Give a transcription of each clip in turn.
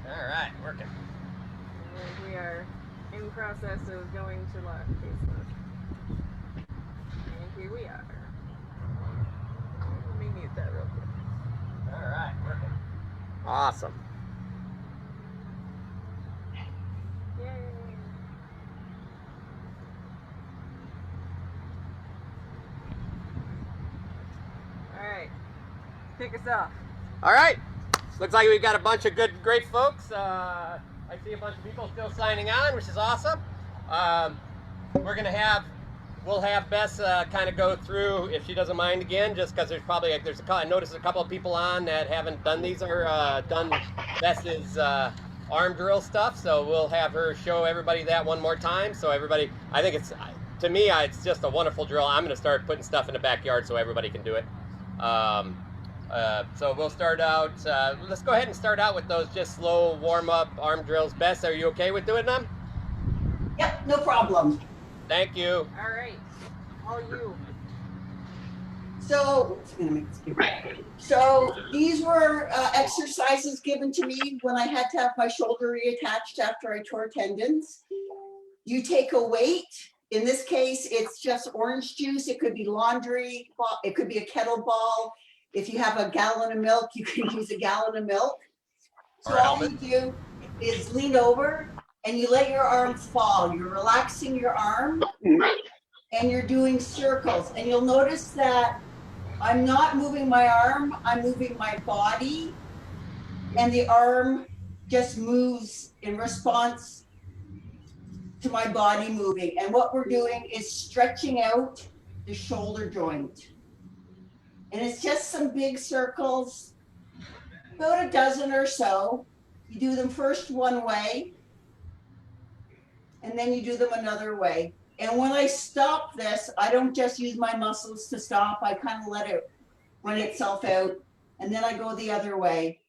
All right, working. And we are in process of going to lock basement. And here we are. Let me mute that real quick. All right, working. Awesome. Yay! Alright. Kick us off. All right. Looks like we've got a bunch of great folks. I see a bunch of people still signing on, which is awesome. We'll have Bess kind of go through, if she doesn't mind again, just because I noticed a couple of people on that haven't done these or done Bess's arm drill stuff. So we'll have her show everybody that one more time. So everybody, I think to me, it's just a wonderful drill. I'm going to start putting stuff in the backyard so everybody can do it. So we'll start out, let's go ahead and start out with those just slow warm-up arm drills. Bess, are you okay with doing them? Yep, no problem. Thank you. Alright. All you. So these were exercises given to me when I had to have my shoulder reattached after I tore tendons. You take a weight. In this case, it's just orange juice. It could be laundry. It could be a kettlebell. If you have a gallon of milk, you can use a gallon of milk. So all you do is lean over and you let your arm fall. You're relaxing your arm and you're doing circles. And you'll notice that I'm not moving my arm, I'm moving my body. And the arm just moves in response to my body moving. And what we're doing is stretching out the shoulder joint. And it's just some big circles, about a dozen or so. You do them first one way, and then you do them another way. And when I stop this, I don't just use my muscles to stop. I kind of let it run itself out, and then I go the other way.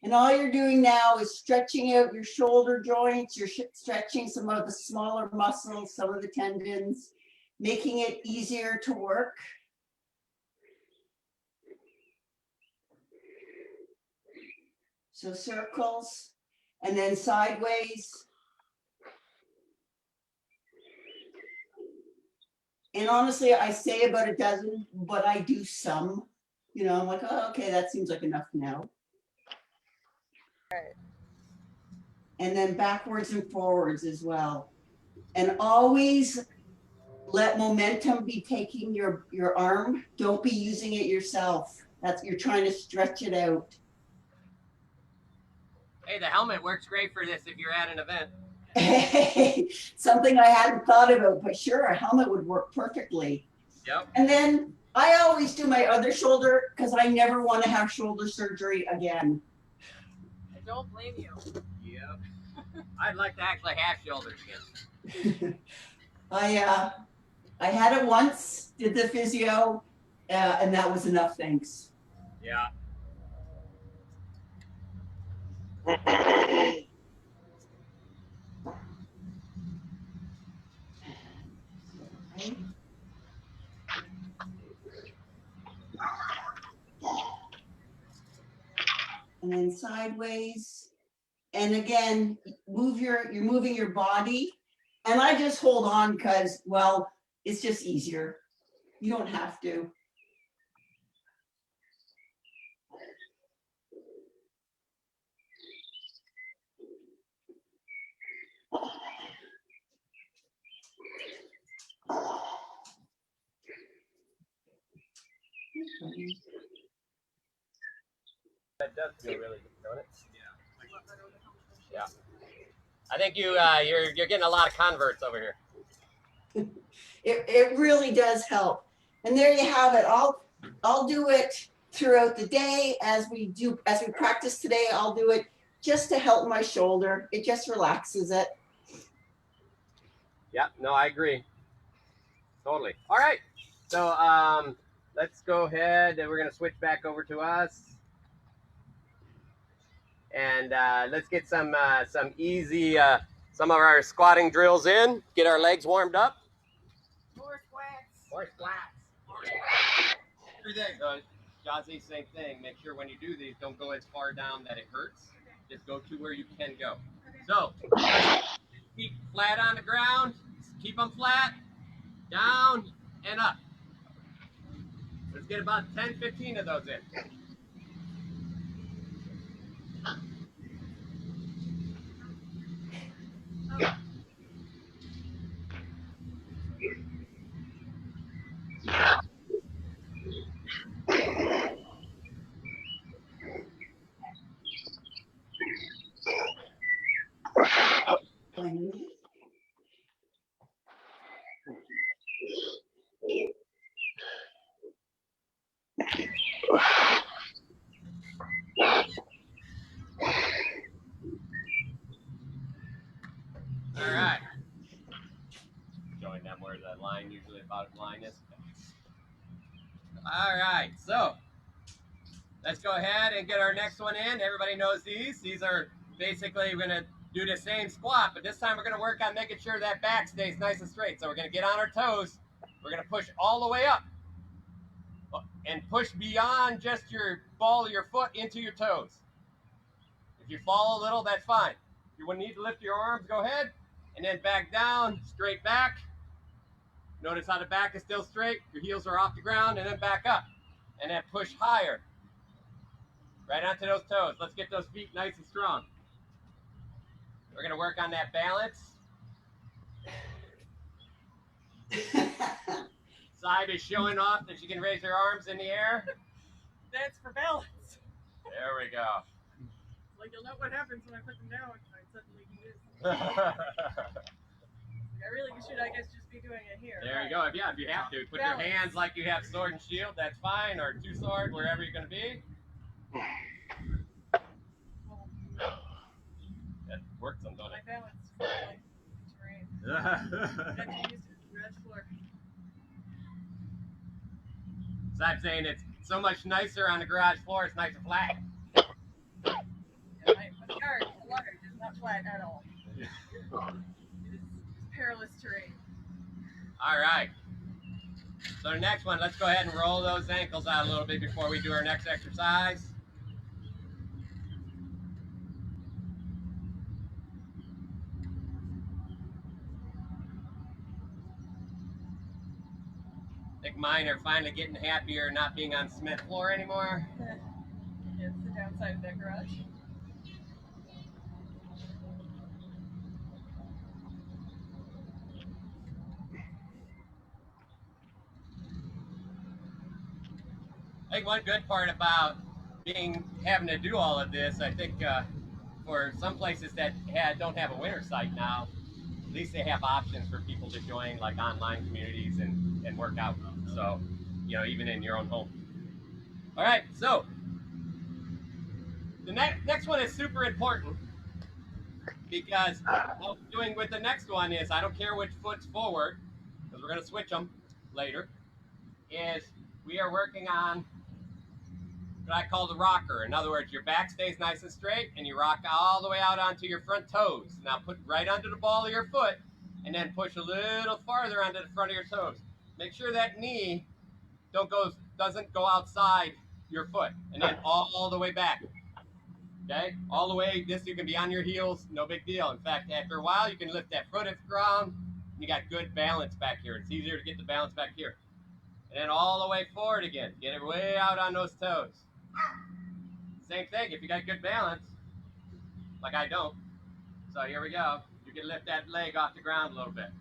And all you're doing now is stretching out your shoulder joints. You're stretching some of the smaller muscles, some of the tendons, making it easier to work. So circles, and then sideways. And honestly, I say about a dozen, but I do some. You know, I'm like, oh, okay, that seems like enough now. Alright. And then backwards and forwards as well. And always let momentum be taking your arm. Don't be using it yourself. You're trying to stretch it out. Hey, the helmet works great for this if you're at an event. Something I hadn't thought about, but sure, a helmet would work perfectly. Yep. And then I always do my other shoulder because I never want to have shoulder surgery again. I don't blame you. Yep. I'd like to actually have shoulders again. I had it once, did the physio, and that was enough, thanks. Yeah. And then sideways. And again, you're moving your body. And I just hold on because, well, it's just easier. You don't have to. That does feel really good, don't it? Yeah. I think you're getting a lot of converts over here. It really does help. And there you have it. I'll do it throughout the day as we practice today. I'll do it just to help my shoulder. It just relaxes it. Yeah, no, I agree. Totally. All right. So let's go ahead and we're going to switch back over to us. And let's get some easy, some of our squatting drills in. Get our legs warmed up. More squats. More squats. Everything. Jazzy, same thing. Make sure when you do these, don't go as far down that it hurts. Just go to where you can go. So, keep flat on the ground. Keep them flat. Down and up. Let's get about 10, 15 of those in. All right. Showing them where the line, usually about line is. All right, so let's go ahead and get our next one in. Everybody knows these. These are basically, we're gonna do the same squat, but this time we're gonna work on making sure that back stays nice and straight. So we're gonna get on our toes. We're gonna push all the way up and push beyond just your ball of your foot into your toes. If you fall a little, that's fine. If you need to lift your arms, go ahead, and then back down, straight back. Notice how the back is still straight, your heels are off the ground, and then back up. And then push higher. Right onto those toes. Let's get those feet nice and strong. We're gonna work on that balance. Side is showing off that you can raise your arms in the air. That's for balance. There we go. Like, you'll know what happens when I put them down. I suddenly do this. I really should, I guess, just be doing it here. There you go. If you have to. Put your hands like you have sword and shield, that's fine, or two sword, wherever you're going to be. That works on, don't My it? balance for like terrain. Got to use the garage floor. So I'm saying it's so much nicer on the garage floor, it's nice and flat. Yeah, my yard is large. It's not flat at all. It is perilous terrain. All right. So the next one, let's go ahead and roll those ankles out a little bit before we do our next exercise. I think mine are finally getting happier not being on cement floor anymore. It's the downside of that garage. I think one good part about having to do all of this, I think for some places that don't have a winter site now, at least they have options for people to join like online communities and work out. So, even in your own home. All right, so the next one is super important because what we're doing with the next one is, I don't care which foot's forward, because we're going to switch them later, is we are working on what I call the rocker. In other words, your back stays nice and straight and you rock all the way out onto your front toes. Now put right under the ball of your foot and then push a little farther onto the front of your toes. Make sure that knee doesn't go outside your foot, and then all the way back. Okay? All the way, you can be on your heels, no big deal. In fact, after a while, you can lift that foot off the ground, and you got good balance back here. It's easier to get the balance back here. And then all the way forward again. Get it way out on those toes. Same thing, if you got good balance, like I don't. So here we go. You can lift that leg off the ground a little bit.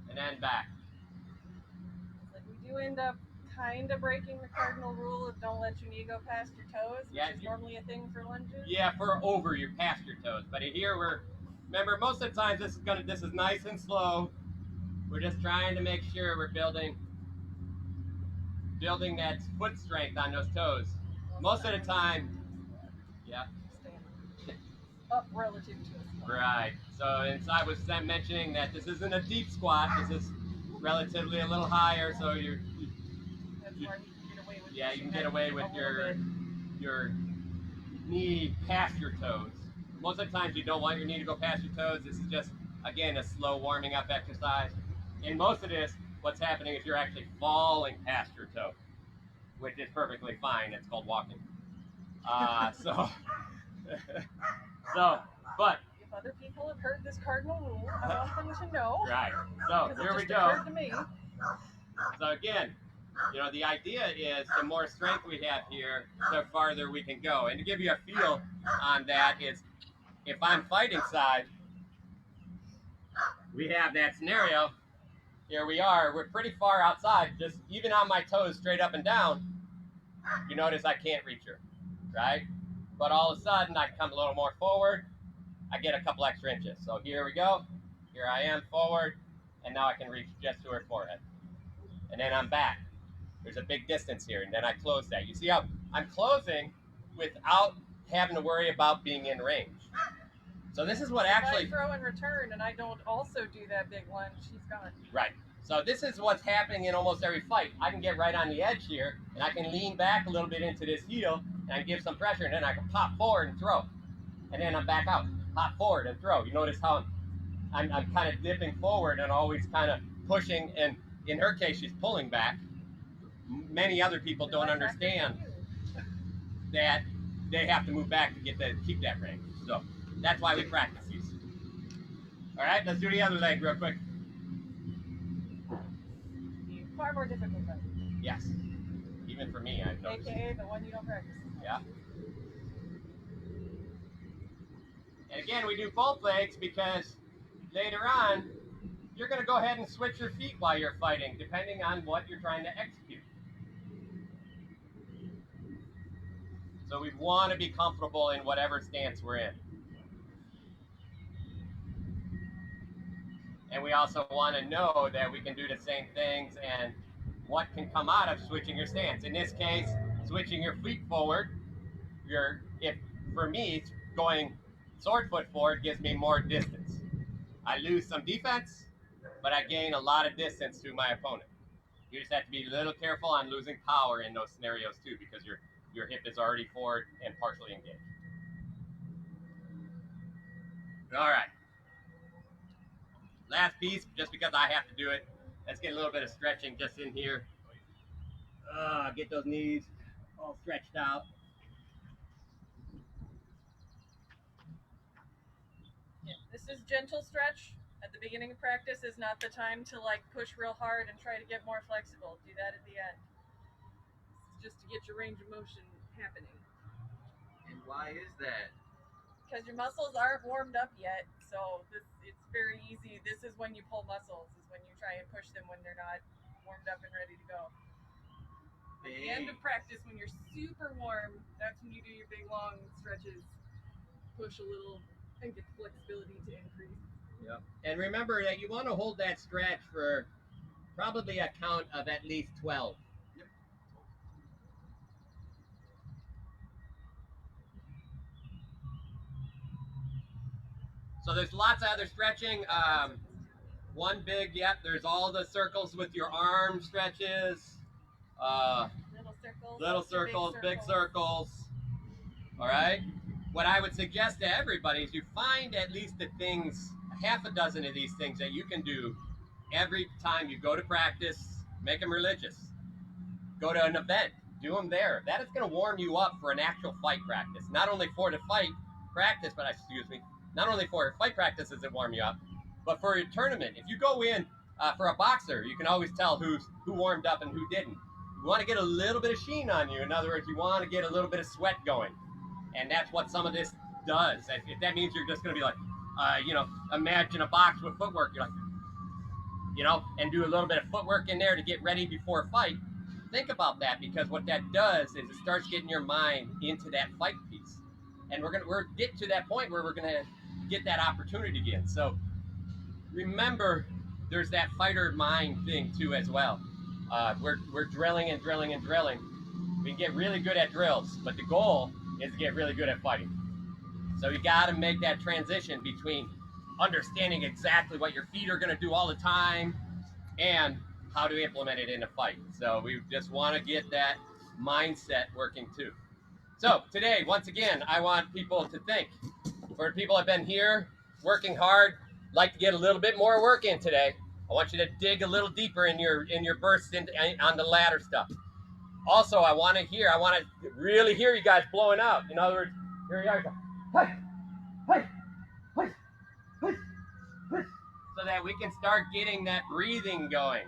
And then back. Like, we do end up kind of breaking the cardinal rule of don't let your knee go past your toes, which is normally a thing for lunges. Yeah, for over your past your toes. But here remember, most of the times this is nice and slow. We're just trying to make sure we're building that foot strength on those toes. Most of the time, yeah. Stand up relative to it. Right. So, I was mentioning that this isn't a deep squat. This is relatively a little higher, so That's why you can get away with you can get away with your knee past your toes. Most of the times you don't want your knee to go past your toes. This is just, again, a slow warming up exercise. In most of this, what's happening is you're actually falling past your toe, which is perfectly fine. It's called walking. So So, but If other people have heard this cardinal rule, I want them to know. right. So Because it here we just go. occurred to me. So again, you know, the idea is the more strength we have here, the farther we can go. And to give you a feel on that is, if I'm fighting side, we have that scenario. Here we are. We're pretty far outside. Just even on my toes, straight up and down, you notice I can't reach her, right? But all of a sudden, I come a little more forward. I get a couple extra inches. So here we go. Here I am forward, and now I can reach just to her forehead. And then I'm back. There's a big distance here, and then I close that. You see how I'm closing without having to worry about being in range. So this is what actually... If I throw in return and I don't also do that big lunge, she's gone. Right. So this is what's happening in almost every fight. I can get right on the edge here, and I can lean back a little bit into this heel, and I give some pressure, and then I can pop forward and throw. And then I'm back out. Pop forward and throw. You notice how I'm kind of dipping forward and always kind of pushing, and in her case, she's pulling back. Many other people don't understand that they have to move back to keep that range. So that's why we practice these. All right, let's do the other leg real quick. Far more difficult though. Yes, even for me, I've noticed. AKA the one you don't practice. Yeah. And again, we do both legs because later on, you're going to go ahead and switch your feet while you're fighting, depending on what you're trying to execute. So we want to be comfortable in whatever stance we're in. And we also want to know that we can do the same things and what can come out of switching your stance. In this case, switching your feet forward, for me, going sword foot forward gives me more distance. I lose some defense, but I gain a lot of distance to my opponent. You just have to be a little careful on losing power in those scenarios too, because your hip is already forward and partially engaged. All right. Last piece, just because I have to do it. Let's get a little bit of stretching just in here. Get those knees all stretched out. Yeah, this is gentle stretch. At the beginning of practice is not the time to like push real hard and try to get more flexible. Do that at the end. This is just to get your range of motion happening. And why is that? Because your muscles aren't warmed up yet, so it's very easy. This is when you pull muscles, is when you try and push them when they're not warmed up and ready to go. At the end of practice, when you're super warm, that's when you do your big long stretches. Push a little and get the flexibility to increase. Yep. And remember that you want to hold that stretch for probably a count of at least 12. Yep. So there's lots of other stretching. One big, there's all the circles with your arm stretches. Little circles, big circles. All right. What I would suggest to everybody is you find at least the things, half a dozen of these things that you can do every time you go to practice. Make them religious. Go to an event, do them there. That is going to warm you up for an actual fight practice. Not only for the fight practice, not only for fight practice does it warm you up, but for your tournament. If you go in for a boxer, you can always tell who warmed up and who didn't. You want to get a little bit of sheen on you. In other words, you want to get a little bit of sweat going. And that's what some of this does. If that means you're just going to be like, imagine a box with footwork. You're like, and do a little bit of footwork in there to get ready before a fight. Think about that, because what that does is it starts getting your mind into that fight piece. And we're get to that point where we're going to get that opportunity again. So remember, there's that fighter mind thing too as well. We're drilling and drilling and drilling. We can get really good at drills, but the goal is to get really good at fighting. So you got to make that transition between understanding exactly what your feet are going to do all the time and how to implement it in a fight. So we just want to get that mindset working too. So today, once again, I want people to think. For people that have been here working hard, like to get a little bit more work in today, I want you to dig a little deeper in your bursts on the ladder stuff. Also, I want to really hear you guys blowing out. In other words, here you are. So that we can start getting that breathing going.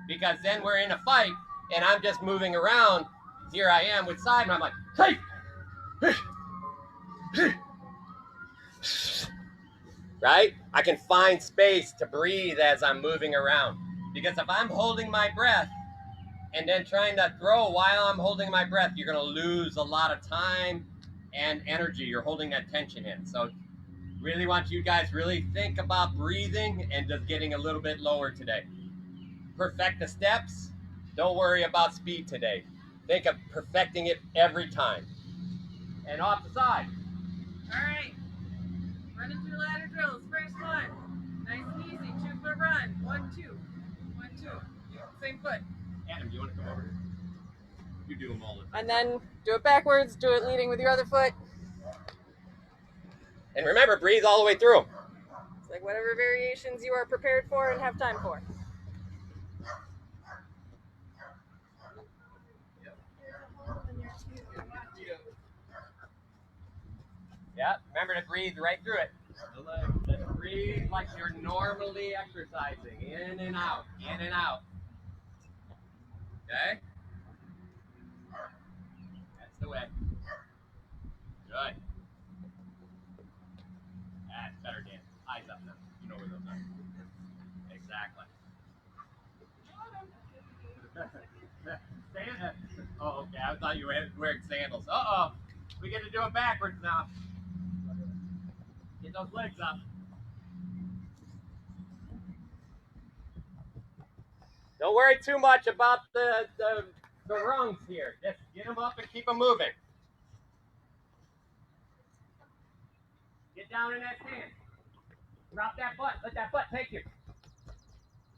Because then we're in a fight and I'm just moving around. Here I am with side and I'm like, right? I can find space to breathe as I'm moving around. Because if I'm holding my breath and then trying to throw while I'm holding my breath, you're going to lose a lot of time and energy. You're holding that tension in. So really want you guys really think about breathing and just getting a little bit lower today. Perfect the steps. Don't worry about speed today. Think of perfecting it every time. And off the side. All right. Running through ladder drills. First one. Nice and easy. 2-foot run. 1, 2. 1, 2. Same foot. Adam, do you want to come over here? You do them all the time. And then do it backwards. Do it leading with your other foot. And remember, breathe all the way through. It's like whatever variations you are prepared for and have time for. Yeah, remember to breathe right through it. Just breathe like you're normally exercising. In and out, in and out. Okay? That's the way. Good. That's better, Dan. Eyes up now. You know where those are. Exactly. Stand. Oh, okay. I thought you were wearing sandals. Uh-oh. We get to do it backwards now. Get those legs up. Don't worry too much about the rungs here. Just get them up and keep them moving. Get down in that stand. Drop that butt. Let that butt take you.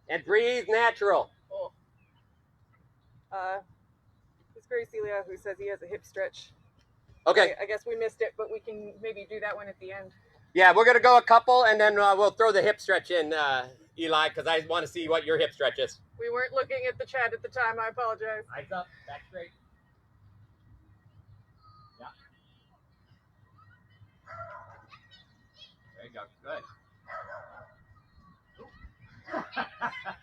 And breathe natural. Oh. It's Gracie Leah who says he has a hip stretch. Okay. I guess we missed it, but we can maybe do that one at the end. Yeah, we're going to go a couple, and then we'll throw the hip stretch in, Eli, because I want to see what your hip stretch is. We weren't looking at the chat at the time. I apologize. Eyes up, back straight. Yeah. There you go. Good.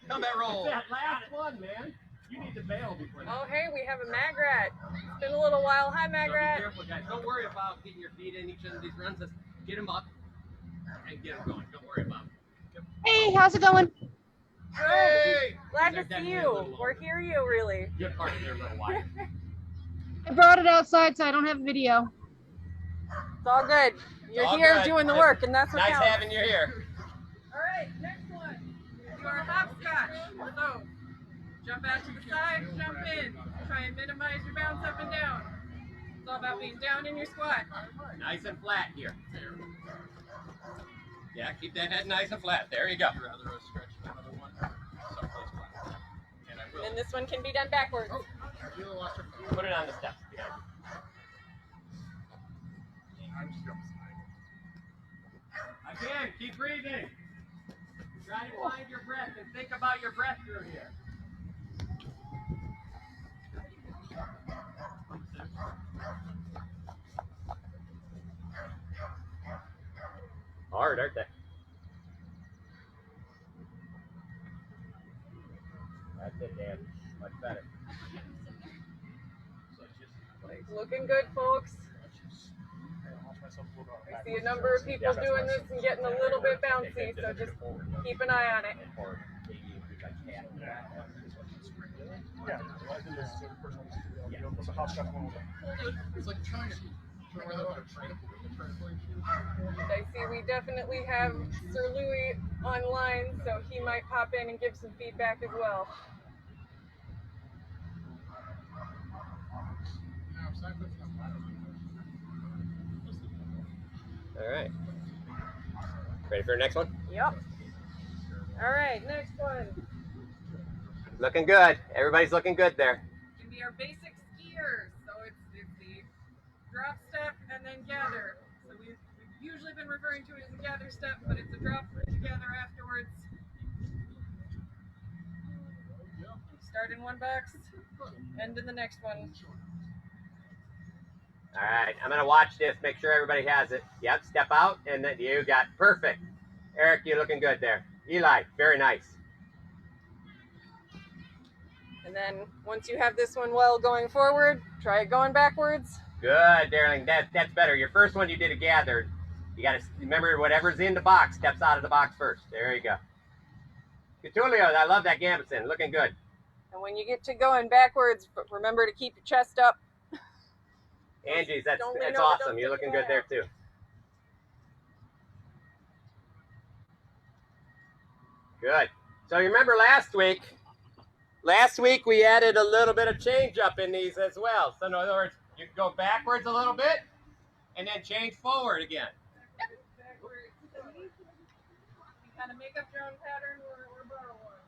Come that roll. That last one, man. You need to bail before that. Oh, hey, we have a Magrat. It's been a little while. Hi, So be Magrat. careful, guys. Don't worry about getting your feet in each of these runs. Just get them up and get them going. Don't worry about it. Hey, how's it going? Good. Glad These are to see definitely a you. little Or longer. hear you, really. Good part of their little wire. I brought it outside, so I don't have video. It's all good. You're all here good. doing the work, and that's what Nice counts. having you here. All right, next one. Do our hopscotch. So, jump out to the side, jump in. Try and minimize your bounce up and down. It's all about being down in your squat. Nice and flat here. Yeah, keep that head nice and flat. There you go. Rather a stretch another one. Someplace flat. And I will. And then this one can be done backwards. You'll watch it. Put it on the steps behind you. Again, keep breathing. Try to find your breath and think about your breath through here. Hard, aren't they? That's it, Dan. Much better. Looking good, folks. I see a number of people doing this and getting a little bit bouncy, so just keep an eye on it. It's like China. I see we definitely have Sir Louis online, so he might pop in and give some feedback as well. All right. Ready for the next one? Yep. All right, next one. Looking good. Everybody's looking good there. Can be our basic skiers. So it's the drop step and then gather. So we've usually been referring to it as a gather step, but it's a drop for the gather afterwards. Start in one box, end in the next one. All right, I'm gonna watch this, make sure everybody has it. Yep, step out, and then you got perfect. Eric, you're looking good there. Eli, very nice. And then once you have this one well going forward, try it going backwards. Good, darling. That's better. Your first one you did a gather. You gotta remember whatever's in the box steps out of the box first. There you go. Cutulio, I love that Gambison. Looking good. And when you get to going backwards, remember to keep your chest up. Angie's, that's Don't lean over, awesome. don't You're stick looking your good there eye too. Good. So you remember last week we added a little bit of change up in these as well. So in other words, you go backwards a little bit and then change forward again. Backwards. You kind of make up your own pattern or borrow one.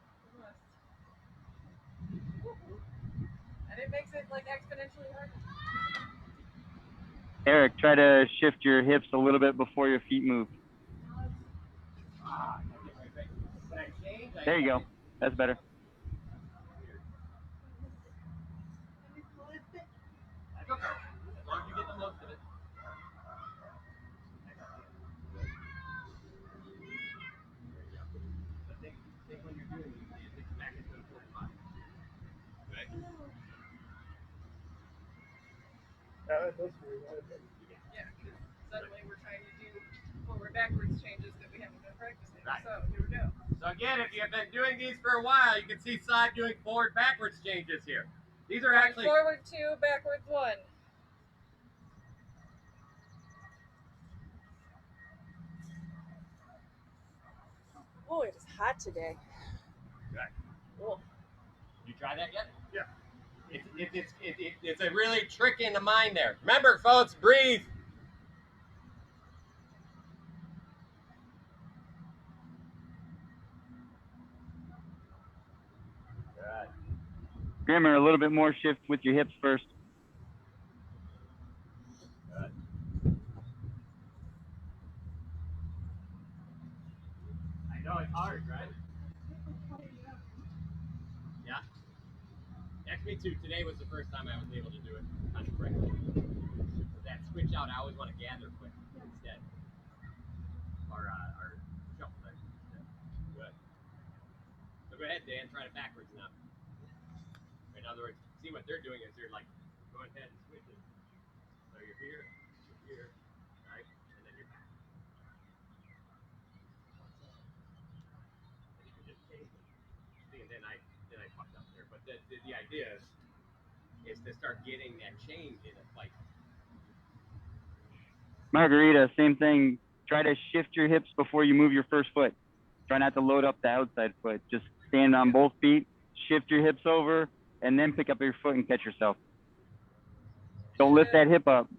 And it makes it like exponentially harder. Eric, try to shift your hips a little bit before your feet move. There you go. That's better. That's okay. As long as you get the most of it. Think when you're doing these, you think back into the 45. Right? Yeah, because suddenly we're trying to do forward backwards changes that we haven't been practicing. Right. So here we go. So again, if you've been doing these for a while, you can see Saib doing forward backwards changes here. These are actually Forward 2, backwards 1. Oh, it is hot today. Right. Cool. You try that yet? Yeah. It's a really trick in the mind there. Remember, folks, breathe. Good. Grimmer, a little bit more shift with your hips first. Good. I know it's hard, right? Yeah. That's me too. Today was the first time I was able to do it kind of quick. That switch out, I always want to gather quick instead. Or shuffle it. Good. So go ahead, Dan. Try it backwards now. In other words, see what they're doing is they're like going ahead and switching. So you're here, right? And then you're back. And you can just change it. See, and then I fucked up there. But the idea is to start getting that change in a fight. Margarita, same thing. Try to shift your hips before you move your first foot. Try not to load up the outside foot. Just stand on both feet, shift your hips over, and then pick up your foot and catch yourself. Don't lift that hip up.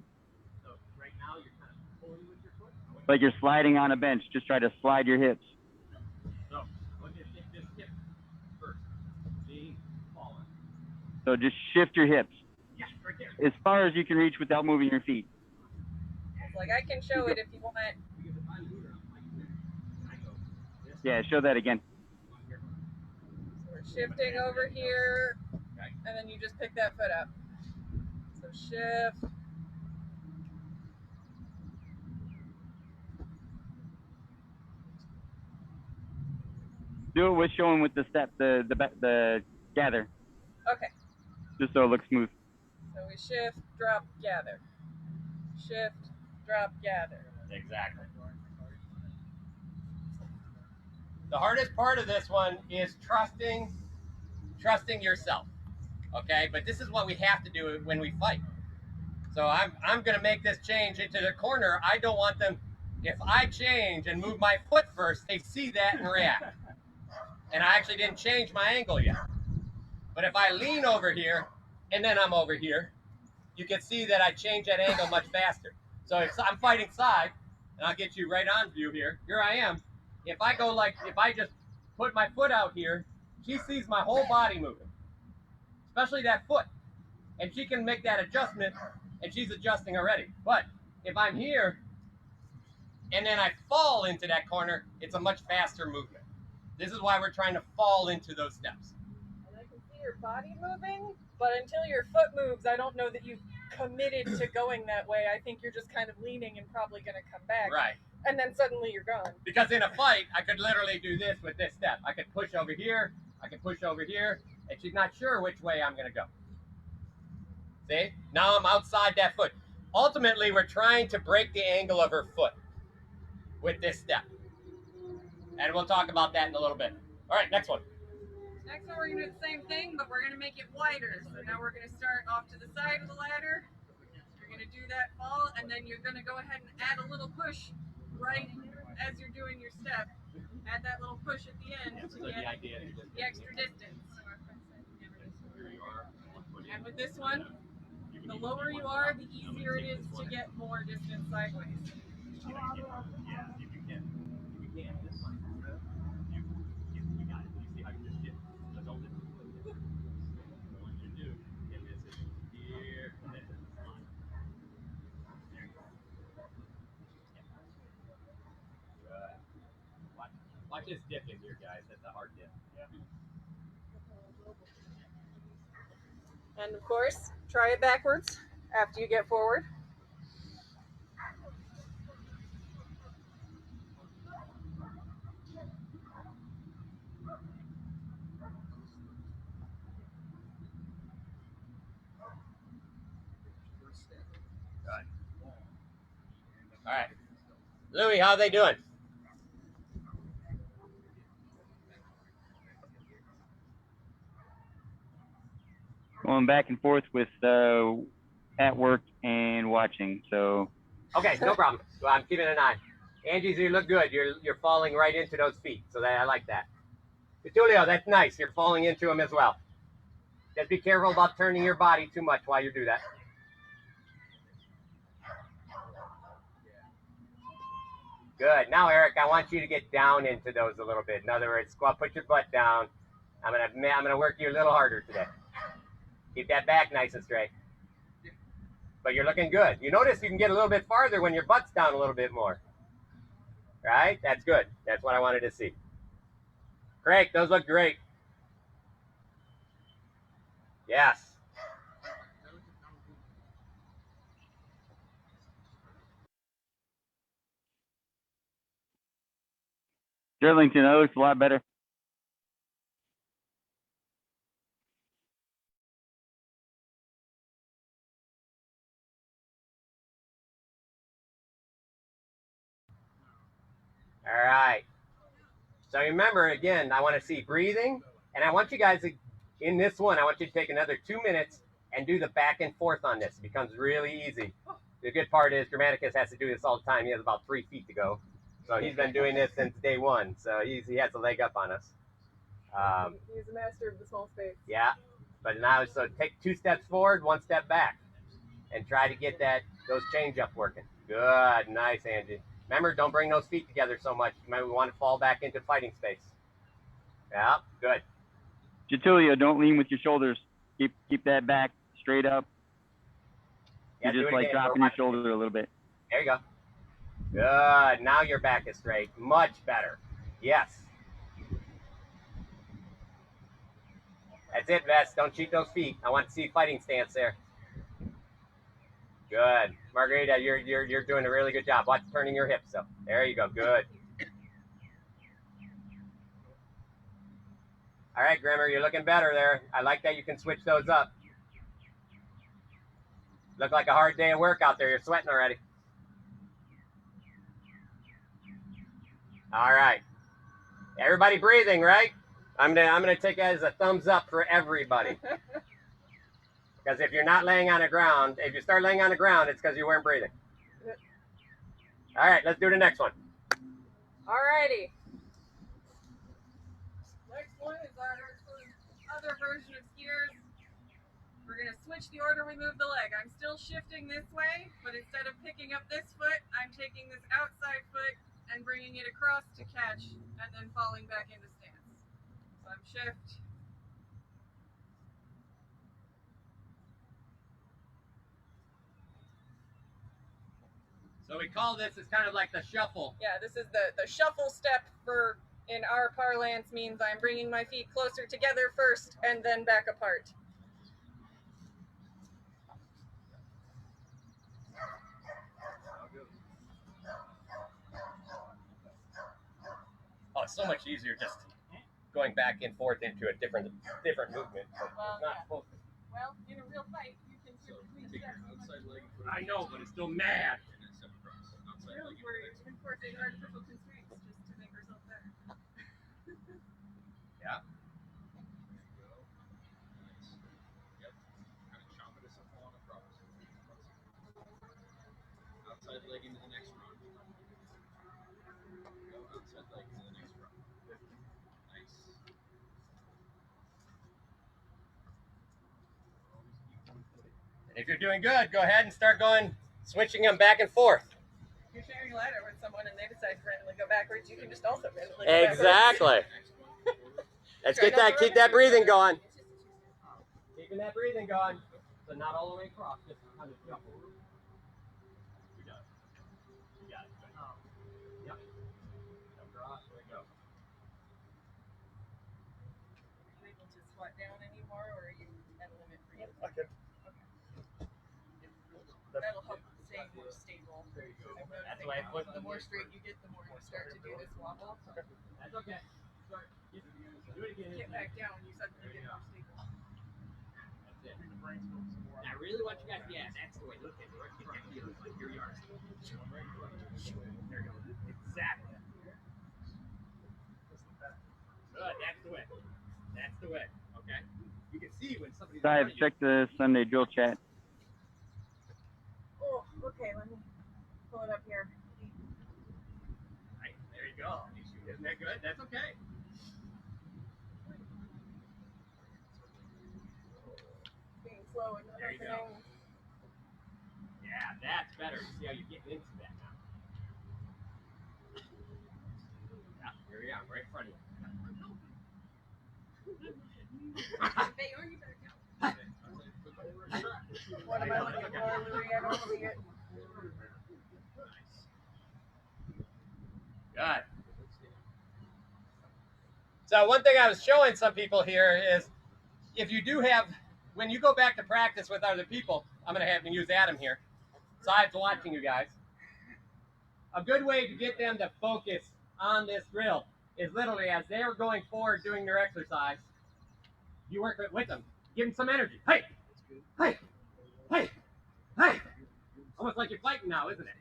So right now you're kind of pulling with your foot. Like you're sliding on a bench. Just try to slide your hips. So look at this hip first. See, falling. So just shift your hips Yeah, right there. as far as you can reach without moving your feet. It's like I can show it if you want. Because if I move around like this, I go this Yeah, show that again. here. So we're shifting over here, Okay. and then you just pick that foot up. So shift. Do it with showing with the step, the gather, Okay. just so it looks smooth. So we shift, drop, gather. Shift, drop, gather. Exactly. The hardest part of this one is trusting yourself. Okay, but this is what we have to do when we fight. So I'm gonna make this change into the corner. I don't want them. If I change and move my foot first, they see that and react. And I actually didn't change my angle yet. But if I lean over here and then I'm over here, you can see that I change that angle much faster. So if I'm fighting side, and I'll get you right on view here. Here I am. If I go like, if I just put my foot out here, she sees my whole body moving, especially that foot. And she can make that adjustment, and she's adjusting already. But if I'm here, and then I fall into that corner, it's a much faster movement. This is why we're trying to fall into those steps. And I can see your body moving, but until your foot moves, I don't know that you've committed to going that way. I think you're just kind of leaning and probably going to come back. Right. And then suddenly you're gone. Because in a fight, I could literally do this with this step. I could push over here, I could push over here, and she's not sure which way I'm going to go. See? Now I'm outside that foot. Ultimately, we're trying to break the angle of her foot with this step. And we'll talk about that in a little bit. All right, next one. Next one, we're going to do the same thing, but we're going to make it wider. So now we're going to start off to the side of the ladder. You're going to do that fall, and then you're going to go ahead and add a little push right as you're doing your step. Add that little push at the end to get the extra distance. And with this one, the lower you are, the easier it is to get more distance sideways. Watch this dip in here, guys. That's a hard dip. And of course, try it backwards after you get forward. All right. Louis, how are they doing? Going back and forth with at work and watching. So Okay, no problem. Well, I'm keeping an eye. Angie, you look good. You're falling right into those feet, so I like that. Julio, that's nice. You're falling into them as well. Just be careful about turning your body too much while you do that. Good. Now, Eric, I want you to get down into those a little bit. In other words, squat, put your butt down. I'm gonna work you a little harder today. Keep that back nice and straight. But you're looking good. You notice you can get a little bit farther when your butt's down a little bit more. Right? That's good. That's what I wanted to see. Craig, those look great. Yes. Darlington, that looks a lot better. All right. So remember, again, I want to see breathing, and I want you guys to, in this one, I want you to take another 2 minutes and do the back and forth on this. It becomes really easy. The good part is Grammaticus has to do this all the time. He has about 3 feet to go. So he's been doing this since day one. So he has a leg up on us. He's a master of the small space. Yeah. But now, so take 2 steps forward, 1 step back, and try to get those change up working. Good. Nice, Angie. Remember, don't bring those feet together so much. Remember, we want to fall back into fighting space. Yeah, good. Jatulio, don't lean with your shoulders. Keep that back straight up. Yeah, You're just like dropping your shoulder a little bit. There you go. Good. Now your back is straight. Much better. Yes. That's it, Vest. Don't cheat those feet. I want to see fighting stance there. Good. Margarita, you're doing a really good job. Watch turning your hips up. There you go. Good. All right, Grimmer, you're looking better there. I like that you can switch those up. Look like a hard day of work out there. You're sweating already. All right. Everybody breathing, right? I'm gonna take it as a thumbs up for everybody. Because if you're not laying on the ground, if you start laying on the ground, it's because you weren't breathing. All right, let's do the next one. Alrighty. Next one is our other version of skiers. We're going to switch the order we move the leg. I'm still shifting this way, but instead of picking up this foot, I'm taking this outside foot and bringing it across to catch and then falling back into stance. So I'm shift. So we call this, it's kind of like the shuffle. Yeah, this is the shuffle step for, in our parlance, means I'm bringing my feet closer together first and then back apart. it's so much easier just going back and forth into a different movement. Well, It's not yeah. supposed to. Well, in a real fight, you can So typically take your step outside leg and put it I know, but it's still mad. and then step across. Outside really leg and we're put it enforcing artificial constraints just to make ourselves better. Yeah. go. Nice. Yep. Kind of chop it as a fall across. Outside leg into the next run. Go outside leg into the next run. Nice. And if you're doing good, go ahead and start going, switching them back and forth. If you're sharing a ladder with someone and they decide to randomly go backwards, you can just also randomly go backwards. Exactly. Let's get that. Keep that breathing going. Keeping that breathing going. So not all the way across, just kind of jump over. You got it. You got it. Good. Yep. Jump across. There we go. Are you able to squat down anymore, or are you at a limit for you? Okay. That'll help stay more stable. There you go. I'm That's noticing why I now, put. the more straight you get, the more you start to do this wobble. That's okay. Start. Do it again. Get back down, you suddenly get more stable. That's it. I really want you guys. Yeah, that's the way. Look at it. Get that feeling. Like here you are. There you go. Exactly. Good. That's the way. That's the way. Okay. You can see when somebody's. in front Guys, of you. check the Sunday drill chat. Oh, okay, let me pull it up here. Right, there you go. Isn't that good? That's okay. Being slow and not There you go. opening. Yeah, that's better. See how you're getting into that now. Yeah, here we are, right in front of you. Hey, or you better count. What am I looking for, Louis? I don't see it. Good. So one thing I was showing some people here is if you do have, when you go back to practice with other people, I'm going to have to use Adam here, besides watching you guys. A good way to get them to focus on this drill is literally as they're going forward doing their exercise, you work with them. Give them some energy. Hey, hey, hey, hey. Almost like you're fighting now, isn't it?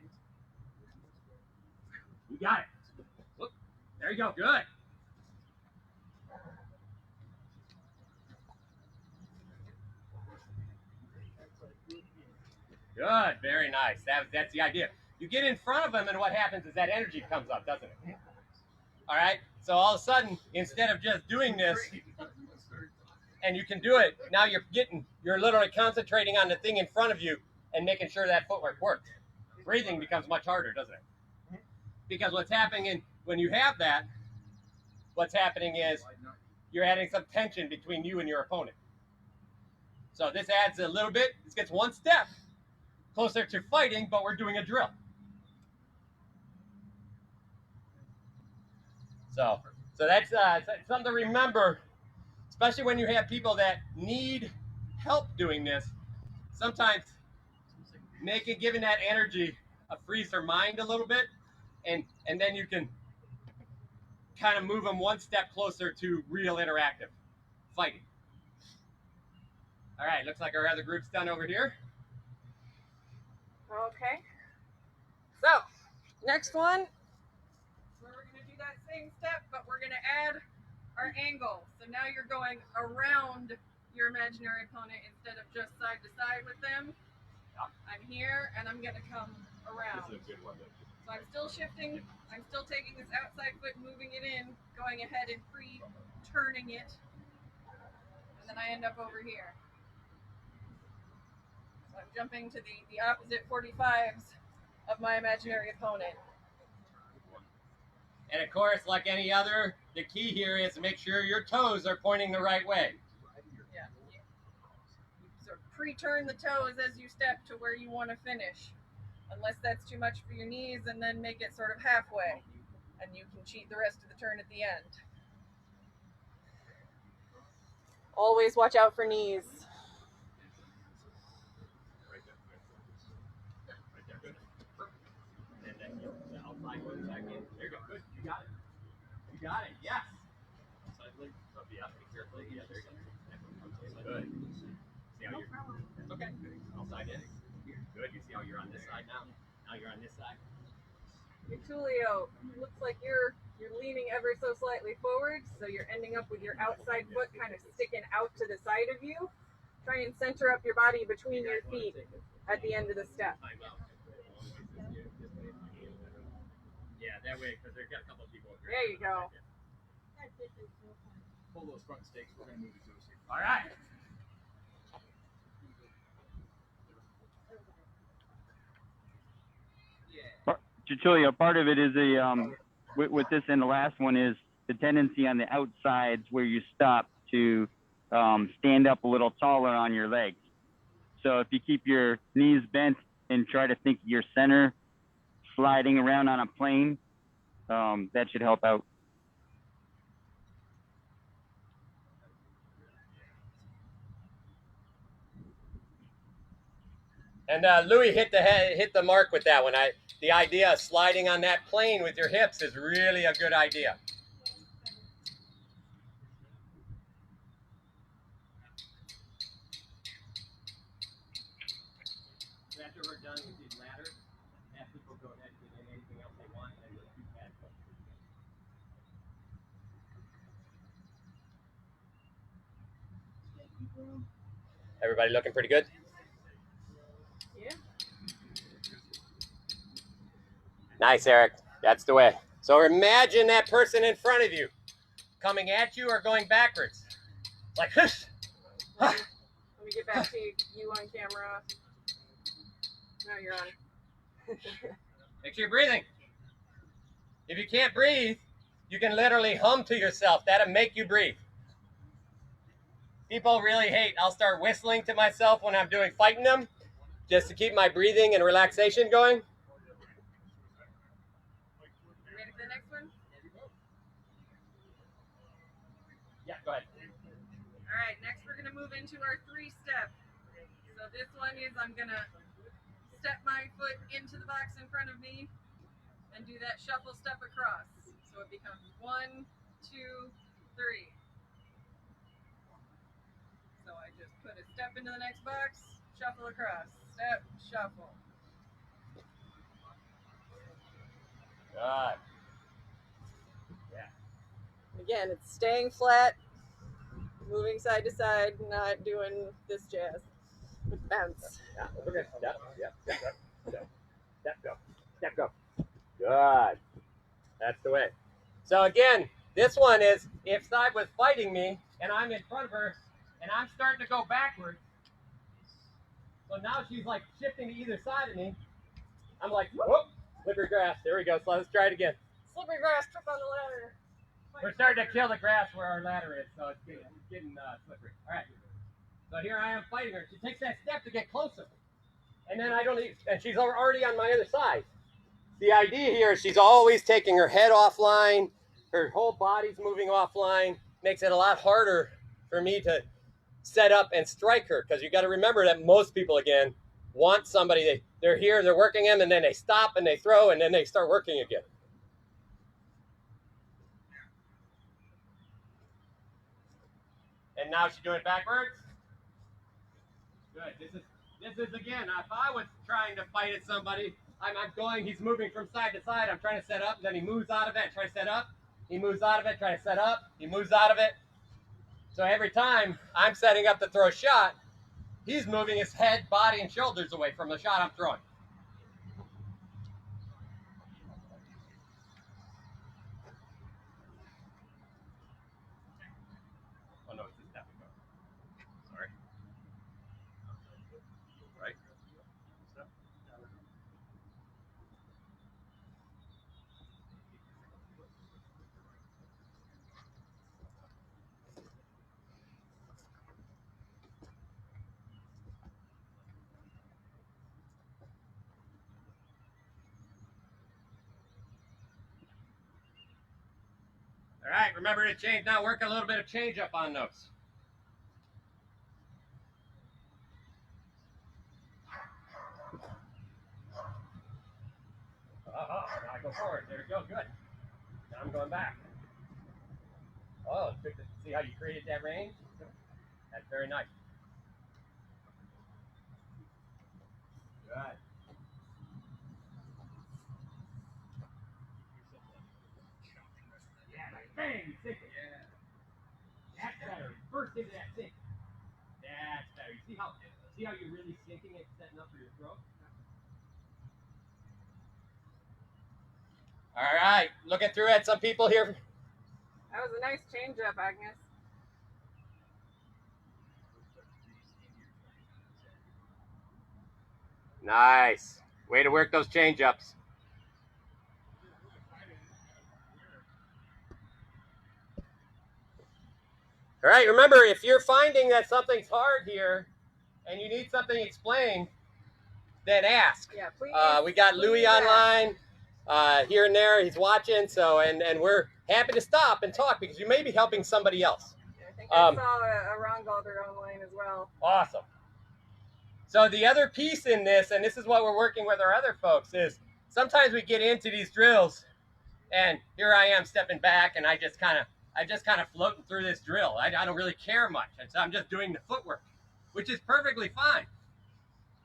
You got it. Look, there you go. Good. Good. Very nice. That's the idea. You get in front of them, and what happens is that energy comes up, doesn't it? All right. So all of a sudden, instead of just doing this, and you can do it, now you're literally concentrating on the thing in front of you and making sure that footwork works. Breathing becomes much harder, doesn't it? Because what's happening when you have that, what's happening is you're adding some tension between you and your opponent. So this adds a little bit. This gets one step closer to fighting, but we're doing a drill. So that's something to remember, especially when you have people that need help doing this. Sometimes giving that energy frees their mind a little bit, and then you can kind of move them one step closer to real interactive fighting. All right, looks like our other group's done over here. Okay. So, next one, we're going to do that same step, but we're going to add our angle. So now you're going around your imaginary opponent instead of just side to side with them. I'm here, and I'm going to come around. This is a good one. So I'm still shifting. I'm still taking this outside foot, moving it in, going ahead and turning it. And then I end up over here. So I'm jumping to the opposite 45s of my imaginary opponent. And of course, like any other, the key here is to make sure your toes are pointing the right way. Yeah. You sort of pre-turn the toes as you step to where you want to finish. Unless that's too much for your knees, and then make it sort of halfway. And you can cheat the rest of the turn at the end. Always watch out for knees. And then the outside goes back in. There you go. Good. You got it. got it. Yes. Side leg. So yeah, be careful. Yeah, there you go. Good. See how you're. That's okay. I'll side in. Good. You see how you're on this side now. Now you're on this side. Tulio, looks like you're leaning ever so slightly forward, so you're ending up with your outside foot kind of sticking out to the side of you. Try and center up your body between your feet at the end of the step. Yeah, that way, because there's got a couple of people over here. There you go. Pull those front stakes. We're gonna move it to a safe. All right. Julio, part of it is with this and the last one is the tendency on the outsides where you stop to stand up a little taller on your legs. So if you keep your knees bent and try to think your center sliding around on a plane, that should help out. And Louis hit the mark with that one. The idea of sliding on that plane with your hips is really a good idea. After we're done with these ladders, have people go ahead and get in anything else they want, and we'll do that. Everybody looking pretty good? Yeah. Nice, Eric. That's the way. So imagine that person in front of you coming at you or going backwards. Like, hush. Let me get back to you on camera. No, you're on. Make sure you're breathing. If you can't breathe, you can literally hum to yourself. That'll make you breathe. People really hate. I'll start whistling to myself when I'm fighting them, just to keep my breathing and relaxation going. Ready for the next one? Yeah, go ahead. All right, next we're gonna move into our 3-step. So this one is I'm gonna step my foot into the box in front of me and do that shuffle step across. So it becomes 1, 2, 3. So I just put a step into the next box, shuffle across, step, shuffle. Good. Yeah. Again, it's staying flat, moving side to side, not doing this jazz with bounce. Yeah, over here. Step, step, go. Good. That's the way. So again, this one is if Side was fighting me and I'm in front of her and I'm starting to go backwards. So now she's like shifting to either side of me. I'm like, whoop, slippery grass. There we go. So let's try it again. Slippery grass, trip on the ladder. We're starting to kill the grass where our ladder is, so it's getting slippery. All right. So here I am fighting her. She takes that step to get closer. And then and she's already on my other side. The idea here is she's always taking her head offline. Her whole body's moving offline. Makes it a lot harder for me to set up and strike her, because you got to remember that most people, again, want somebody. They're here, they're working them, and then they stop and they throw, and then they start working again. And now she's doing it backwards. Good. This is again, if I was trying to fight at somebody, I'm going, he's moving from side to side, I'm trying to set up, then he moves out of it, try to set up, he moves out of it, try to set up, he moves out of it. So every time I'm setting up to throw a shot, he's moving his head, body, and shoulders away from the shot I'm throwing. Oh no, it's a step ago. Sorry. Right? Step. All right, remember to change. Now work a little bit of change up on those. Now I go forward. There we go. Good. Now I'm going back. Oh, it's good to see how you created that range. That's very nice. Good. Yeah, like bang, sink it. Yeah. That's better. First into that sink. That's better. You see how you're really sinking it, setting up for your throat? All right, looking through at some people here. That was a nice change up, Agnes. Nice. Way to work those change ups. All right, remember, if you're finding that something's hard here and you need something explained, then ask. Yeah, please. We got Louis online here and there. He's watching, so and we're happy to stop and talk because you may be helping somebody else. I think I saw a Rongalder online as well. Awesome. So the other piece in this, and this is what we're working with our other folks, is sometimes we get into these drills, and here I am stepping back, and I just kind of floating through this drill. I don't really care much, and so I'm just doing the footwork, which is perfectly fine,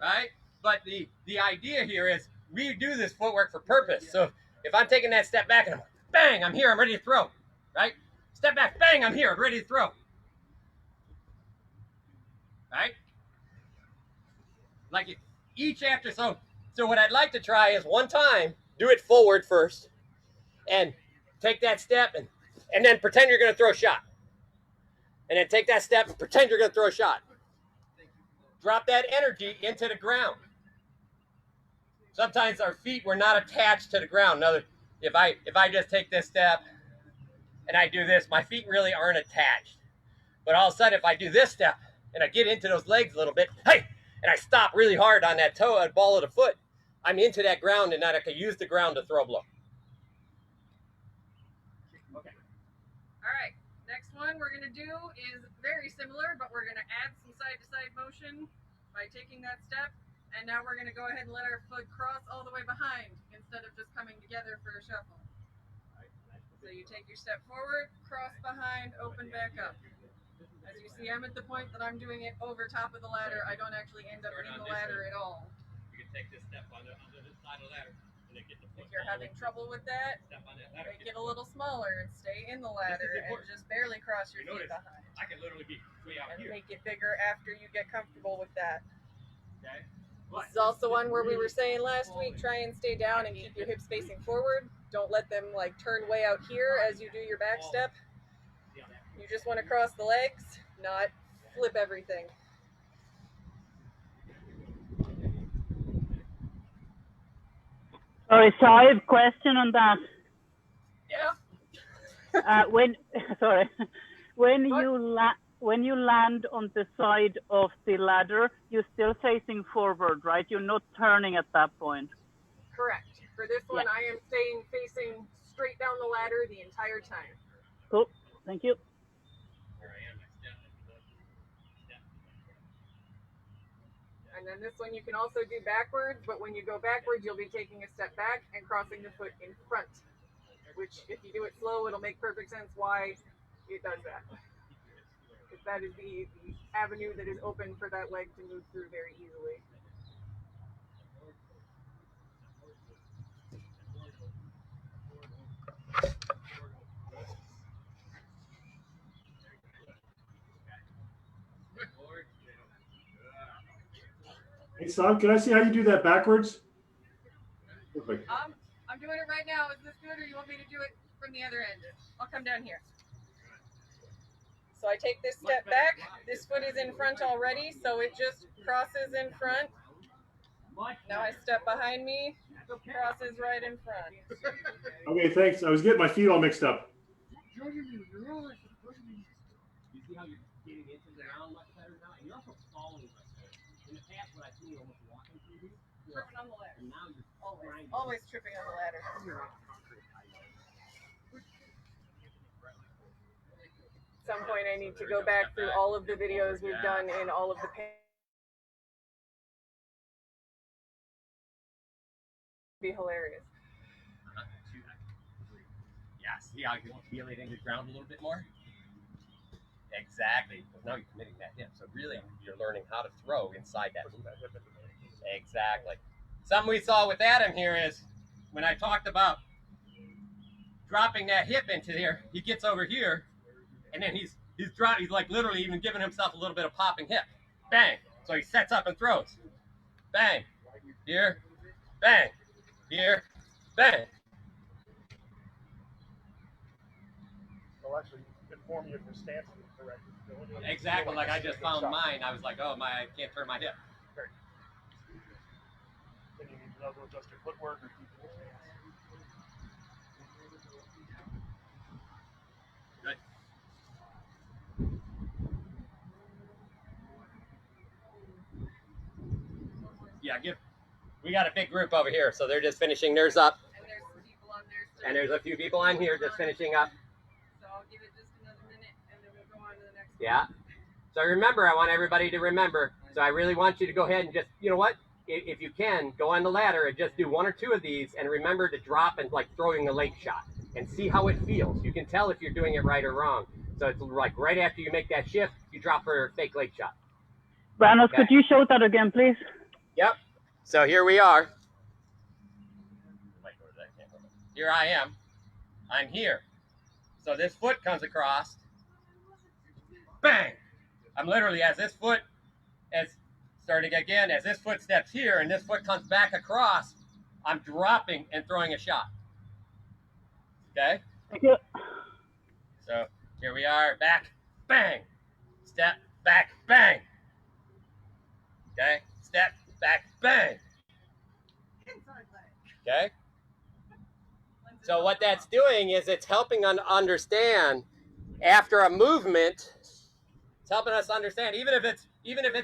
right? But the idea here is we do this footwork for purpose. So if I'm taking that step back and I'm bang, I'm here, I'm ready to throw, right? Step back, bang, I'm here, I'm ready to throw, right? Like each after, so what I'd like to try is one time, do it forward first, and take that step and then pretend you're going to throw a shot. And then take that step and pretend you're going to throw a shot. Drop that energy into the ground. Sometimes our feet were not attached to the ground. Another, if I just take this step and I do this, my feet really aren't attached. But all of a sudden, if I do this step and I get into those legs a little bit, hey, and I stop really hard on that toe, that ball of the foot, I'm into that ground and then I can use the ground to throw a blow. Okay. All right, next one we're gonna do is very similar, but we're gonna add some side-to-side motion by taking that step. And now we're gonna go ahead and let our foot cross all the way behind instead of just coming together for a shuffle. So you take your step forward, cross behind, open back up. As you see, I'm at the point that I'm doing it over top of the ladder. I don't actually end up in the ladder at all. You can take this step on the side of the ladder and then get the foot. If you're having trouble with that, Step on that ladder. make it a little smaller and stay in the ladder and just barely cross your feet behind. I can literally be way out And here. make it bigger after you get comfortable with that. Okay. This is also one where we were saying last week, try and stay down and keep your hips facing forward. Don't let them like turn way out here as you do your back step. You just want to cross the legs, not flip everything. Sorry, so I have a question on that. Yeah. When you land on the side of the ladder, you're still facing forward, right? You're not turning at that point. Correct. For this one, I am staying facing straight down the ladder the entire time. Cool. Thank you. And then this one you can also do backwards, but when you go backwards, you'll be taking a step back and crossing the foot in front, which if you do it slow, it'll make perfect sense why it does that. Because that is the avenue that is open for that leg to move through very easily. Hey, Sam, can I see how you do that backwards? Perfect. I'm doing it right now. Is this good, or you want me to do it from the other end? I'll come down here. So I take this step back. This foot is in front already, so it just crosses in front. Now I step behind me, crosses right in front. Okay, thanks. I was getting my feet all mixed up. You see how you're getting into the ground much better now? And you're also following much better. In the past, what I've seen you almost walking through these. Tripping on the ladder. And now you're Always tripping on the ladder. At some point, I need to go back through all of the videos we've done in all of the be hilarious. Yeah, see how you can feel it in the ground a little bit more? Exactly. Because now you're committing that hip. So really, you're learning how to throw inside that movement. Exactly. Something we saw with Adam here is when I talked about dropping that hip into here, he gets over here, and then he's like literally even giving himself a little bit of popping hip. Bang. So he sets up and throws. Bang. Here. Bang. Here. Bang. Well, actually, inform you if your stance is correct. Exactly. Like I just found mine. I was like, oh my, I can't turn my hip. Then you need to know to adjust your footwork or keep your stance. Good. Yeah, we got a big group over here, so they're just finishing theirs up. And there's some people on there still. And there's a few people on here just finishing up. So I'll give it just another minute and then we'll go on to the next one. Yeah. So remember, I want everybody to remember. So I really want you to go ahead and just, you know what? If you can, go on the ladder and just do 1 or 2 of these and remember to drop and like throwing the lake shot and see how it feels. You can tell if you're doing it right or wrong. So it's like right after you make that shift, you drop for a fake lake shot. Branos, Okay. could you show that again, please? Yep. So here we are. Here I am. I'm here. So this foot comes across. Bang! I'm literally, as this foot, as this foot steps here and this foot comes back across, I'm dropping and throwing a shot. Okay? Thank you. So here we are, back, bang, step, back, bang. Okay? Step, back, bang. Okay? So what that's doing is it's helping us understand after a movement, it's helping us understand, even if it's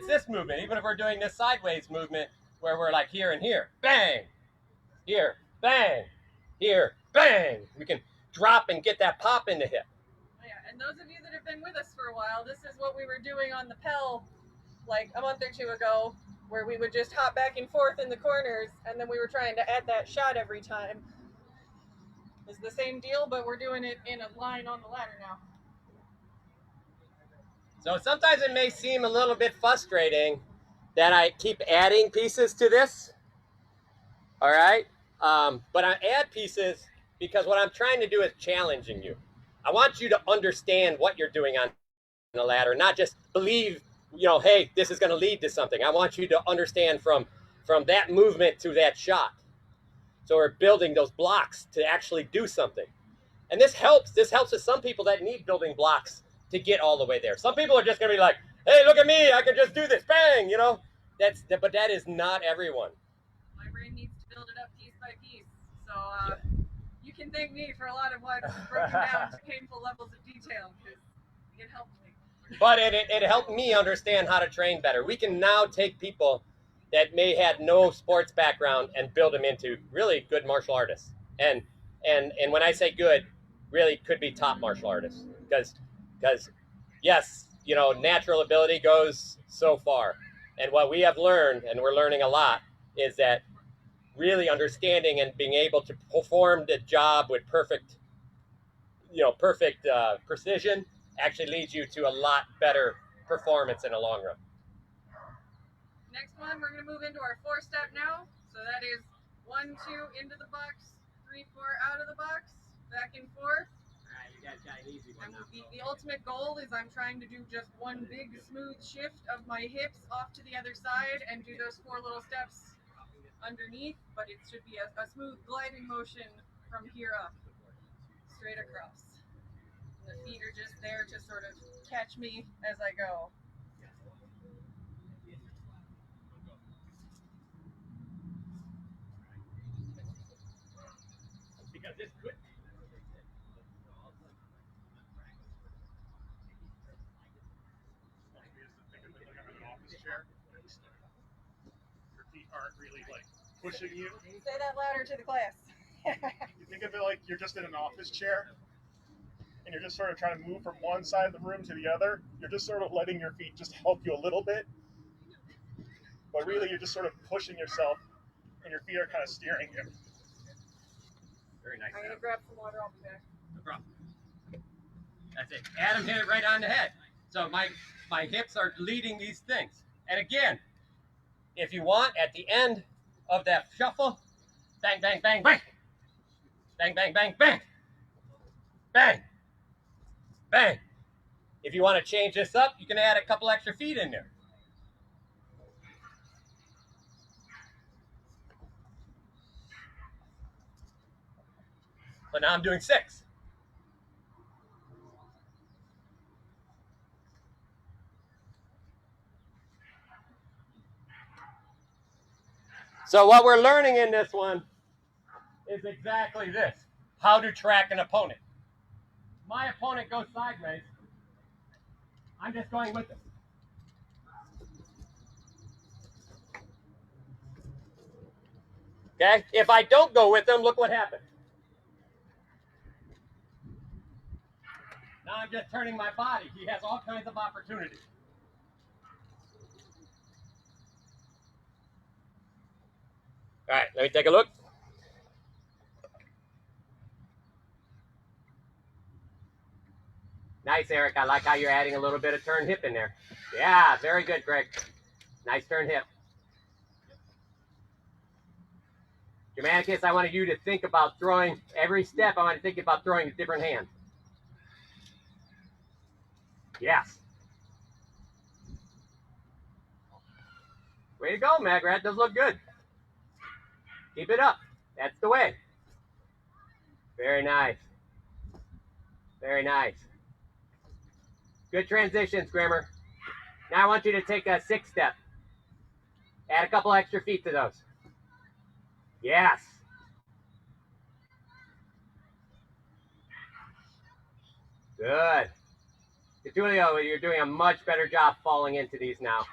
this movement, even if we're doing this sideways movement where we're like here and here, bang, here, bang, here, bang. We can drop and get that pop in the hip. Yeah, and those of you that have been with us for a while, this is what we were doing on the Pell like a month or 2 ago, where we would just hop back and forth in the corners, and then we were trying to add that shot every time. It's the same deal, but we're doing it in a line on the ladder now. So sometimes it may seem a little bit frustrating that I keep adding pieces to this. All right? But I add pieces because what I'm trying to do is challenging you. I want you to understand what you're doing on the ladder, not just believe, you know, hey, this is going to lead to something. I want you to understand from that movement to that shot. So we're building those blocks to actually do something. And this helps. This helps with some people that need building blocks to get all the way there. Some people are just going to be like, hey, look at me. I could just do this. Bang, you know. But that is not everyone. My brain needs to build it up piece by piece. So you can thank me for a lot of what's broken down to painful levels of detail, because it helped me. But it helped me understand how to train better. We can now take people that may have no sports background and build them into really good martial artists. And when I say good, really could be top martial artists. Because yes, you know, natural ability goes so far. And what we have learned, and we're learning a lot, is that really understanding and being able to perform the job with perfect precision actually leads you to a lot better performance in the long run. Next one, we're going to move into our 4-step now. So that is 1, 2 into the box, 3, 4 out of the box, back and forth. All right, you guys got an easy one And now. the ultimate goal is I'm trying to do just one big smooth shift of my hips off to the other side and do those 4 little steps underneath, but it should be a smooth gliding motion from here up, straight across. And the feet are just there to sort of catch me as I go. Because this could. Think of it like I'm in an office chair. Your feet aren't really like pushing you. Say that louder to the class. You think of it like you're just in an office chair and you're just sort of trying to move from one side of the room to the other. You're just sort of letting your feet just help you a little bit. But really you're just sort of pushing yourself and your feet are kind of steering you. Very nice. I'm going to grab some water, I'll be back. No problem. That's it. Adam hit it right on the head. So my hips are leading these things. And again, if you want, at the end of that shuffle, bang, bang, bang, bang. Bang, bang, bang, bang. Bang. Bang. If you want to change this up, you can add a couple extra feet in there. But now I'm doing 6. So what we're learning in this one is exactly this: how to track an opponent. My opponent goes sideways. I'm just going with him. Okay? If I don't go with him, look what happens. Now I'm just turning my body. He has all kinds of opportunities. All right, let me take a look. Nice, Eric. I like how you're adding a little bit of turn hip in there. Yeah, very good, Greg. Nice turn hip. Germanicus, I wanted you to think about throwing every step. I want to think about throwing a different hand. Yes. Way to go, Magrat. Does look good. Keep it up. That's the way. Very nice. Very nice. Good transitions, Grimmer. Now I want you to take a 6-step. Add a couple extra feet to those. Yes. Good. Getulio, you're doing a much better job falling into these now.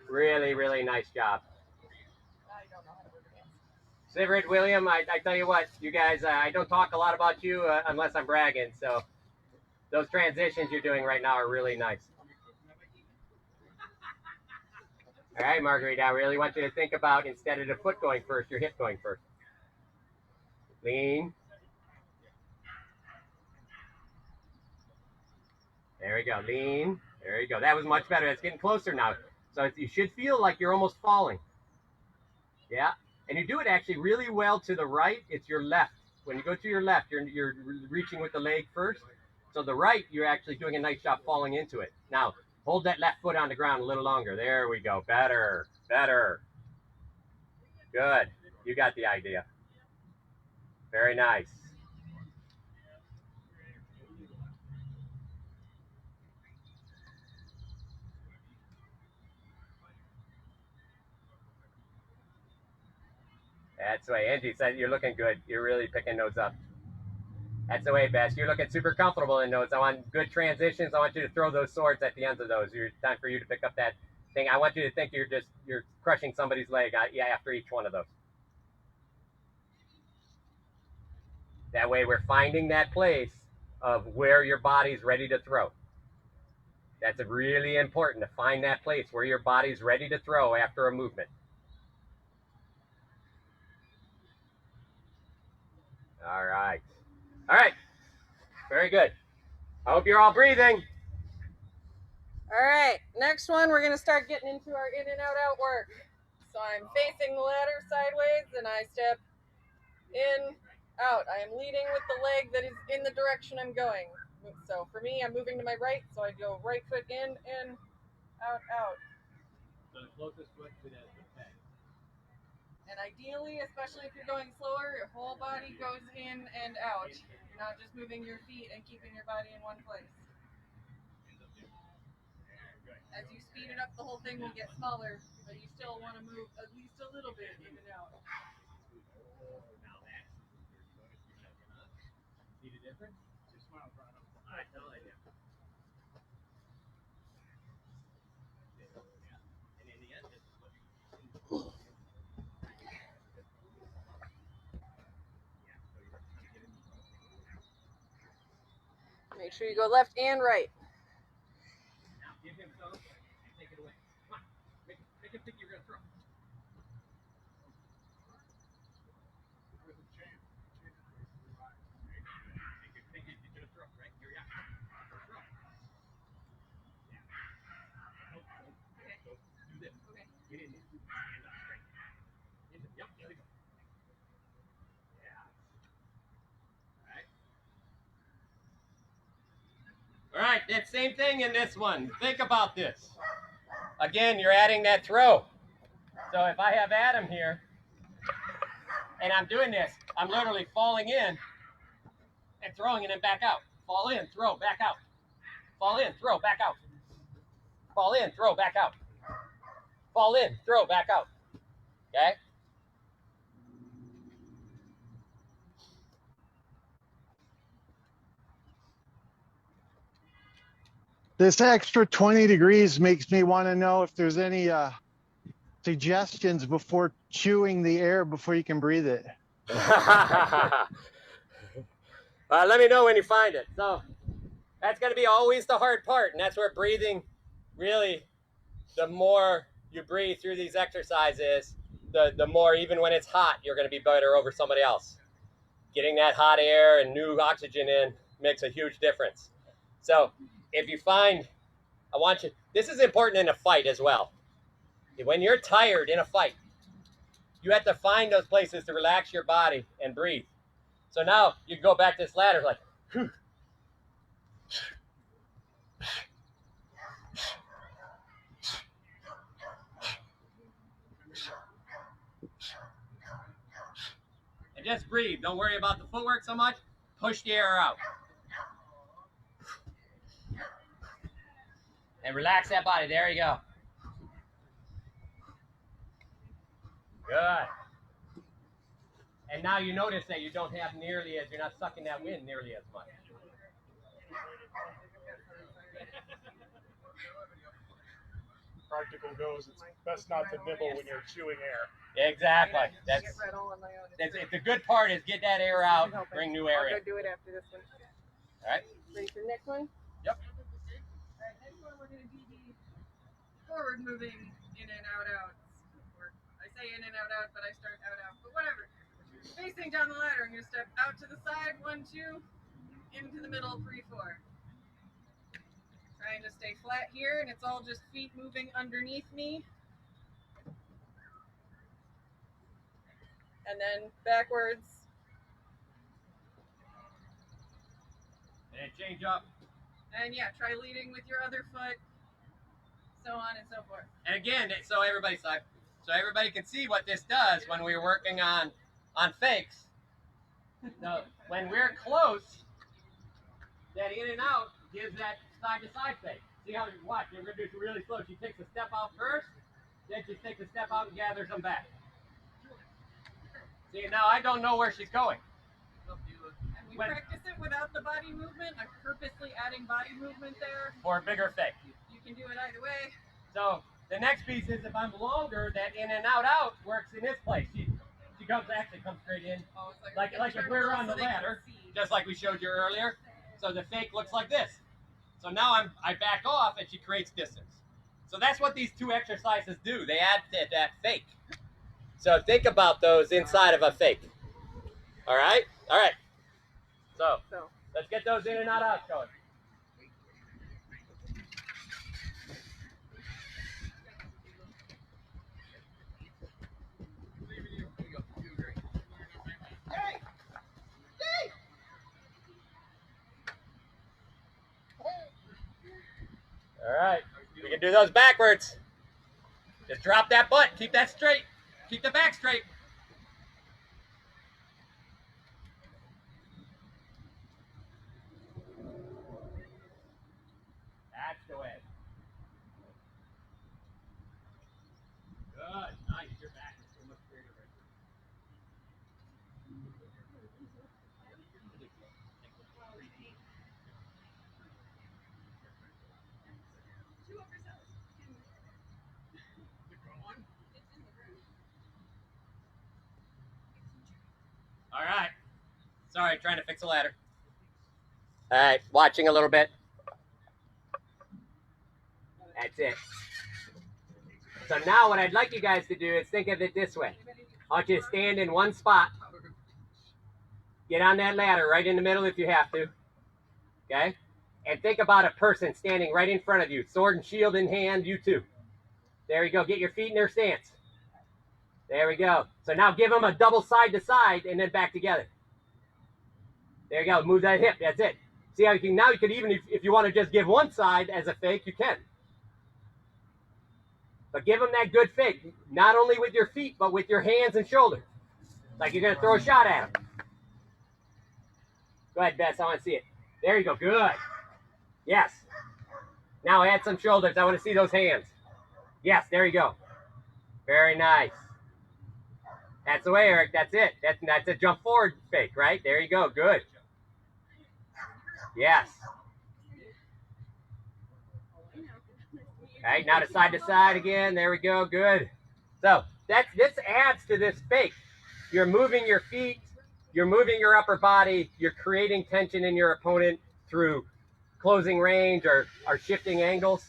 Really, really nice job. I don't know how to work it. Sivert, William, I tell you what, you guys, I don't talk a lot about you unless I'm bragging. So those transitions you're doing right now are really nice. All right, Marguerite, I really want you to think about, instead of the foot going first, your hip going first. Lean. There we go. Lean. There you go. That was much better. It's getting closer now. So you should feel like you're almost falling. Yeah. And you do it actually really well to the right. It's your left. When you go to your left, you're reaching with the leg first. So the right, you're actually doing a nice job falling into it. Now, hold that left foot on the ground a little longer. There we go. Better. Better. Good. You got the idea. Very nice. That's the way. Angie said you're looking good. You're really picking those up. That's the way, Bess. You're looking super comfortable in those. I want good transitions. I want you to throw those swords at the ends of those. It's time for you to pick up that thing. I want you to think you're crushing somebody's leg after each one of those. That way we're finding that place of where your body's ready to throw. That's really important, to find that place where your body's ready to throw after a movement. All right. All right. Very good. I hope you're all breathing. All right, next one, we're gonna start getting into our in and out work. So I'm facing the ladder sideways and I step in, out. I am leading with the leg that is in the direction I'm going. So for me, I'm moving to my right, so I go right foot in, out, out. So the closest foot to that peg. And ideally, especially if you're going slower, your whole body goes in and out. You're not just moving your feet and keeping your body in one place. As you speed it up, the whole thing will get smaller, but you still want to move at least a little bit in and out. See the difference? I tell you. And in the end, this is what Make sure you go left and right. Now give him some and take it away. Come on. Make him think you're going to throw. Think you're going to throw, right? Here we are. Throw. Yeah. it's same thing in this one. Think about this. Again, you're adding that throw. So if I have Adam here, and I'm doing this, I'm literally falling in and throwing and then back out. Fall in, throw, back out. Fall in, throw, back out. Fall in, throw, back out. Fall in, throw, back out. Okay? This extra 20 degrees makes me want to know if there's any suggestions before chewing the air before you can breathe it. Let me know when you find it. So that's going to be always the hard part. And that's where breathing really, the more you breathe through these exercises, the more, even when it's hot, you're going to be better over somebody else. Getting that hot air and new oxygen in makes a huge difference. So if you find, this is important in a fight as well. When you're tired in a fight, you have to find those places to relax your body and breathe. So now you go back to this ladder like, whew. And just breathe. Don't worry about the footwork so much. Push the air out. And relax that body. There you go. Good. And now you notice that you don't have nearly as, you're not sucking that wind nearly as much. Practical goes, it's best not to nibble when you're chewing air. Exactly. It's the good part is get that air out, bring new air in. I'll go do it after this one. All right. Ready for the next one? Yep. All right, next one we're going to do the forward moving in and out outs. Or I say in and out out, but I start out out, but whatever. Facing down the ladder, I'm going to step out to the side, 1, 2, into the middle, 3, 4. Trying to stay flat here, and it's all just feet moving underneath me. And then backwards. And change up. And yeah, try leading with your other foot, so on and so forth. And again, so everybody can see what this does when we're working on fakes. So when we're close, that in and out gives that side to side fake. See how you watch? We're gonna do it really slow. She takes a step out first, then she takes a step out and gathers them back. See, now I don't know where she's going. And we practice it without the body movement. I'm purposely adding body movement there. For a bigger fake. You can do it either way. So the next piece is if I'm longer, that in and out works in this place. She actually comes straight in, Oh, it's like if we're on the ladder, just like we showed you earlier. So the fake looks like this. So now I back off and she creates distance. So that's what these two exercises do. They add that fake. So think about those inside of a fake. All right? All right. So let's get those in and out outs going. All right, we can do those backwards. Just drop that butt, keep that straight, keep the back straight. That's the way. Good, nice, your back is so much straighter right here. All right. Sorry, trying to fix a ladder. All right, watching a little bit. That's it. So now what I'd like you guys to do is think of it this way. I want you to stand in one spot. Get on that ladder right in the middle if you have to. Okay? And think about a person standing right in front of you. Sword and shield in hand, you too. There you go. Get your feet in their stance. There we go. So now give them a double side to side and then back together. There you go. Move that hip. That's it. See how you can, now you could even, if you want to just give one side as a fake, you can. But give them that good fake, not only with your feet, but with your hands and shoulders. Like you're going to throw a shot at them. Go ahead, Bess, I want to see it. There you go, good. Yes. Now add some shoulders, I want to see those hands. Yes, there you go. Very nice. That's the way, Eric, that's it. That's a jump forward fake, right? There you go, good. Yes. All right, now to side again. There we go, good. So this adds to this fake. You're moving your feet, you're moving your upper body, you're creating tension in your opponent through closing range or shifting angles.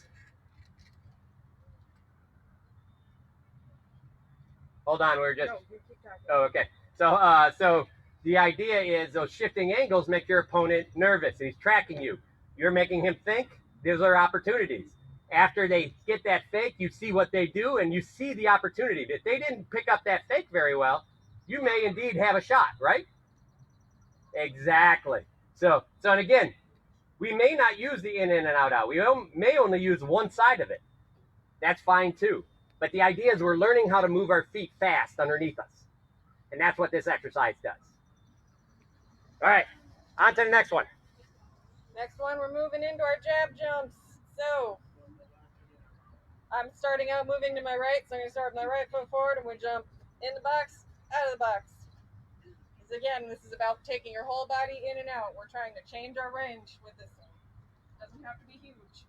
Hold on, we're just. No, we keep talking. Oh, okay. So the idea is those shifting angles make your opponent nervous. He's tracking you. You're making him think. Those are opportunities. After they get that fake, you see what they do, and you see the opportunity. If they didn't pick up that fake very well, you may indeed have a shot, right? Exactly. So and again, we may not use the in and out. We may only use one side of it. That's fine too. But the idea is we're learning how to move our feet fast underneath us. And that's what this exercise does. All right, on to the next one. Next one, we're moving into our jab jumps. So I'm starting out moving to my right, so I'm going to start with my right foot forward, and we jump in the box, out of the box. Because again, this is about taking your whole body in and out. We're trying to change our range with this one. Doesn't have to be huge.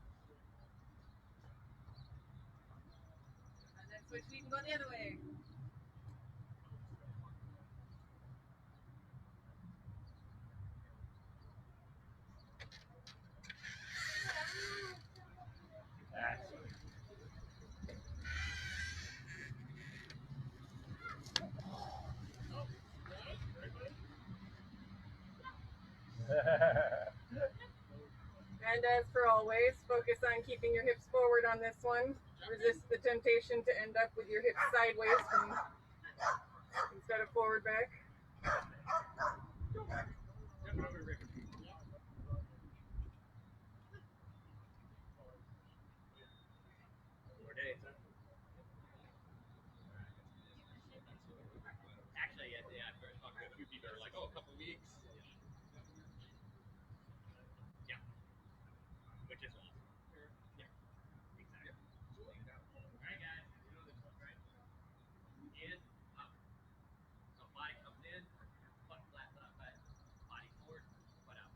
And then switch, we can go the other way. And as for always, focus on keeping your hips forward on this one. Resist the temptation to end up with your hips sideways instead of forward back. Actually, yeah, I've talked to a few people that are like, oh, a couple weeks. Yeah. Which is awesome. Yeah. Exactly. All right, guys. You know this one, right? In, up. So body comes in, butt flat up, body forward, butt out.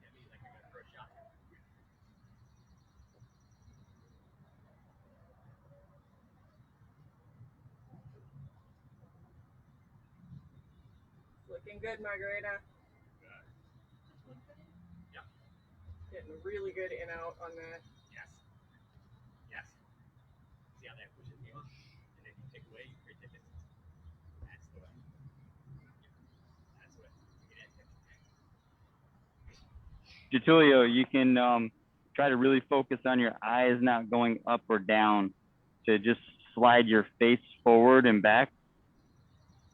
That means like you're going for a shot. Looking good, Margarita. Yep. Getting really good in out on that. Yes. Yes. See how that pushes you on? And if you take away, you create the distance. That's the way. That's the way. You get that tension. Getulio, you can try to really focus on your eyes not going up or down, to just slide your face forward and back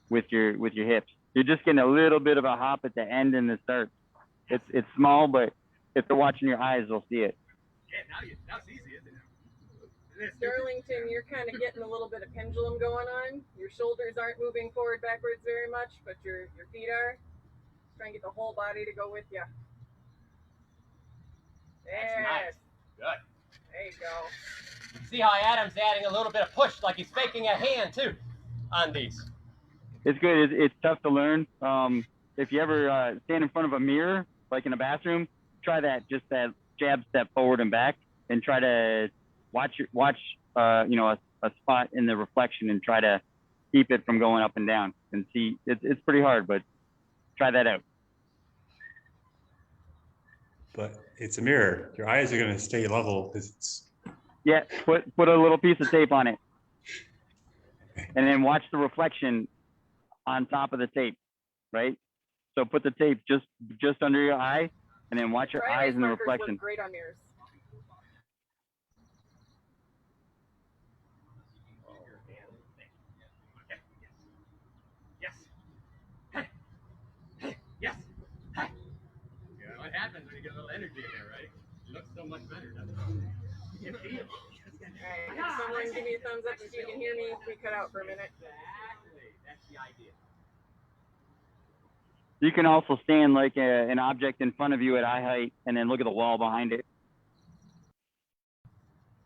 with your hips. You're just getting a little bit of a hop at the end and the start. It's small, but if they're watching your eyes, they'll see it. Yeah, now it's easy, isn't it? Darlington, you're kind of getting a little bit of pendulum going on. Your shoulders aren't moving forward, backwards very much, but your feet are. Try and get the whole body to go with you. That's nice. Good. There you go. See how Adam's adding a little bit of push, like he's faking a hand too on these. It's good. It's tough to learn. If you ever stand in front of a mirror, like in a bathroom, try that. Just that jab step forward and back, and try to watch a spot in the reflection and try to keep it from going up and down. And see, it's pretty hard, but try that out. But it's a mirror. Your eyes are going to stay level because it's. Yeah, put a little piece of tape on it, and then watch the reflection on top of the tape, right? So put the tape just under your eye, and then watch your eyes in the reflection. Work great on mirrors. happens when you get a little energy in there, right? It looks so much better, doesn't it? You can feel it. Alright, can someone give me a thumbs up if you can hear me? We cut out for a minute. Exactly. That's the idea. You can also stand like an object in front of you at eye height and then look at the wall behind it.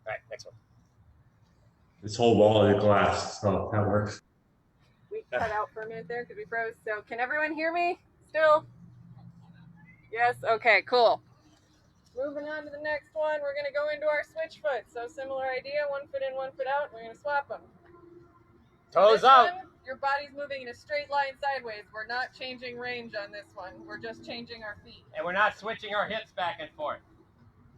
All right, next one. This whole wall is glass, so that works. We cut out for a minute there because we froze. So can everyone hear me still? Yes? Okay, cool. Moving on to the next one, we're going to go into our switch foot. So similar idea, 1 foot in, 1 foot out. We're going to swap them. Toes This out. one, your body's moving in a straight line sideways. We're not changing range on this one. We're just changing our feet. And we're not switching our hips back and forth.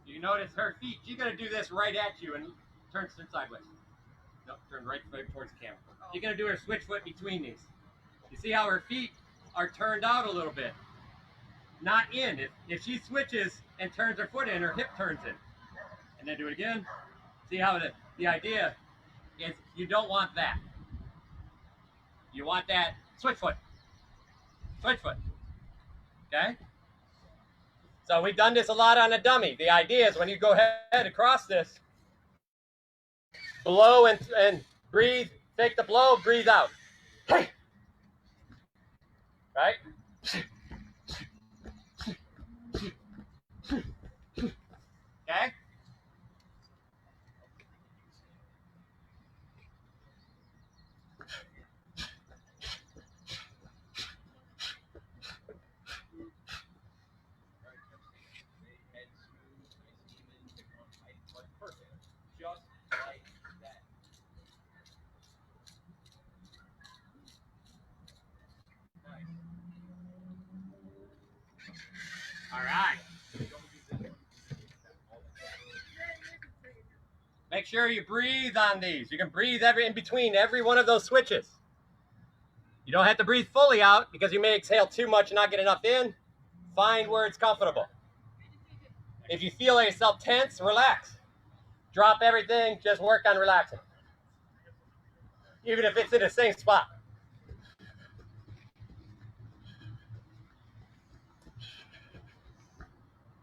You notice her feet, she's going to do this right at you and turn sideways. Nope, turn right foot towards the camera. You're going to do her switch foot between these. You see how her feet are turned out a little bit? Not in. If she switches and turns her foot in, her hip turns in. And then do it again. See how the idea is you don't want that. You want that switch foot. Switch foot. Okay? So we've done this a lot on a dummy. The idea is when you go ahead across this, blow and breathe, take the blow, breathe out. Hey! Right? Okay? Just like that. Nice. All right. Make sure you breathe on these. You can breathe in between every one of those switches. You don't have to breathe fully out because you may exhale too much and not get enough in. Find where it's comfortable. If you feel yourself tense, relax. Drop everything, just work on relaxing. Even if it's in the same spot.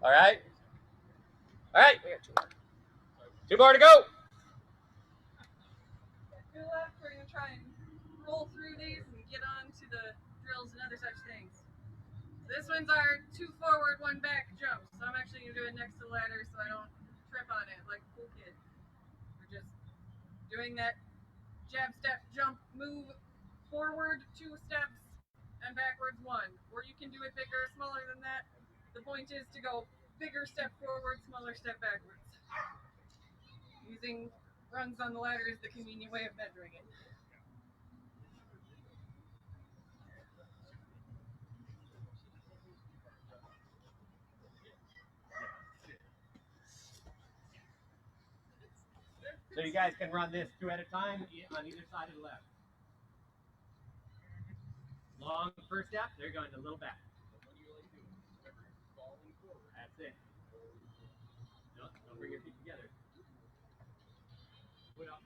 All right? All right, we got 2 more. 2 more to go. To the left, we're going to try and roll through these and get on to the drills and other such things. This one's our 2 forward, 1 back jump. So I'm actually going to do it next to the ladder so I don't trip on it like a cool kid. We're just doing that jab, step, jump, move forward 2 steps and backwards 1. Or you can do it bigger or smaller than that. The point is to go bigger step forward, smaller step backwards. Using rungs on the ladder is the convenient way of measuring it. So you guys can run this 2 at a time on either side of the left. Long first step, they're going a little back. That's it. No, don't bring your feet together. Put up.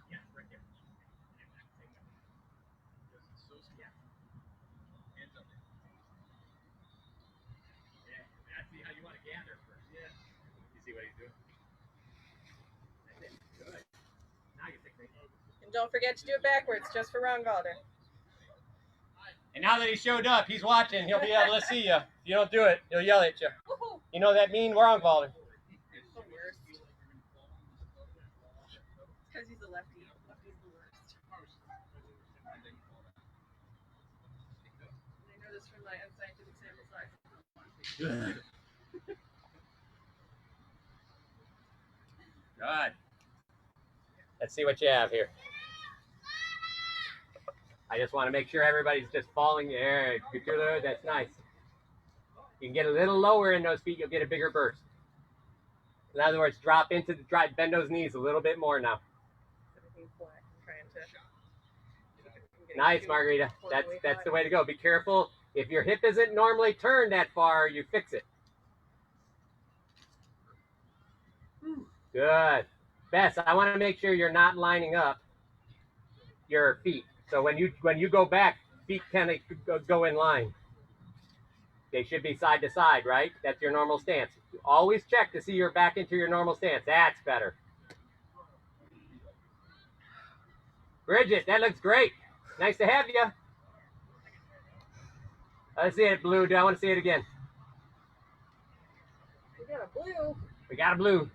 Yeah, right there. Hands up. Yeah, I see how you want to gather first. Yeah. You see what he's doing? That's it. Good. Now you think. And don't forget to do it backwards, just for Rongalder. And now that he showed up, he's watching. He'll be able to see you. If you don't do it, he'll yell at you. You know that mean Rongalder. The worst. Because he's a lefty. Lefty's the worst. I know this from my unscientific sample size. Good. Good. Let's see what you have here. I just want to make sure everybody's just falling there. That's nice. You can get a little lower in those feet, you'll get a bigger burst. In other words, bend those knees a little bit more now. Nice, Margarita. That's the way to go. Be careful. If your hip isn't normally turned that far, you fix it. Good. Bess, I want to make sure you're not lining up your feet. So when you go back, feet kind of go in line. They should be side to side, right? That's your normal stance. Always check to see you're back into your normal stance. That's better. Bridget, that looks great. Nice to have you. Let's see it, Blue. I want to see it again. We got a blue. We got a blue.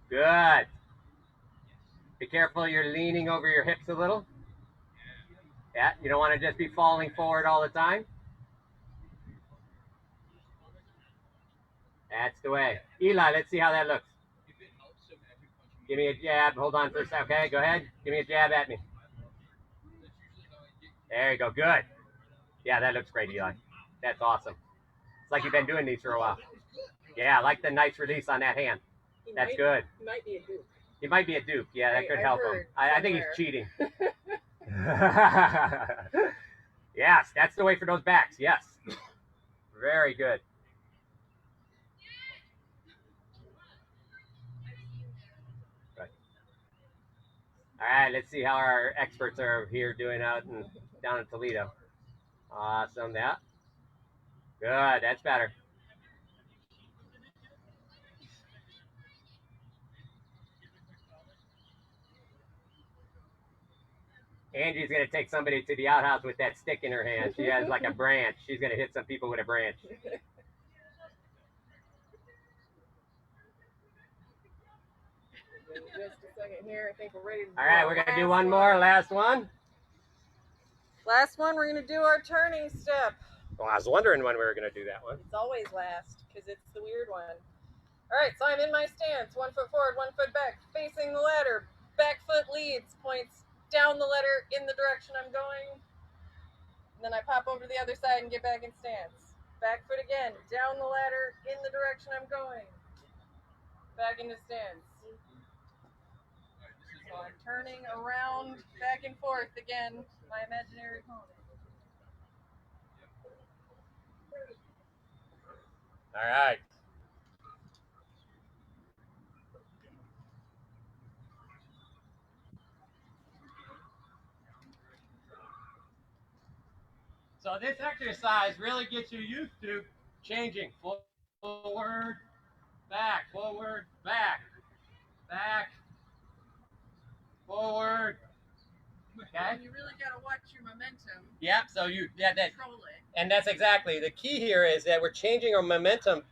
Good. Be careful, you're leaning over your hips a little. Yeah, you don't want to just be falling forward all the time. That's the way. Eli, let's see how that looks. Give me a jab. Hold on for a second. Okay, go ahead. Give me a jab at me. There you go. Good. Yeah, that looks great, Eli. That's awesome. It's like you've been doing these for a while. Yeah, I like the nice release on that hand. That's good. He might be a duke. He might be a duke. Yeah, that could help him. I think he's cheating. Yes, that's the way for those backs. Yes. Very good. Right. All right, let's see how our experts are here doing down in Toledo. Awesome. Yeah. Good. That's better. Angie's going to take somebody to the outhouse with that stick in her hand. She has like a branch. She's going to hit some people with a branch. Just a second here. I think we're ready to All right, we're going to do one more. Last one. Last one, we're going to do our turning step. Well, I was wondering when we were going to do that one. It's always last because it's the weird one. All right, so I'm in my stance. 1 foot forward, 1 foot back, facing the ladder. Back foot leads, points down the ladder in the direction I'm going. And then I pop over to the other side and get back in stance. Back foot again, down the ladder in the direction I'm going. Back into stance. So I'm turning around, back and forth again, my imaginary opponent. All right. So this exercise really gets you used to changing forward, back, forward, back, back, forward. Okay. And you really got to watch your momentum. Yeah. So that Control it. and that's exactly the key here is that we're changing our momentum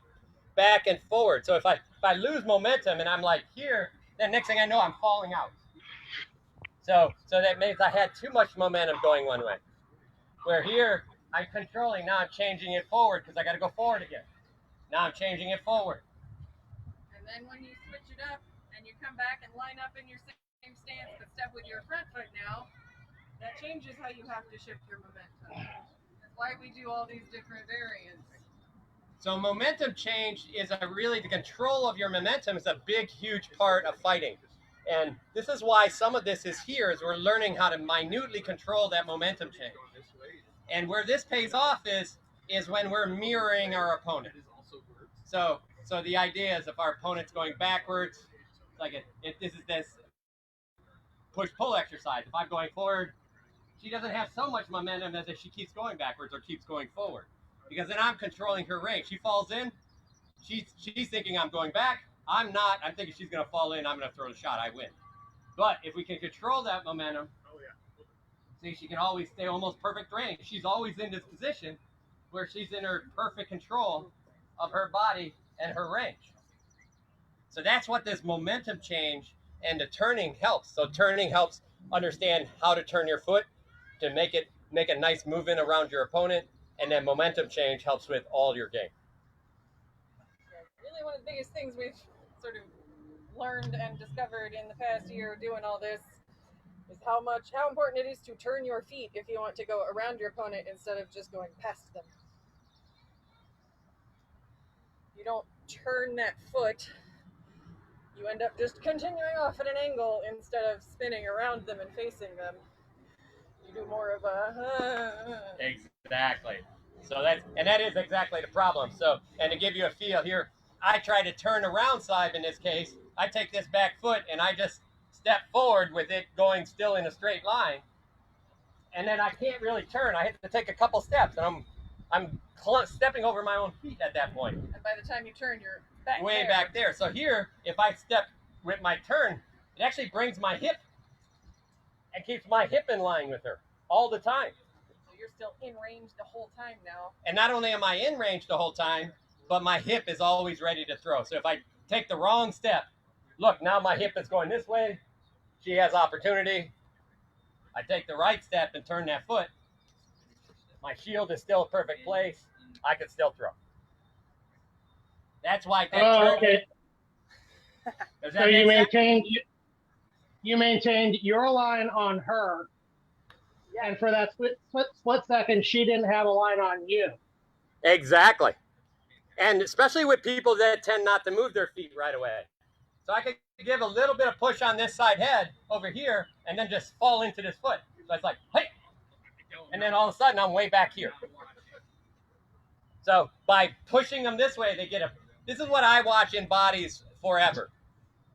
back and forward. So if I lose momentum and I'm like here, then next thing I know I'm falling out. So that means I had too much momentum going one way. Where here, I'm controlling, now I'm changing it forward because I got to go forward again. Now I'm changing it forward. And then when you switch it up and you come back and line up in your same stance but step with your front foot now, that changes how you have to shift your momentum. That's why we do all these different variants. So momentum change is really the control of your momentum is a big, huge part of fighting. And this is why some of this is here, is we're learning how to minutely control that momentum change. And where this pays off is when we're mirroring our opponent. So the idea is if our opponent's going backwards, like this is this push-pull exercise. If I'm going forward, she doesn't have so much momentum as if she keeps going backwards or keeps going forward. Because then I'm controlling her range. She falls in, she's thinking I'm going back. I'm not. I'm thinking she's going to fall in. I'm going to throw the shot. I win. But if we can control that momentum, see, she can always stay almost perfect range. She's always in this position where she's in her perfect control of her body and her range. So that's what this momentum change and the turning helps. So turning helps understand how to turn your foot to make a nice movement around your opponent, and then momentum change helps with all your game. Really one of the biggest things we've sort of learned and discovered in the past year doing all this is how important it is to turn your feet if you want to go around your opponent instead of just going past them. You don't turn that foot, you end up just continuing off at an angle instead of spinning around them and facing them. You do more of a Exactly. So that is exactly the problem. So, and to give you a feel here, I try to turn around side in this case, I take this back foot and I just step forward with it going still in a straight line. And then I can't really turn. I have to take a couple steps, and I'm stepping over my own feet at that point. And by the time you turn, you're back Way there. back there. So here, if I step with my turn, it actually brings my hip and keeps my hip in line with her all the time. So you're still in range the whole time now. And not only am I in range the whole time, but my hip is always ready to throw. So if I take the wrong step, look, now my hip is going this way. She has opportunity. I take the right step and turn that foot. My shield is still a perfect place. I can still throw. That's why. Okay. Does So that you make sense? maintained your line on her, and for that split second, she didn't have a line on you. Exactly. And especially with people that tend not to move their feet right away. So I could give a little bit of push on this side head over here and then just fall into this foot. So it's like, hey, and then all of a sudden I'm way back here. So by pushing them this way, they get a, this is what I watch in bodies forever.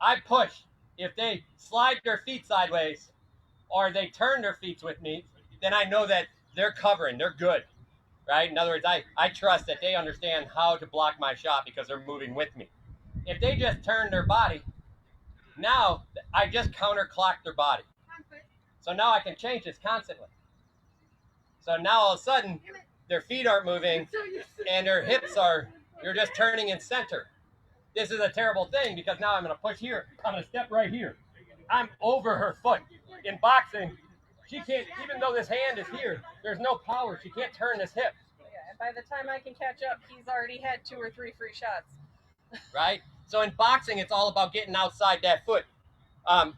I push. If they slide their feet sideways or they turn their feet with me, then I know that they're covering, they're good. Right? In other words, I trust that they understand how to block my shot because they're moving with me. If they just turn their body, now I just counterclock their body. So now I can change this constantly. So now all of a sudden, their feet aren't moving and their hips are, you're just turning in center. This is a terrible thing because now I'm going to push here. I'm going to step right here. I'm over her foot. In boxing, she can't, even though this hand is here, there's no power. She can't turn this hip. Yeah, and by the time I can catch up, he's already had 2 or 3 free shots. Right? So in boxing, it's all about getting outside that foot.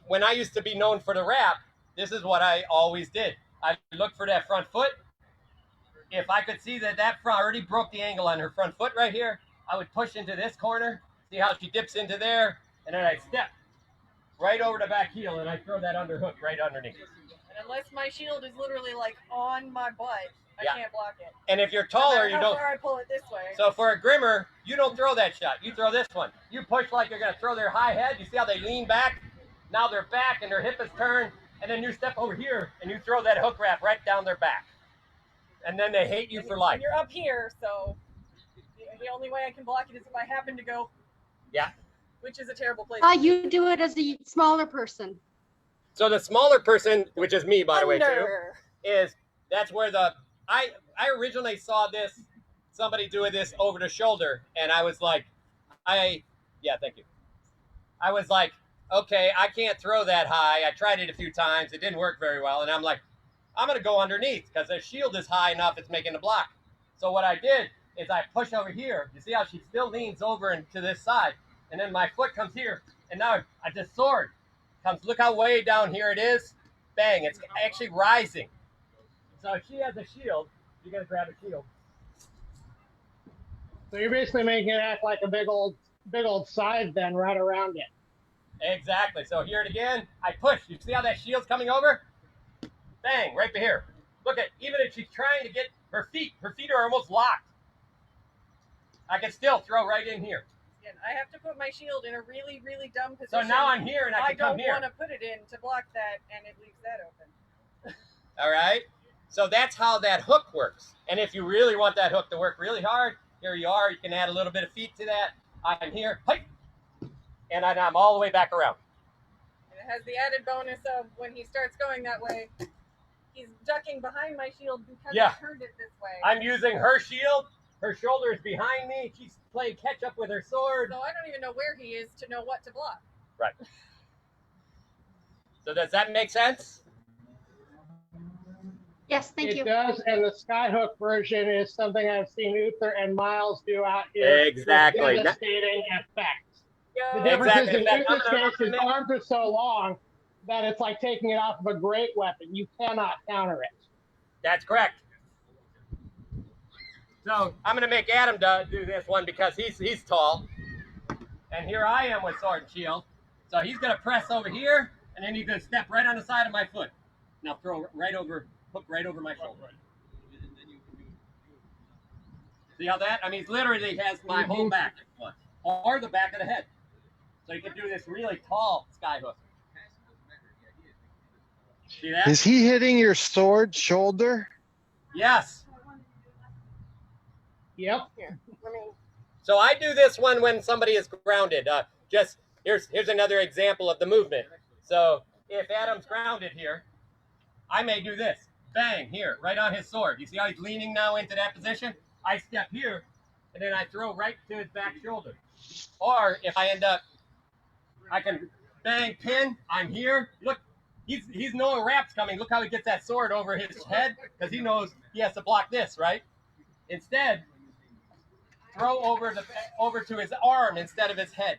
When I used to be known for the wrap, this is what I always did. I looked for that front foot. If I could see that that front already broke the angle on her front foot right here, I would push into this corner, see how she dips into there, and then I'd step right over the back heel, and I'd throw that underhook right underneath. And unless my shield is literally like on my butt, I can't block it. And if you're taller, you how don't. far I pull it this way. So for a grimmer, you don't throw that shot. You throw this one. You push like you're going to throw their high head. You see how they lean back? Now they're back and their hip is turned. And then you step over here and you throw that hook wrap right down their back. And then they hate you for life. And you're up here, so the only way I can block it is if I happen to go. Yeah. Which is a terrible place. You do it as a smaller person. So the smaller person, which is me, by the way, too, Under. is that's where the I originally saw this somebody doing this over the shoulder, and I was like, yeah, thank you. I was like, okay, I can't throw that high. I tried it a few times, it didn't work very well, and I'm like, I'm gonna go underneath because the shield is high enough; it's making the block. So what I did is I push over here. You see how she still leans over into this side, and then my foot comes here, and now I just sword comes. Look how way down here it is. Bang! It's actually rising. So if she has a shield, you gotta grab a shield. So you're basically making it act like a big old side then right around it. Exactly. So here it again. I push. You see how that shield's coming over? Bang! Right here. Look at, even if she's trying to get her feet are almost locked. I can still throw right in here. And I have to put my shield in a really, really dumb position. So now I'm here and I can come here. I don't want to put it in to block that, and it leaves that open. All right. So that's how that hook works. And if you really want that hook to work really hard, here you are. You can add a little bit of feet to that. I'm here, and I'm all the way back around. And it has the added bonus of when he starts going that way, he's ducking behind my shield because I turned it this way. I'm using her shield. Her shoulder is behind me. She's playing catch up with her sword. So I don't even know where he is to know what to block. Right. So does that make sense? Yes, thank you. It does, and the Skyhook version is something I've seen Uther and Miles do out here. Exactly. With devastating effect. Yeah. The difference Exactly. is in Uther's case, his arms are so long that it's like taking it off of a great weapon. You cannot counter it. That's correct. So I'm going to make Adam do this one because he's tall. And here I am with sword and shield. So he's going to press over here, and then he's going to step right on the side of my foot. Now throw right over, hook right over my shoulder. See how that? I mean, he literally has my whole back, or the back of the head. So you can do this really tall sky hook. See that? Is he hitting your sword shoulder? Yes. Yep. So I do this one when somebody is grounded. Just here's another example of the movement. So if Adam's grounded here, I may do this. Bang, here, right on his sword. You see how he's leaning now into that position? I step here, and then I throw right to his back shoulder. Or if I end up, I can bang, pin, I'm here. Look, he's knowing Rap's coming. Look how he gets that sword over his head, because he knows he has to block this, right? Instead, throw over to his arm instead of his head.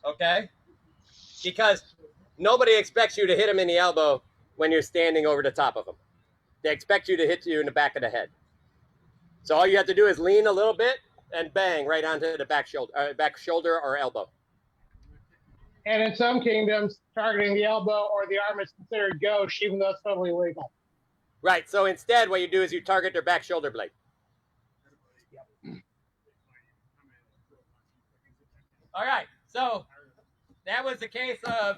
Okay? Because nobody expects you to hit him in the elbow when you're standing over the top of him. They expect you to hit you in the back of the head. So all you have to do is lean a little bit and bang right onto the back shoulder or elbow. And in some kingdoms, targeting the elbow or the arm is considered gauche, even though it's totally legal. Right. So instead, what you do is you target their back shoulder blade. All right. So that was the case of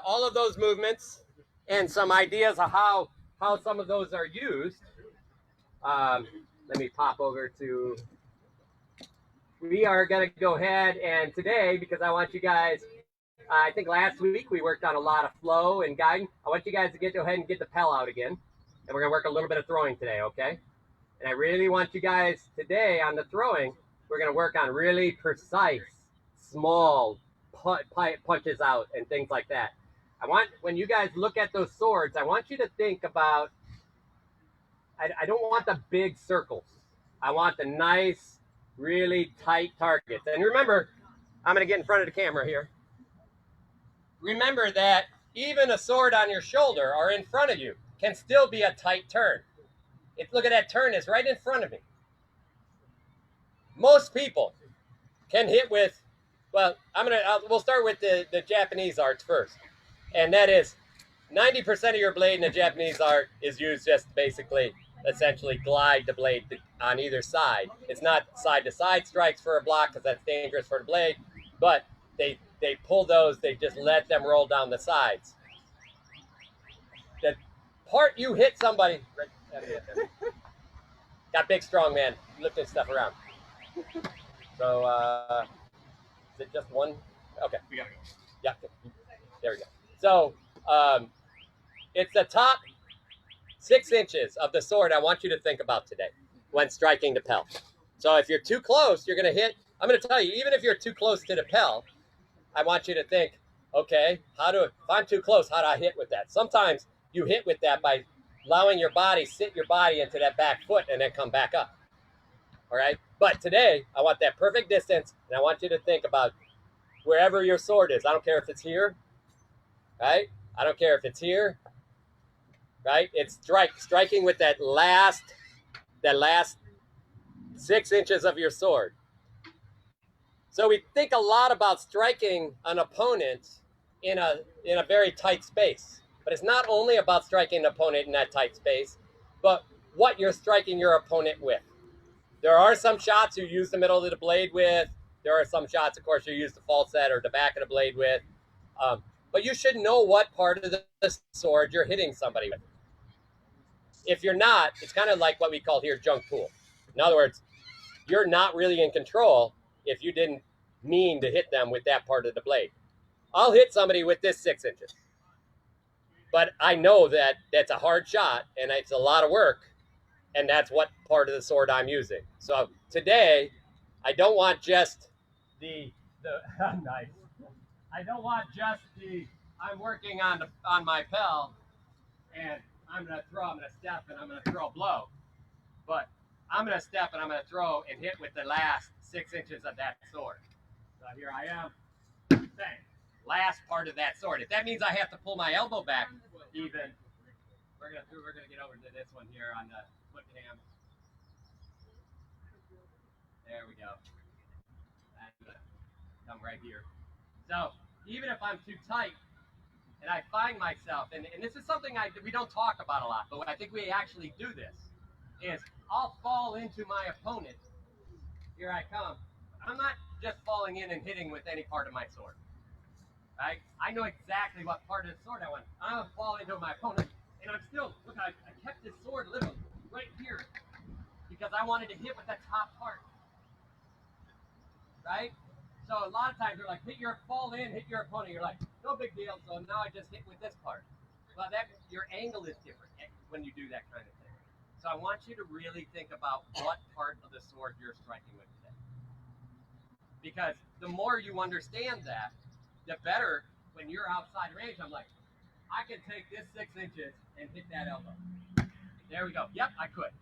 all of those movements and some ideas of how some of those are used. Let me pop over to. We are going to go ahead and today, because I want you guys. I think last week we worked on a lot of flow and guiding. I want you guys to go ahead and get the Pell out again. And we're going to work a little bit of throwing today, okay? And I really want you guys today on the throwing, we're going to work on really precise, small punches out and things like that. I want, when you guys look at those swords, I want you to think about, I don't want the big circles. I want the nice, really tight targets. And remember, I'm going to get in front of the camera here. Remember that even a sword on your shoulder or in front of you can still be a tight turn. Look at that turn, it's right in front of me. Most people can hit with, well, we'll start with the Japanese arts first. And that is 90% of your blade in the Japanese art is used just basically, essentially glide the blade on either side. It's not side to side strikes for a block because that's dangerous for the blade, but they pull those, they just let them roll down the sides. The part you hit somebody, got big strong man lifting stuff around. So is it just one? Okay. We gotta go. Yeah, there we go. So it's the top 6 inches of the sword I want you to think about today when striking the Pell. So if you're too close, you're going to hit. I'm going to tell you, even if you're too close to the Pell, I want you to think, okay, if I'm too close, how do I hit with that? Sometimes you hit with that by allowing your body, sit your body into that back foot and then come back up. All right. But today, I want that perfect distance, and I want you to think about wherever your sword is. I don't care if it's here, right? I don't care if it's here, right? It's striking with that last 6 inches of your sword. So we think a lot about striking an opponent in a very tight space. But it's not only about striking an opponent in that tight space, but what you're striking your opponent with. There are some shots you use the middle of the blade with. There are some shots, of course, you use the falset or the back of the blade with. But you should know what part of the sword you're hitting somebody with. If you're not, it's kind of like what we call here junk pool. In other words, you're not really in control if you didn't mean to hit them with that part of the blade. I'll hit somebody with this 6 inches. But I know that that's a hard shot and it's a lot of work. And that's what part of the sword I'm using. So today, I don't want just the nice. I don't want just I'm working on my Pell and I'm going to step and I'm going to throw a blow. But I'm going to step and I'm going to throw and hit with the last 6 inches of that sword. So here I am. Bang. Last part of that sword. If that means I have to pull my elbow back, even, we're gonna get over to this one here on the foot cam. There we go. And come right here. So even if I'm too tight, and I find myself, and this is something we don't talk about a lot, but I think we actually do this, is I'll fall into my opponent. Here I come. just falling in and hitting with any part of my sword. Right? I know exactly what part of the sword I want. I'm gonna fall into my opponent, and I'm still look. I kept this sword literally right here because I wanted to hit with that top part. Right? So a lot of times they're like, fall in, hit your opponent. You're like, no big deal. So now I just hit with this part. Well, that your angle is different when you do that kind of thing. So I want you to really think about what part of the sword you're striking with today. Because the more you understand that, the better when you're outside range. I'm like, I can take this 6 inches and hit that elbow. There we go. Yep, I could.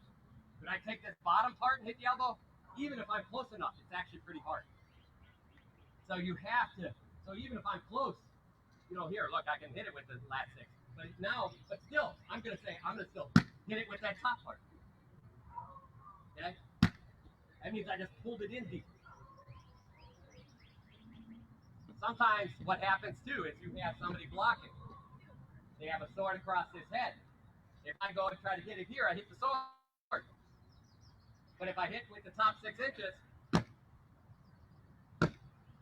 Could I take this bottom part and hit the elbow? Even if I'm close enough, it's actually pretty hard. So you have to, so even if I'm close, here, look, I can hit it with the last 6. But still, I'm going to still hit it with that top part. Okay? That means I just pulled it in deep. Sometimes what happens too is you have somebody blocking. They have a sword across his head. If I go and try to hit it here, I hit the sword. But if I hit with the top 6 inches,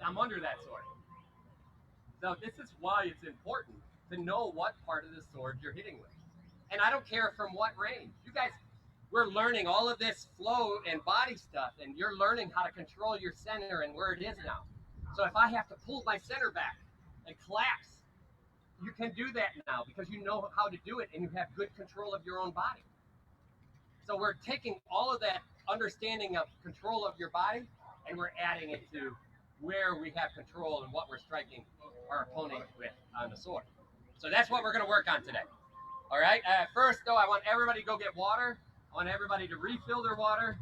I'm under that sword. So this is why it's important to know what part of the sword you're hitting with. And I don't care from what range. You guys, we're learning all of this flow and body stuff, and you're learning how to control your center and where it is now. So if I have to pull my center back and collapse, you can do that now because you know how to do it and you have good control of your own body. So we're taking all of that understanding of control of your body and we're adding it to where we have control and what we're striking our opponent with on the sword. So that's what we're going to work on today. All right. First, though, I want everybody to go get water. I want everybody to refill their water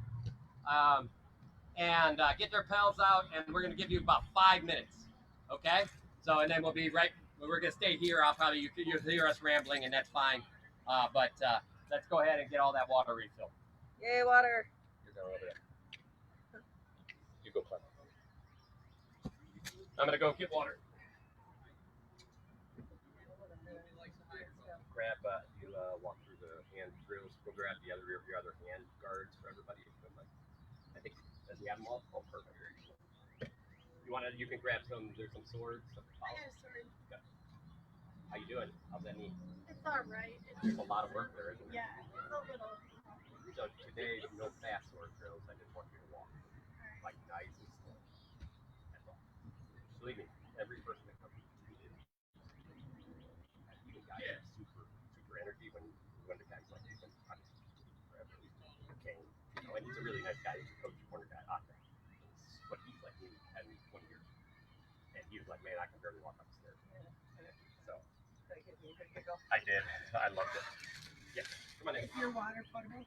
and get their pals out. And we're going to give you about 5 minutes. Okay. So, and then we'll be right. We're going to stay here. You'll hear us rambling, and that's fine. But let's go ahead and get all that water refilled. Yay, water. You're going over there. You go, Clem. I'm going to go get water. Grab, walk through the hand drills. Go grab your other hand guards for everybody. I think, does he have them all? Oh, perfect. You can grab there's some swords. I got a sword. Good. How you doing? How's that knee? It's all right. There's a lot of work there, isn't there? Yeah, it's a little. So today, no fast sword drills. I just want you to walk. Like nice and slow. That's all. Believe me, every person that comes to you, even guys have super energy when the guys like you can forever. Okay. And he's a really nice guy. He's a coach, corner guy, Andre. But he's like me, had me 20 years. And he was like, man, I can barely walk up the stairs. So. I did. I loved it. Yeah. Come on in. Your water potable.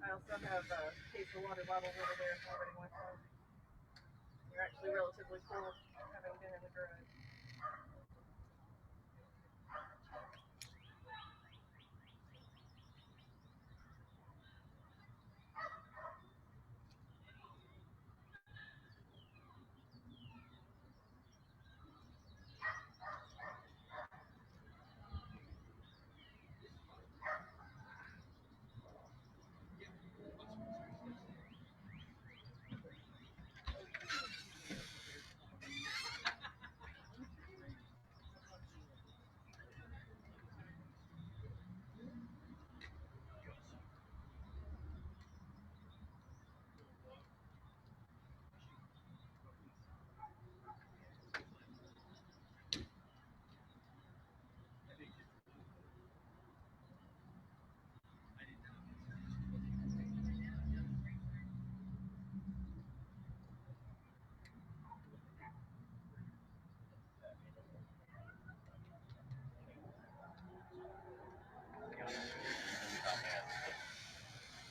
I also have a case of water bottles over there if anybody wants one. You're actually relatively cool having been in the garage.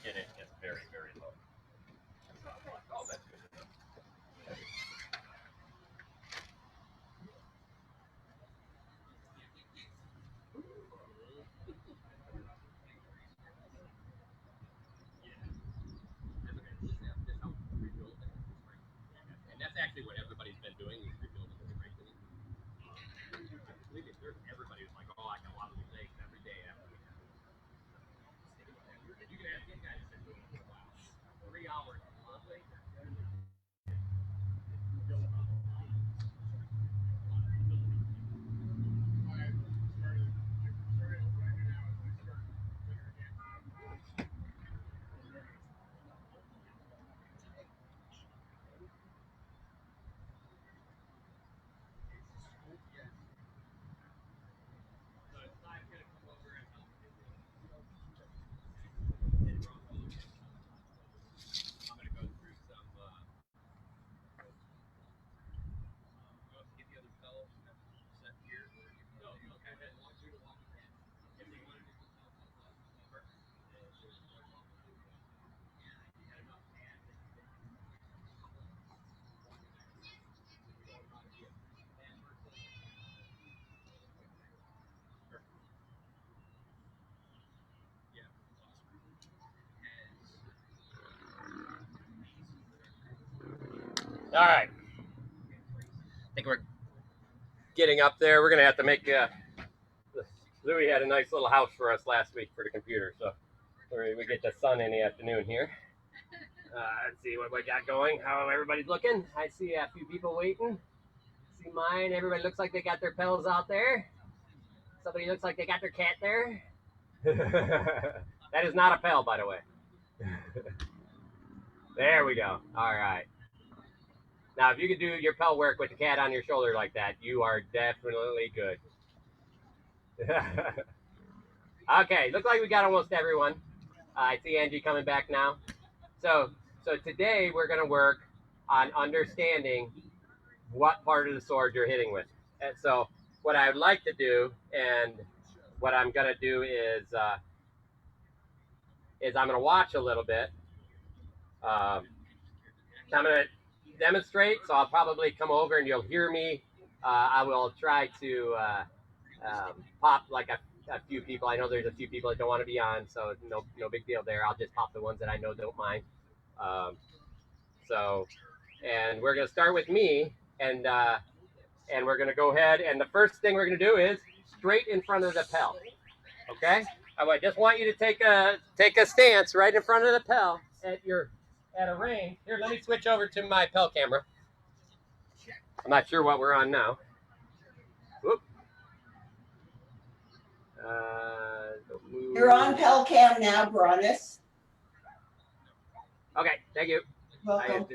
It's very, very low. Oh, that's good. And that's actually what everybody's been doing is rebuilding and strengthening. Believe me, everybody's like, oh, I got a lot of mistakes every day after we have. You can ask these guys that have been doing it for a while. 3 hours. All right. I think we're getting up there. We're going to have to make Louis had a nice little house for us last week for the computer, so we get the sun in the afternoon here. Let's see what we got going, how everybody's looking. I see a few people waiting. See mine. Everybody looks like they got their pals out there. Somebody looks like they got their cat there. That is not a pal, by the way. There we go. All right. Now, if you could do your pal work with the cat on your shoulder like that, you are definitely good. Okay, looks like we got almost everyone. I see Angie coming back now. So today we're going to work on understanding what part of the sword you're hitting with. And so what I would like to do, and what I'm going to do is I'm going to watch a little bit. I'm going to demonstrate, so I'll probably come over and you'll hear me. I will try to pop like a few people. I know there's a few people that don't want to be on, so no big deal there. I'll just pop the ones that I know don't mind. And we're going to start with me, and we're going to go ahead, and the first thing we're going to do is straight in front of the pel. Okay? I just want you to take a stance right in front of the pel at a range. Here, let me switch over to my pel camera. I'm not sure what we're on now. Whoop. You're on pel cam now, Bronis. Okay, thank you. Welcome.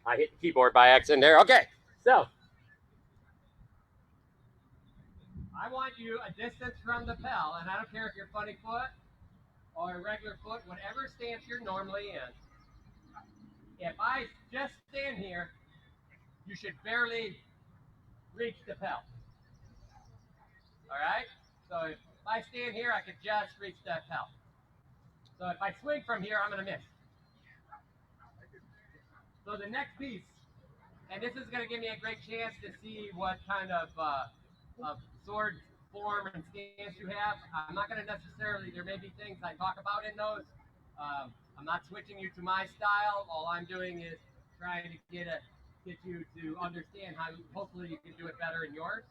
I hit the keyboard by accident there. Okay, so I want you a distance from the pel, and I don't care if you're funny foot or a regular foot, whatever stance you're normally in. If I just stand here, you should barely reach the pel. All right? So if I stand here, I could just reach that pel. So if I swing from here, I'm going to miss. So the next piece, and this is going to give me a great chance to see what kind of sword form and stance you have. I'm not going to necessarily, there may be things I talk about in those. I'm not switching you to my style. All I'm doing is trying to get you to understand how hopefully you can do it better in yours.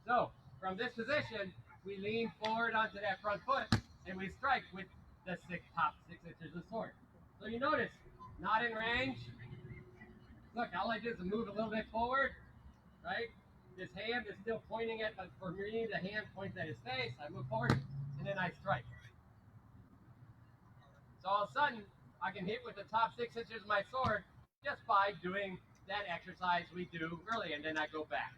So from this position, we lean forward onto that front foot and we strike with the top 6 inches of sword. So you notice, not in range. Look, all I do is move a little bit forward, right? This hand is still pointing at, for me, the hand points at his face. I move forward, and then I strike. So all of a sudden, I can hit with the top 6 inches of my sword just by doing that exercise we do early, and then I go back.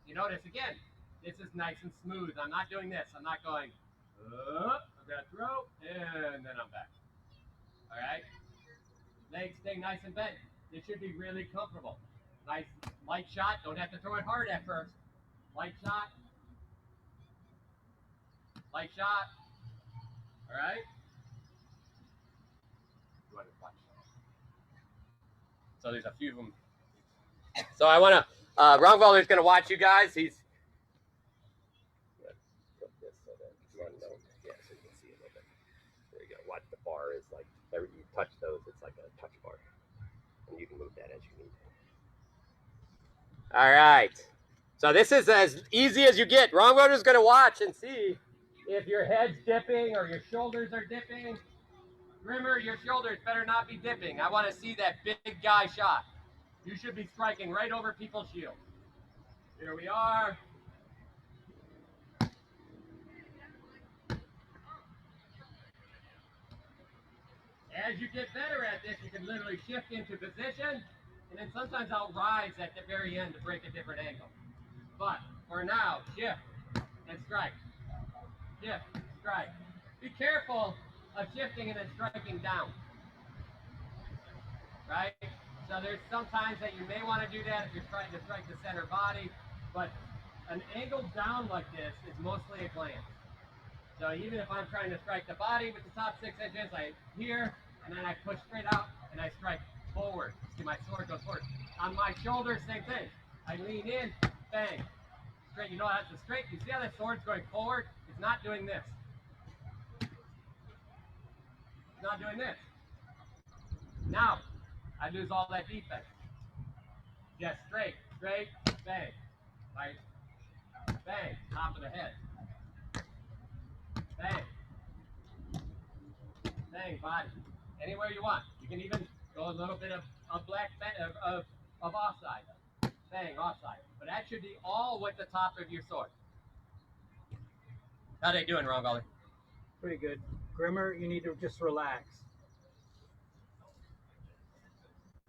You notice, again, this is nice and smooth. I'm not doing this. I'm not going, I'm going to throw, and then I'm back. All right? Legs stay nice and bent. This should be really comfortable. Nice light shot. Don't have to throw it hard at first. Light shot. Light shot. All right? So there's a few of them. So I want to, Rongvalder's going to watch you guys. He's, put this so that you want to know. Yeah, so you can see a little bit. There you go. Watch the bar is like, whenever you touch those, it's like a touch bar. And you can move that as you need. All right. So this is as easy as you get. Rongvalder's going to watch and see if your head's dipping or your shoulders are dipping. Remember, your shoulders better not be dipping. I want to see that big guy shot. You should be striking right over people's shields. Here we are. As you get better at this, you can literally shift into position, and then sometimes I'll rise at the very end to break a different angle. But for now, shift and strike. Shift, strike. Be careful of shifting and then striking down. Right? So there's sometimes that you may want to do that if you're trying to strike the center body, but an angle down like this is mostly a glance. So even if I'm trying to strike the body with the top 6 inches, I here, and then I push straight out and I strike forward. See, my sword goes forward. On my shoulder, same thing. I lean in, bang. Straight, you know that's a straight. You see how the sword's going forward? It's not doing this. It's not doing this. Now, I lose all that defense. Just straight, bang, right, bang, top of the head, bang, bang, body, anywhere you want. You can even go a little bit of black bang, of offside, bang, offside. But that should be all with the top of your sword. How they doing, Ron Golly? Pretty good. Grimmer, you need to just relax.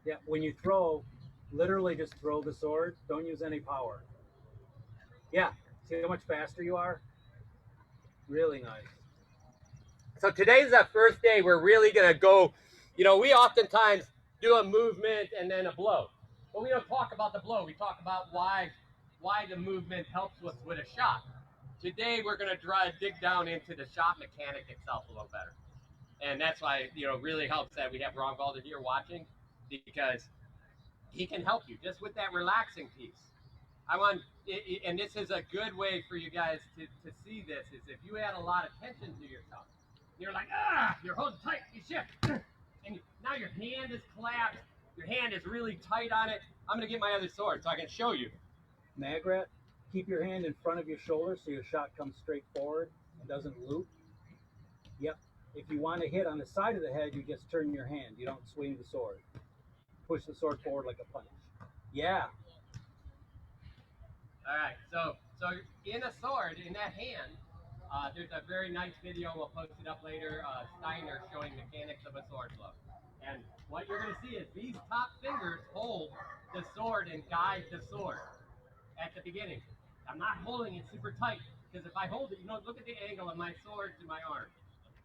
Yeah, when you throw, literally just throw the sword. Don't use any power. Yeah, see how much faster you are? Really nice. So today's the first day we're really going to go, you know, we oftentimes do a movement and then a blow. But we don't talk about the blow. We talk about why the movement helps us with a shot. Today we're going to try to dig down into the shot mechanic itself a little better. And that's why, you know, it really helps that we have Ron Galder here watching, because he can help you just with that relaxing piece. I want, and this is a good way for you guys to see this, is if you add a lot of tension to yourself, you're like, you're holding tight, you shift, and now your hand is collapsed, your hand is really tight on it. I'm going to get my other sword so I can show you. Magrat, keep your hand in front of your shoulder so your shot comes straight forward and doesn't loop. Yep. If you want to hit on the side of the head, you just turn your hand. You don't swing the sword. Push the sword forward like a punch. Yeah. All right. So in a sword, in that hand, there's a very nice video. We'll post it up later. Steiner showing mechanics of a sword blow. And what you're going to see is these top fingers hold the sword and guide the sword at the beginning. I'm not holding it super tight, because if I hold it, you know, look at the angle of my sword to my arm.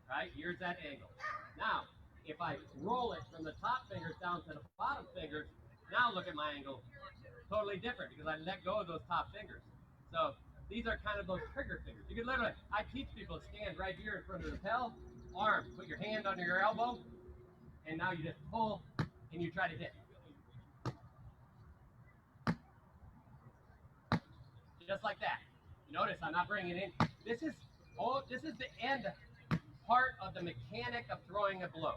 Right? Here's that angle. Now, if I roll it from the top fingers down to the bottom fingers, now look at my angle. Totally different, because I let go of those top fingers. So these are kind of those trigger fingers. You can literally, I teach people to stand right here in front of the lapel, arm, put your hand under your elbow, and now you just pull and you try to hit. Just like that. You notice I'm not bringing it in. This is the end part of the mechanic of throwing a blow.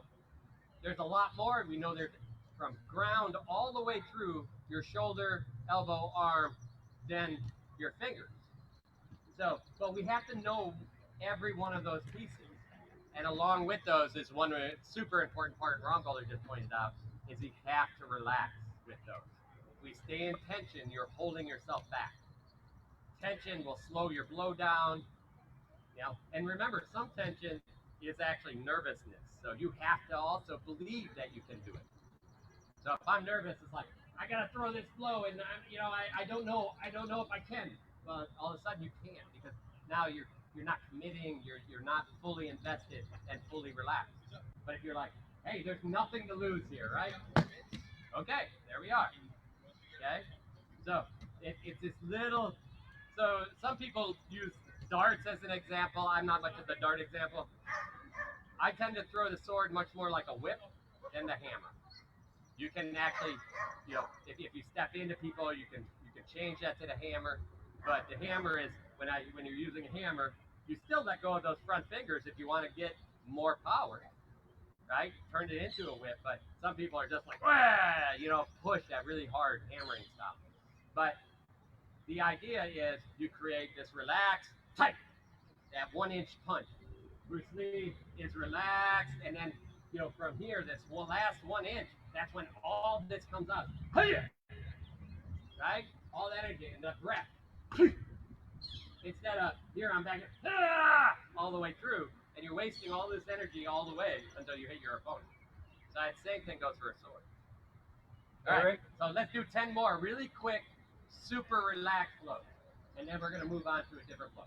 There's a lot more. We know there's from ground all the way through your shoulder, elbow, arm, then your fingers. So, but we have to know every one of those pieces. And along with those is one super important part Ron Golder just pointed out, is you have to relax with those. If we stay in tension, you're holding yourself back. Tension will slow your blow down. You know, and remember, some tension is actually nervousness. So you have to also believe that you can do it. So if I'm nervous, it's like, I gotta throw this blow, and I don't know if I can. Well, all of a sudden you can, because now you're not committing, you're not fully invested and fully relaxed. But if you're like, hey, there's nothing to lose here, right? Okay, there we are. Okay, so it's this little. So some people use darts as an example. I'm not much of the dart example. I tend to throw the sword much more like a whip than the hammer. You can actually, you know, if you step into people, you can change that to the hammer. But the hammer is when you're using a hammer, you still let go of those front fingers if you want to get more power, right? Turn it into a whip. But some people are just like, push that really hard hammering stuff. But the idea is you create this relaxed, tight, that 1-inch punch. Bruce Lee is relaxed, and then, you know, from here, this last 1 inch, that's when all this comes out. Right? All that energy and the breath. Instead of, here I'm back, all the way through, and you're wasting all this energy all the way until you hit your opponent. So that same thing goes for a sword. All right, so let's do 10 more really quick, super relaxed blows, and then we're going to move on to a different blow.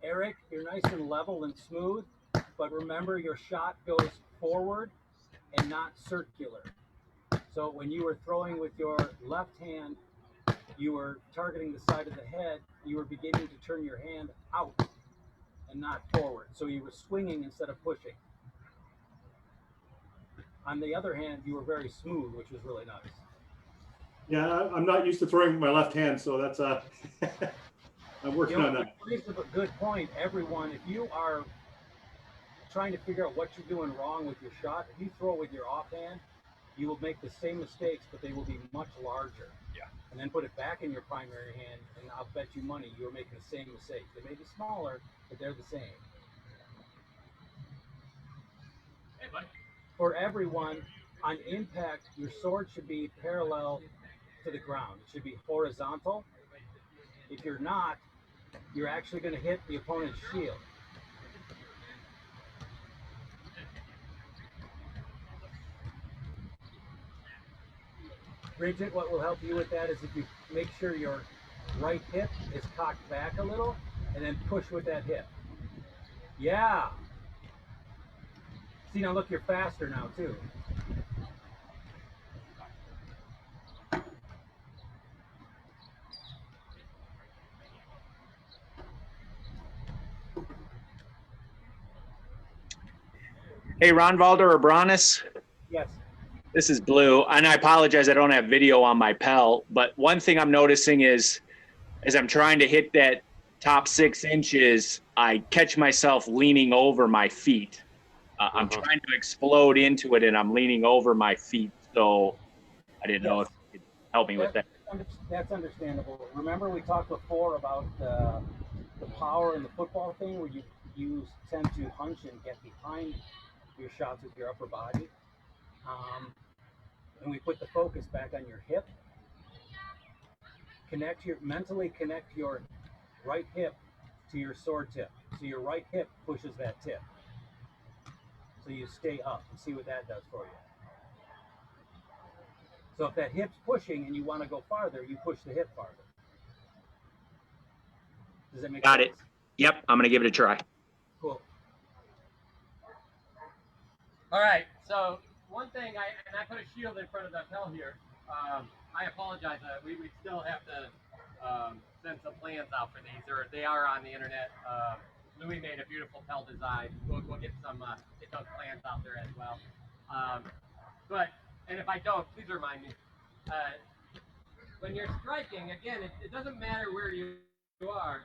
Eric, you're nice and level and smooth, but remember your shot goes forward and not circular. So when you were throwing with your left hand, you were targeting the side of the head, you were beginning to turn your hand out and not forward. So you were swinging instead of pushing. On the other hand, you were very smooth, which was really nice. Yeah, I'm not used to throwing with my left hand, so that's I'm working on that. It's a good point, everyone. If you are trying to figure out what you're doing wrong with your shot. If you throw with your offhand, you will make the same mistakes, but they will be much larger. Yeah. And then put it back in your primary hand, and I'll bet you money you're making the same mistakes. They may be smaller, but they're the same. Hey, buddy. For everyone, on impact, your sword should be parallel to the ground. It should be horizontal. If you're not, you're actually going to hit the opponent's shield. Bridget, what will help you with that is if you make sure your right hip is cocked back a little and then push with that hip. Yeah. See, now look, you're faster now too. Hey, Ron Valder or Bronis? Yes. This is Blue, and I apologize I don't have video on my Pel, but one thing I'm noticing is as I'm trying to hit that top 6 inches, I catch myself leaning over my feet. I'm trying to explode into it, and I'm leaning over my feet, so I didn't know if you could help me with that. That's understandable. Remember we talked before about the power in the football thing where you tend to hunch and get behind your shots with your upper body. And we put the focus back on your hip. Mentally connect your right hip to your sword tip. So your right hip pushes that tip. So you stay up and see what that does for you. So if that hip's pushing and you want to go farther, you push the hip farther. Does that make sense? Got it. Yep, I'm gonna give it a try. Cool. All right, so one thing, I put a shield in front of the Pel here. I apologize. We still have to send some plans out for these, or they are on the internet. Louis made a beautiful Pel design. We'll get those plans out there as well. And if I don't, please remind me. When you're striking, again, it doesn't matter where you are.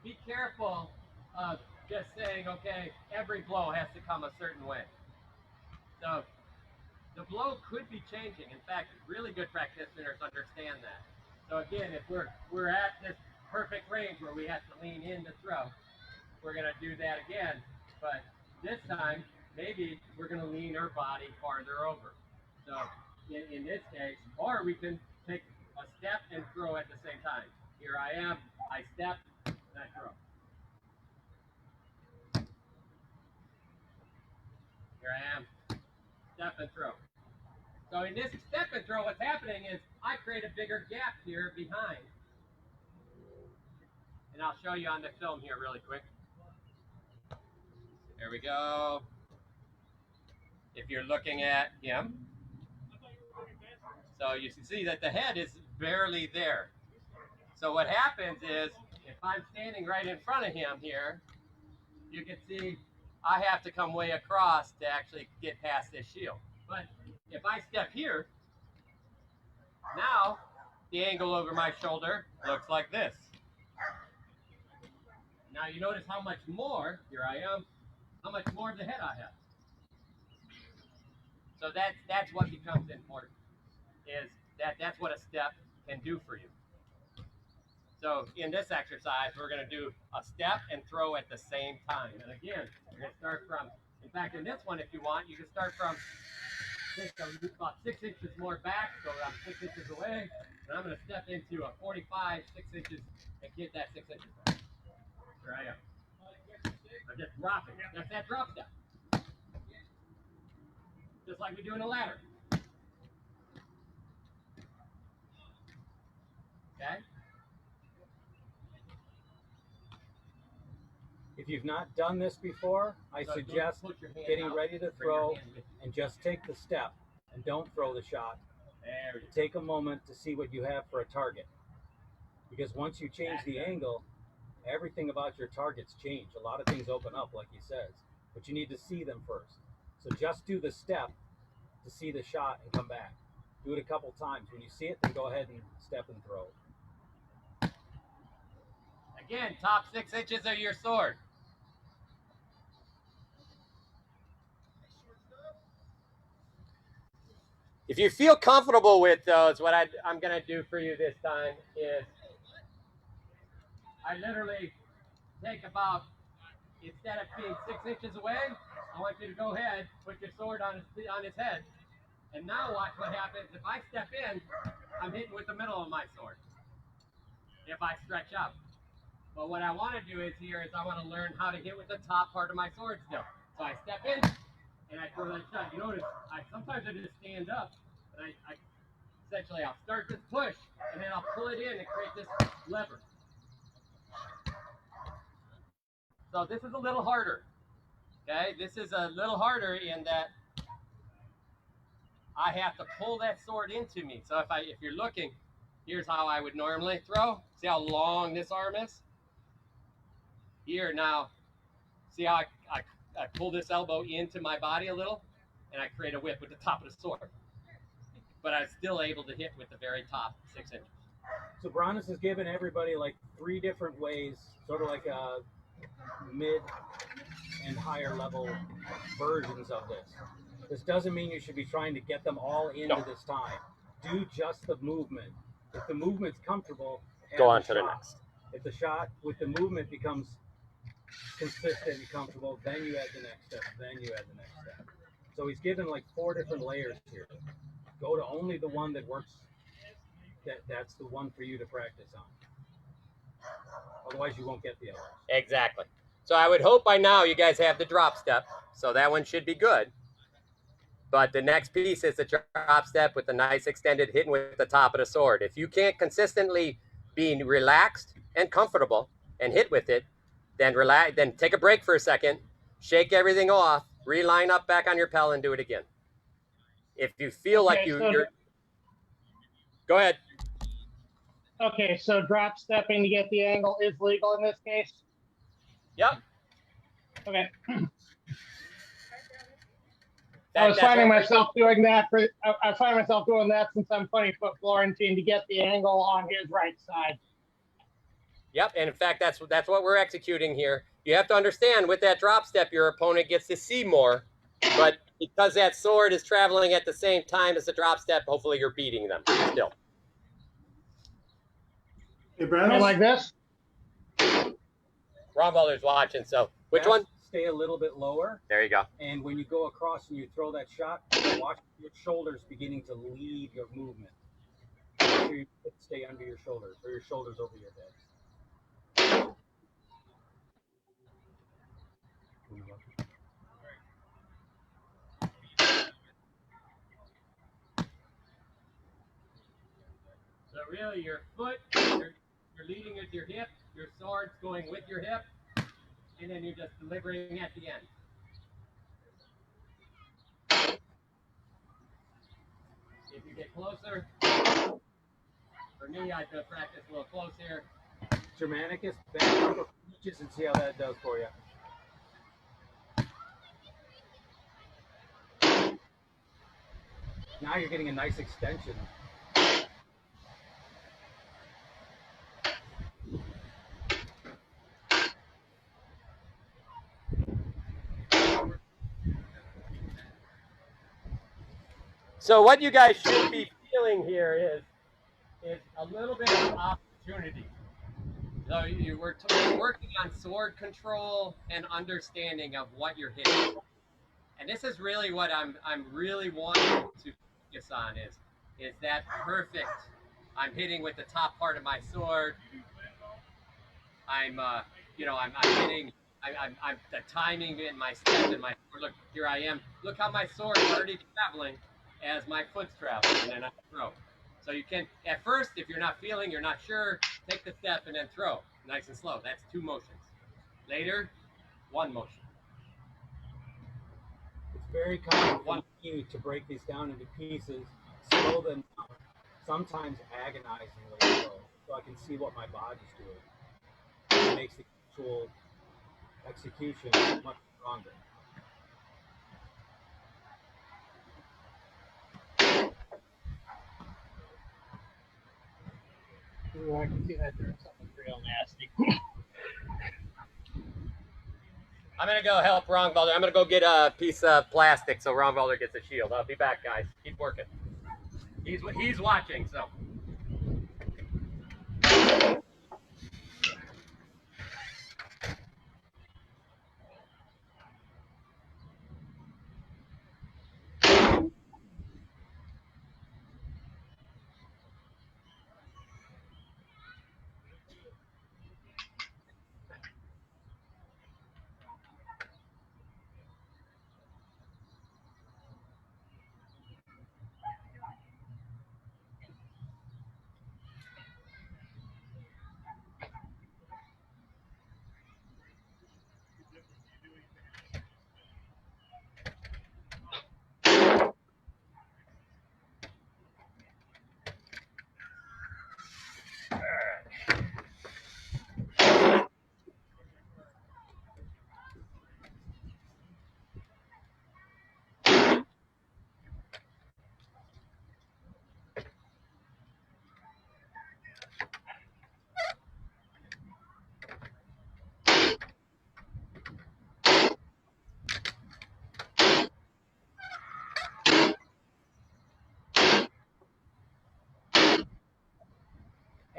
Be careful of just saying, okay, every blow has to come a certain way. So the blow could be changing. In fact, really good practitioners understand that. So again, if we're at this perfect range where we have to lean in to throw, we're going to do that again. But this time, maybe we're going to lean our body farther over. So in this case, or we can take a step and throw at the same time. Here I am, I step, and I throw. Here I am, step and throw. So in this step and throw, what's happening is I create a bigger gap here behind. And I'll show you on the film here really quick. There we go. If you're looking at him, so you can see that the head is barely there. So what happens is, if I'm standing right in front of him here, you can see I have to come way across to actually get past this shield. But if I step here, now the angle over my shoulder looks like this. Now you notice how much more, here I am, how much more of the head I have. So that's what becomes important, is that's what a step can do for you. So in this exercise, we're going to do a step and throw at the same time. And again, you're going to start from, in fact, in this one, if you want, you can start from about 6 inches more back, so I'm 6 inches away, and I'm going to step into a 45, 6 inches, and get that 6 inches back. Here I am. I'm just dropping. That's that drop step. Just like we do in a ladder. Okay? If you've not done this before, I suggest getting ready to throw and just take the step and don't throw the shot. Take a moment to see what you have for a target. Because once you change the angle, everything about your targets change. A lot of things open up, like he says, but you need to see them first. So just do the step to see the shot and come back. Do it a couple times. When you see it, then go ahead and step and throw. Again, top 6 inches of your sword. If you feel comfortable with those, what I'm going to do for you this time is I literally take about, instead of being 6 inches away, I want you to go ahead, put your sword on his head. And now watch what happens. If I step in, I'm hitting with the middle of my sword. If I stretch up. But what I want to do is I want to learn how to hit with the top part of my sword still. So I step in and I throw that shot. You notice, sometimes I just stand up, but I essentially I'll start this push and then I'll pull it in and create this lever. So this is a little harder. Okay, this is a little harder in that I have to pull that sword into me. So if you're looking, here's how I would normally throw. See how long this arm is? Here now, see how I pull this elbow into my body a little, and I create a whip with the top of the sword. But I'm still able to hit with the very top 6 inches. So Bronis has given everybody like 3 different ways, sort of like a mid and higher level versions of this. This doesn't mean you should be trying to get them all into this time. Do just the movement. If the movement's comfortable, go on to the next. If the shot with the movement becomes consistent and comfortable, then you add the next step, then you add the next step. So he's given like 4 different layers here. Go to only the one that works. That's the one for you to practice on. Otherwise, you won't get the others. Exactly. So I would hope by now you guys have the drop step. So that one should be good. But the next piece is the drop step with the nice extended hitting with the top of the sword. If you can't consistently be relaxed and comfortable and hit with it, then relax. Then take a break for a second, shake everything off, reline up back on your Pell, and do it again. If you feel like you're, go ahead. Okay, so drop stepping to get the angle is legal in this case? Yep. Okay. I was finding myself doing that I find myself doing that since I'm 20-foot Florentine to get the angle on his right side. Yep, and in fact, that's what we're executing here. You have to understand, with that drop step, your opponent gets to see more, but because that sword is traveling at the same time as the drop step, hopefully you're beating them still. Hey, Brown. Like this? Romwalder's watching, so which one? Stay a little bit lower. There you go. And when you go across and you throw that shot, watch your shoulders beginning to lead your movement. Make sure you stay under your shoulders, or your shoulders over your head. So really, your foot, you're leading with your hip, your sword's going with your hip, and then you're just delivering at the end. If you get closer, for me, I could practice a little close here. Germanicus, back up inches and see how that does for you. Now you're getting a nice extension. So what you guys should be feeling here is a little bit of opportunity. So we're working on sword control and understanding of what you're hitting. And this is really what I'm really wanting to focus on is that perfect. I'm hitting with the top part of my sword. I'm hitting. I'm the timing in my step and my look. Here I am. Look how my sword is already traveling as my foot's traveling, and then I throw. So you can, at first, if you're not feeling, you're not sure, take the step and then throw, nice and slow. That's 2 motions. Later, 1 motion. It's very common for you to break these down into pieces, slow them down, sometimes agonizingly slow, so I can see what my body's doing. It makes the actual execution much stronger. Ooh, I can see that doing something real nasty. I'm going to go help Romwalder. I'm going to go get a piece of plastic so Romwalder gets a shield. I'll be back, guys. Keep working. He's watching, so.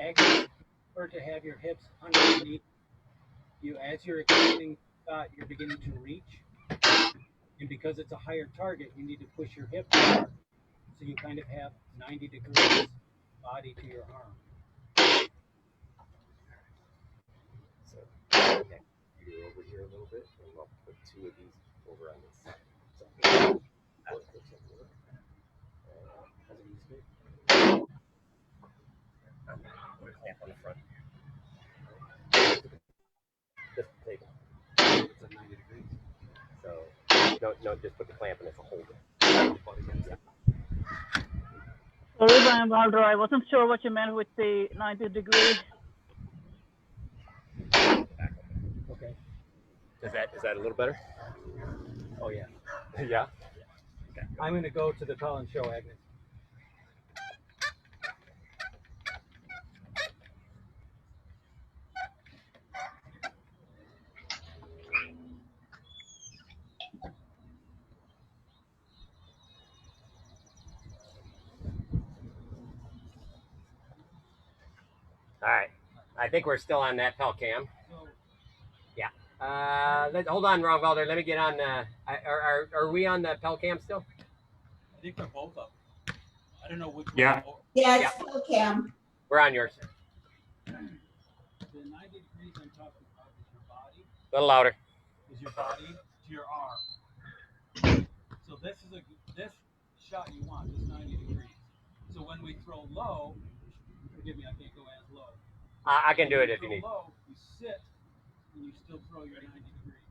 Actually, prefer to have your hips underneath you as you're extending you're beginning to reach. And because it's a higher target, you need to push your hip hard. So you kind of have 90 degrees body to your arm. So, okay. You're over here a little bit, and I'll put 2 of these over on this side. So, put a clamp on the front. This table. It's at 90 degrees. So, no, just put the clamp and it's a holder. Yeah. Sorry, Brian Balder, I wasn't sure what you meant with the 90 degree. Okay. Is that a little better? Oh, yeah. Yeah? Okay. I'm going to go to the call and show, Agnes. All right. I think we're still on that Pel cam. Yeah. Hold on, Ron Valder. Let me get on. Are we on the Pel cam still? I think they're both up. I don't know which Yeah. one. Yeah, it's still Cam. We're on yours. The 90 degrees I'm talking about is your body. A little louder. Is your body to your arm. So this shot you want, this 90 degrees. So when we throw low, forgive me, I can't go as low. I can do it if you When need. low, you sit and you still throw your 90 degrees.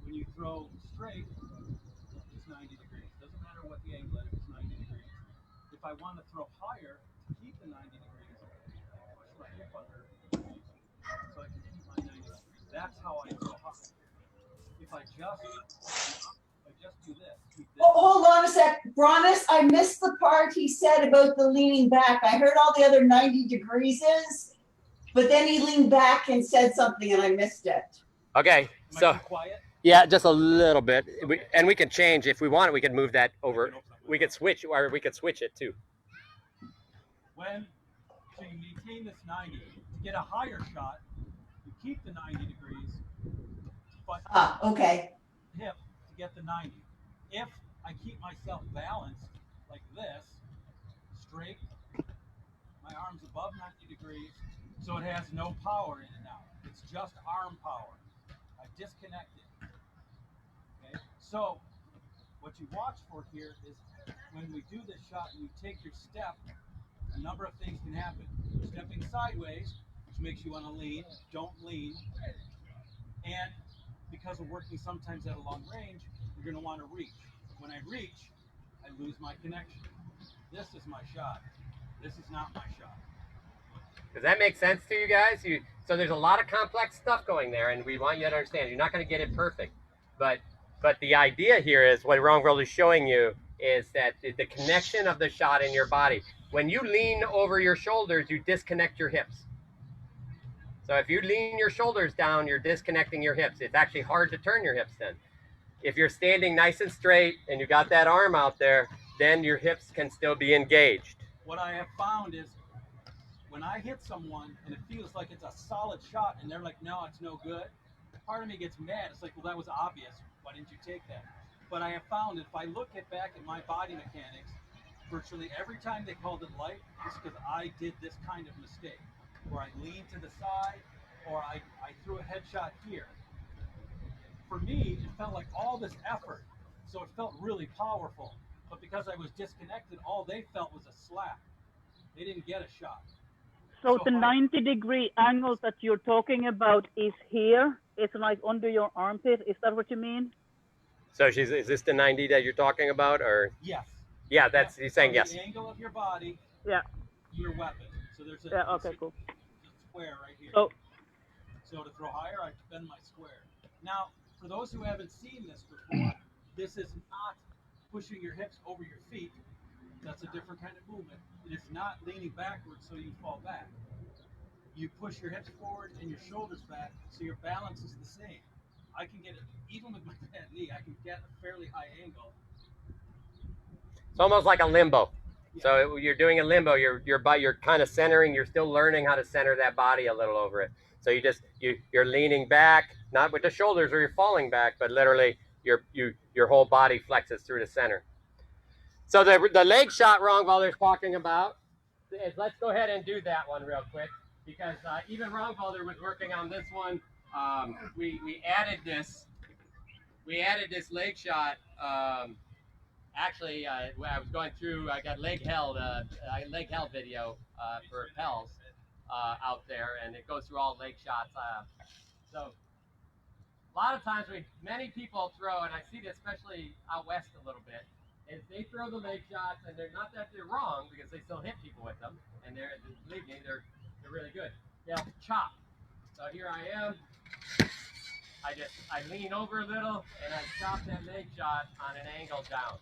When you throw straight, it's 90 degrees. Doesn't matter what the angle is, it's 90 degrees. If I want to throw higher to keep the 90 degrees, I push my hip under so I can keep my 90 degrees. That's how I throw high. If I just do this, keep this. Oh, hold on a sec. Bronis, I missed the part he said about the leaning back. I heard all the other 90 degrees is, but then he leaned back and said something and I missed it. Okay. So. Quiet? Yeah, just a little bit. And we can change if we want it. We can move that over. We could switch, or we could switch it too. So you maintain this 90. To get a higher shot, you keep the 90 degrees. But Okay. hip to get the 90. If I keep myself balanced like this, straight, my arm's above 90 degrees, so it has no power in it now. It's just arm power. I disconnect it. Okay? So what you watch for here is when we do this shot and you take your step, a number of things can happen. You're stepping sideways, which makes you want to lean. Don't lean. And because we're working sometimes at a long range, you're going to want to reach. When I reach, I lose my connection. This is my shot. This is not my shot. Does that make sense to you guys? So there's a lot of complex stuff going there, and we want you to understand you're not going to get it perfect. But the idea here is what Ron World is showing you is that the connection of the shot in your body. When you lean over your shoulders, you disconnect your hips. So if you lean your shoulders down, you're disconnecting your hips. It's actually hard to turn your hips then. If you're standing nice and straight and you got that arm out there, then your hips can still be engaged. What I have found is when I hit someone and it feels like it's a solid shot and they're like, no, it's no good, part of me gets mad. It's like, well, that was obvious. Why didn't you take that? But I have found that if I look back at my body mechanics, virtually every time they called it light, it's because I did this kind of mistake, where I leaned to the side or I threw a headshot here. For me, it felt like all this effort, so it felt really powerful. But because I was disconnected, all they felt was a slap. They didn't get a shot. So the 90-degree angle that you're talking about is here. It's like under your armpit. Is that what you mean? So is this the 90 that you're talking about, or? Yes. Yeah, that's he's saying yes. The angle of your body. Yeah. Your weapon. So there's a, yeah. Okay. Cool. Square right here. So to throw higher, I bend my square. Now, for those who haven't seen this before, this is not pushing your hips over your feet. That's a different kind of movement. It is not leaning backwards so you fall back. You push your hips forward and your shoulders back so your balance is the same. I can get it, even with my bad knee, I can get a fairly high angle. It's almost like a limbo. Yeah. So you're doing a limbo. You're kind of centering. You're still learning how to center that body a little over it. So you're leaning back, not with the shoulders or you're falling back, but literally your whole body flexes through the center. So the leg shot Rongvalder's talking about is, let's go ahead and do that one real quick, because even Rongvalder was working on this one. We added this leg shot. Actually, I was going through. I got leg held video for Pels out there, and it goes through all leg shots. So a lot of times many people throw, and I see this especially out west a little bit, is they throw the leg shots, and they're not that they're wrong, because they still hit people with them, and believe me, they're really good. They'll chop. So here I am. I lean over a little, and I chop that leg shot on an angle down.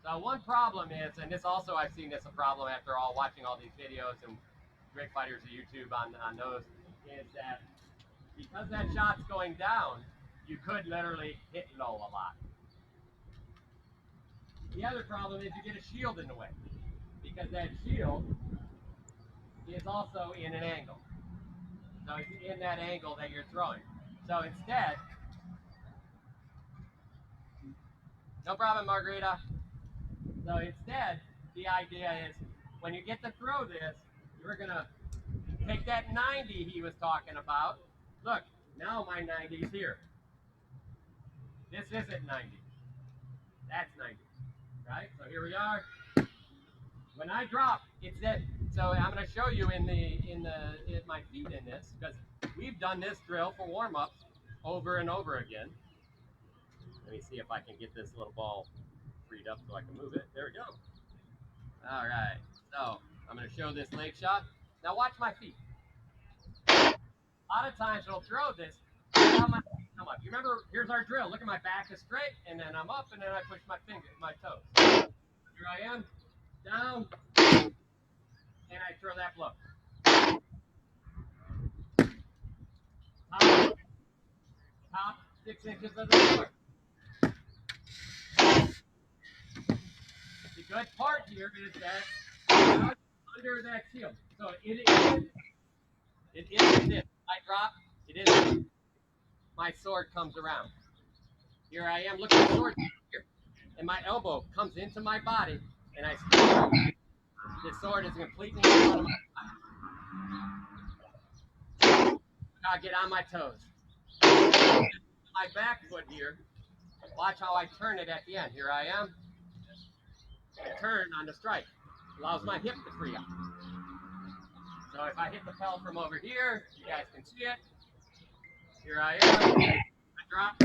So one problem is, and this also I've seen this a problem after watching all these videos and Great Fighters of YouTube on those, is that because that shot's going down, you could literally hit low a lot. The other problem is you get a shield in the way, because that shield is also in an angle. So it's in that angle that you're throwing. So instead, no problem, Margarita. So instead, the idea is when you get to throw this, you're gonna take that 90 he was talking about. Look, now my 90 is here. This isn't 90. That's 90. Right? So here we are. When I drop, it's that. So I'm going to show you in my feet in this, because we've done this drill for warm-ups over and over again. Let me see if I can get this little ball freed up so I can move it. There we go. All right. So I'm going to show this leg shot. Now watch my feet. A lot of times we'll throw this. Come up. You remember, here's our drill. Look at my back is straight, and then I'm up, and then I push my toes. Here I am, down, and I throw that blow. Top 6 inches of the floor. The good part here is that under that shield. So it is this. I drop, it is. My sword comes around. Here I am, look at the sword here. And my elbow comes into my body, and I squeeze. The sword is completely in front of my body. Now get on my toes. My back foot here, watch how I turn it at the end. Here I am. I turn on the strike. Allows my hip to free up. So if I hit the Pel from over here, you guys can see it. Here I am. I drop.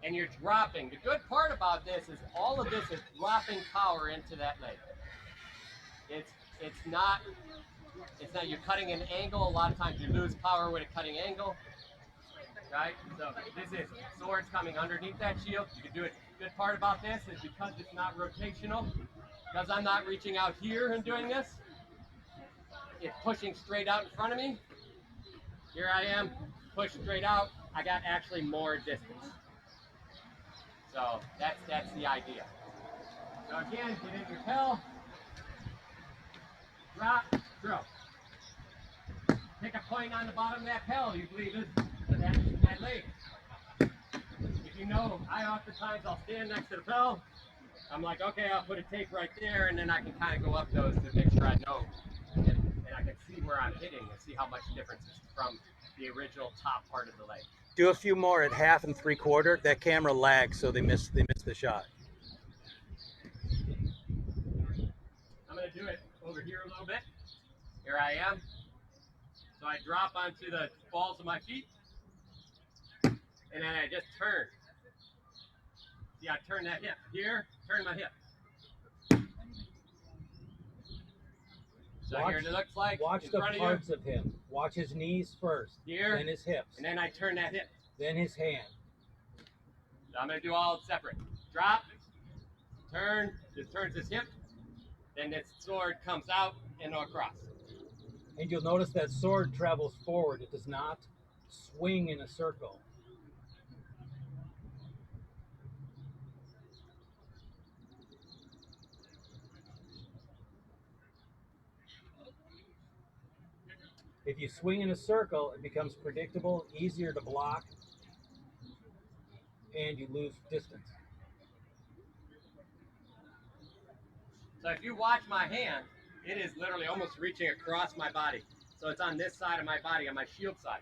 And you're dropping. The good part about this is all of this is dropping power into that leg. It's not you're cutting an angle. A lot of times you lose power with a cutting angle. Right? So this is swords coming underneath that shield. You can do it. Good part about this is because it's not rotational, because I'm not reaching out here and doing this, it's pushing straight out in front of me. Here I am, push straight out. I got actually more distance. So that's the idea. So again, get in your pill, drop, throw. Pick a point on the bottom of that pill you believe is that leg. If you know, oftentimes I'll stand next to the pill. I'm like, okay, I'll put a tape right there, and then I can kind of go up those to make sure I know, and I can see where I'm hitting and see how much difference is from the original top part of the leg. Do a few more at 1/2 and 3/4. That camera lags, so they miss the shot. I'm going to do it over here a little bit. Here I am. So I drop onto the balls of my feet, and then I just turn. See, I turn that hip. Here, turn my hip. So here it looks like Watch in the front of parts you. of him. Watch his knees first, Here, then his hips, and then I turn that hip. then his hand. So I'm going to do all separate. Drop, turn, just turns his hip, then this sword comes out and across. And you'll notice that sword travels forward. It does not swing in a circle. If you swing in a circle, it becomes predictable, easier to block, and you lose distance. So if you watch my hand, it is literally almost reaching across my body. So it's on this side of my body, on my shield side.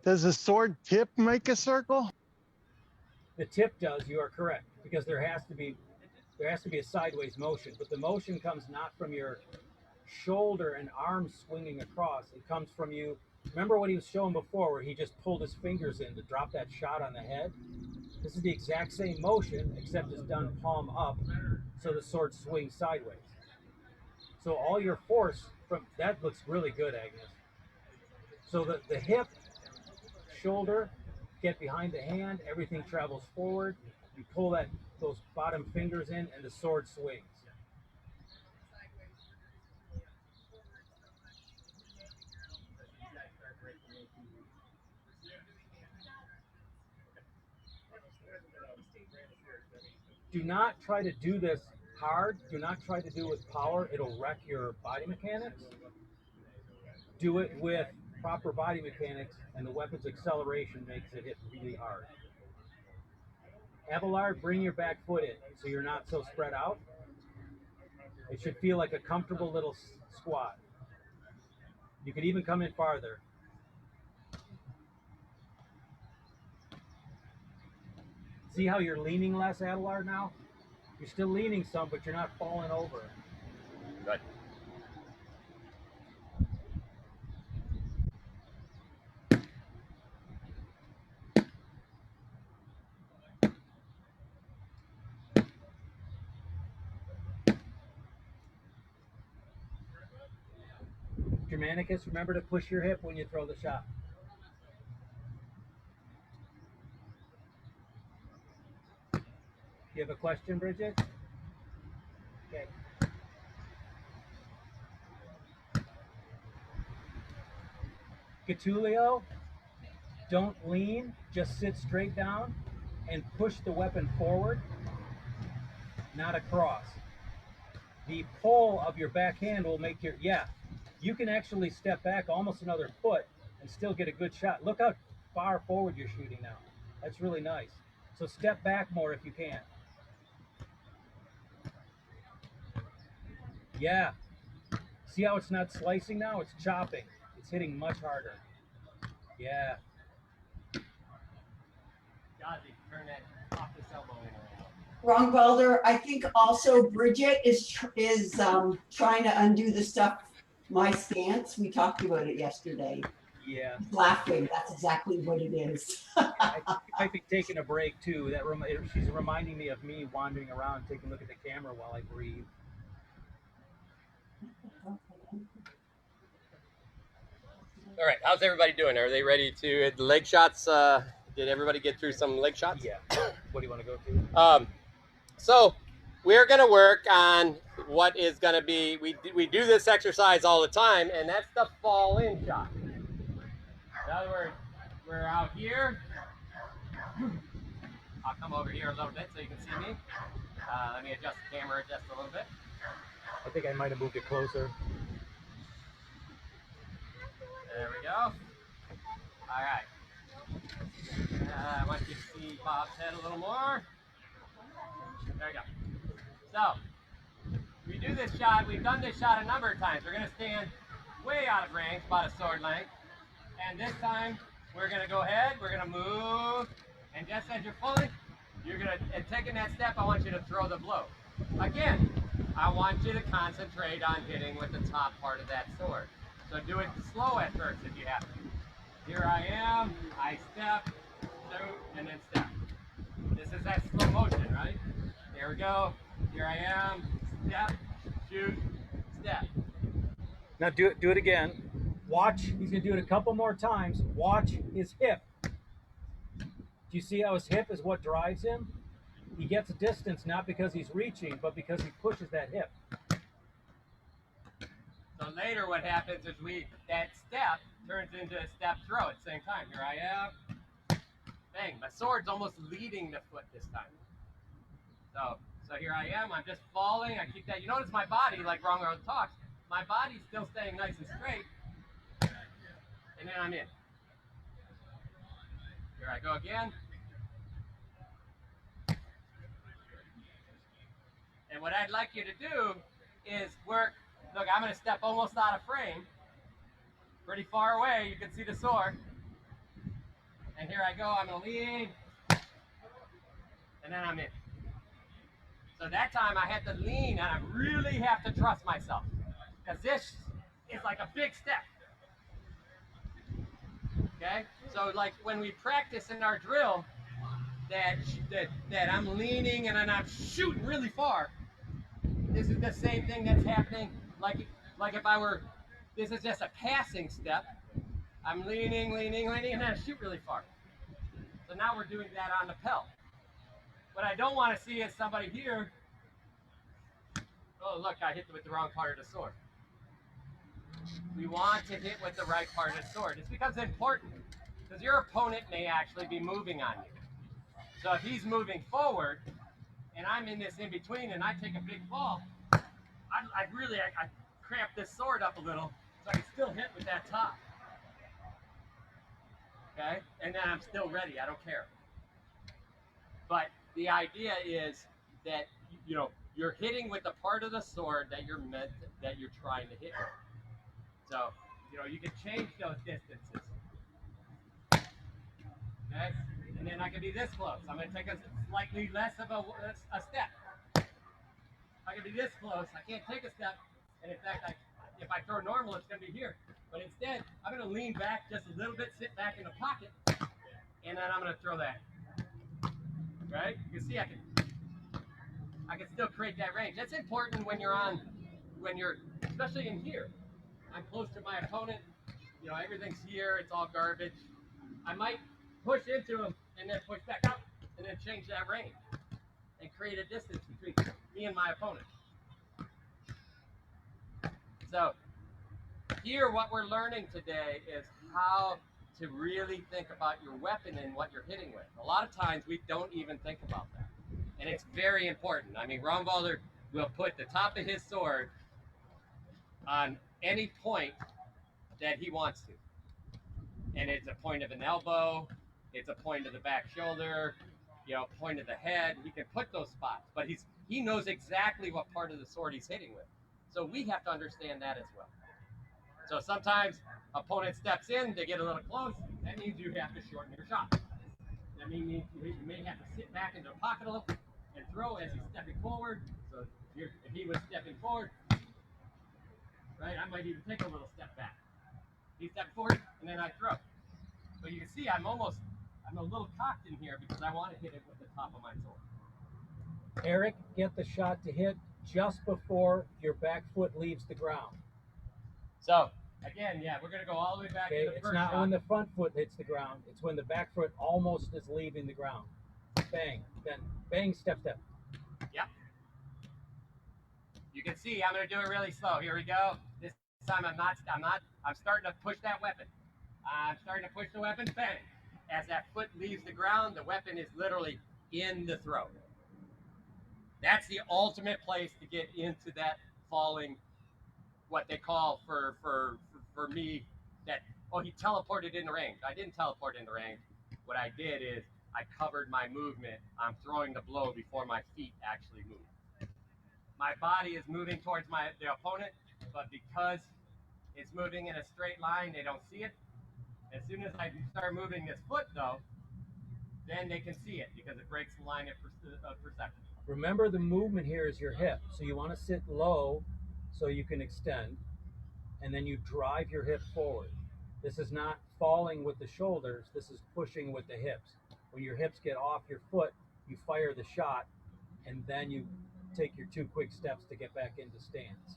Does the sword tip make a circle? The tip does, you are correct, because there has to be a sideways motion, but the motion comes not from your shoulder and arm swinging across. It comes from you. Remember what he was showing before where he just pulled his fingers in to drop that shot on the head? This is the exact same motion, except it's done palm up, so the sword swings sideways. So all your force from that looks really good, Agnes. So the hip, shoulder, get behind the hand, everything travels forward. You pull those bottom fingers in, and the sword swings. Do not try to do this hard. Do not try to do it with power. It'll wreck your body mechanics. Do it with proper body mechanics, and the weapon's acceleration makes it hit really hard. Abelard, bring your back foot in so you're not so spread out. It should feel like a comfortable little squat. You could even come in farther. See how you're leaning less, Abelard, now? You're still leaning some, but you're not falling over. Good. Germanicus, remember to push your hip when you throw the shot. You have a question, Bridget? Okay. Catulio, don't lean, just sit straight down and push the weapon forward, not across. The pull of your backhand will make you can actually step back almost another foot and still get a good shot. Look how far forward you're shooting now. That's really nice. So step back more if you can. Yeah. See how it's not slicing now? It's chopping. It's hitting much harder. Yeah. Gazi, turn that off this elbow in. Rongwalder, I think also Bridget is trying to undo the stuff, my stance. We talked about it yesterday. Yeah. Laughing. That's exactly what it is. I might be taking a break too. She's reminding me of me wandering around, taking a look at the camera while I breathe. All right, how's everybody doing? Are they ready to the leg shots? Did everybody get through some leg shots? Yeah. What do you want to go to? So we're going to work on what is going to be, we do this exercise all the time, and that's the fall in shot. In other words, we're out here. I'll come over here a little bit so you can see me. Let me adjust the camera just a little bit. I think I might have moved it closer. There we go. All right. I want you to see Bob's head a little more. There we go. So, we do this shot. We've done this shot a number of times. We're going to stand way out of range, about a sword length. And this time, we're going to go ahead. We're going to move. And just as you're pulling, you're going to, and taking that step, I want you to throw the blow. Again, I want you to concentrate on hitting with the top part of that sword. So do it slow at first if you have to. Here I am, I step, shoot, and then step. This is that slow motion, right? There we go. Here I am, step, shoot, step. Now do it again. Watch, he's gonna do it a couple more times. Watch his hip. Do you see how his hip is what drives him? He gets a distance not because he's reaching, but because he pushes that hip. So later what happens is that step turns into a step throw at the same time. Here I am. Bang, my sword's almost leading the foot this time. So here I am, I'm just falling, I keep that. You notice my body, like Wrong Road talks, my body's still staying nice and straight. And then I'm in. Here I go again. And what I'd like you to do is work, look, I'm going to step almost out of frame. Pretty far away, you can see the sword. And here I go, I'm going to lean. And then I'm in. So that time I had to lean, and I really have to trust myself. Because this is like a big step. Okay? So like when we practice in our drill, that I'm leaning and then I'm shooting really far. This is the same thing that's happening. Like if I were, this is just a passing step. I'm leaning, and then I shoot really far. So now we're doing that on the pelt. What I don't want to see is somebody here. Oh, look, I hit with the wrong part of the sword. We want to hit with the right part of the sword. This becomes important because your opponent may actually be moving on you. So if he's moving forward and I'm in this in between and I take a big fall, I cramp this sword up a little so I can still hit with that top. Okay? And then I'm still ready. I don't care. But the idea is that, you know, you're hitting with the part of the sword that you're trying to hit with. So, you know, you can change those distances. Okay? And then I can be this close. I'm going to take a slightly less of a step. I can be this close. I can't take a step. And in fact, if I throw normal, it's going to be here. But instead, I'm going to lean back just a little bit, sit back in the pocket, and then I'm going to throw that. Right? You can see I can still create that range. That's important when you're, especially in here. I'm close to my opponent. You know, everything's here. It's all garbage. I might push into him and then push back up and then change that range and create a distance between me and my opponent. So here, what we're learning today is how to really think about your weapon and what you're hitting with. A lot of times we don't even think about that. And it's very important. I mean, Romwalder will put the top of his sword on any point that he wants to. And it's a point of an elbow, it's a point of the back shoulder, you know, point of the head. He can put those spots, but he knows exactly what part of the sword he's hitting with. So we have to understand that as well. So sometimes opponent steps in, they get a little close, that means you have to shorten your shot. That means you may have to sit back into the pocket a little and throw as he's stepping forward. So if he was stepping forward, right, I might even take a little step back. He stepped forward, and then I throw. So you can see I'm a little cocked in here because I want to hit it with the top of my sword. Eric, get the shot to hit just before your back foot leaves the ground. So, again, yeah, we're going to go all the way back to the It's first not shot. when the front foot hits the ground. It's when the back foot almost is leaving the ground. Bang. Then bang, step, step. Yep. You can see I'm going to do it really slow. Here we go. This time I'm starting to push that weapon. I'm starting to push the weapon, bang. As that foot leaves the ground, the weapon is literally in the throat. That's the ultimate place to get into that falling, what they call for me, that, oh, he teleported in the range. I didn't teleport in the range. What I did is I covered my movement. I'm throwing the blow before my feet actually move. My body is moving towards the opponent, but because it's moving in a straight line, they don't see it. As soon as I start moving this foot, though, then they can see it because it breaks the line of perception. Remember, the movement here is your hip. So you want to sit low so you can extend, and then you drive your hip forward. This is not falling with the shoulders. This is pushing with the hips. When your hips get off your foot, you fire the shot, and then you take your 2 quick steps to get back into stance.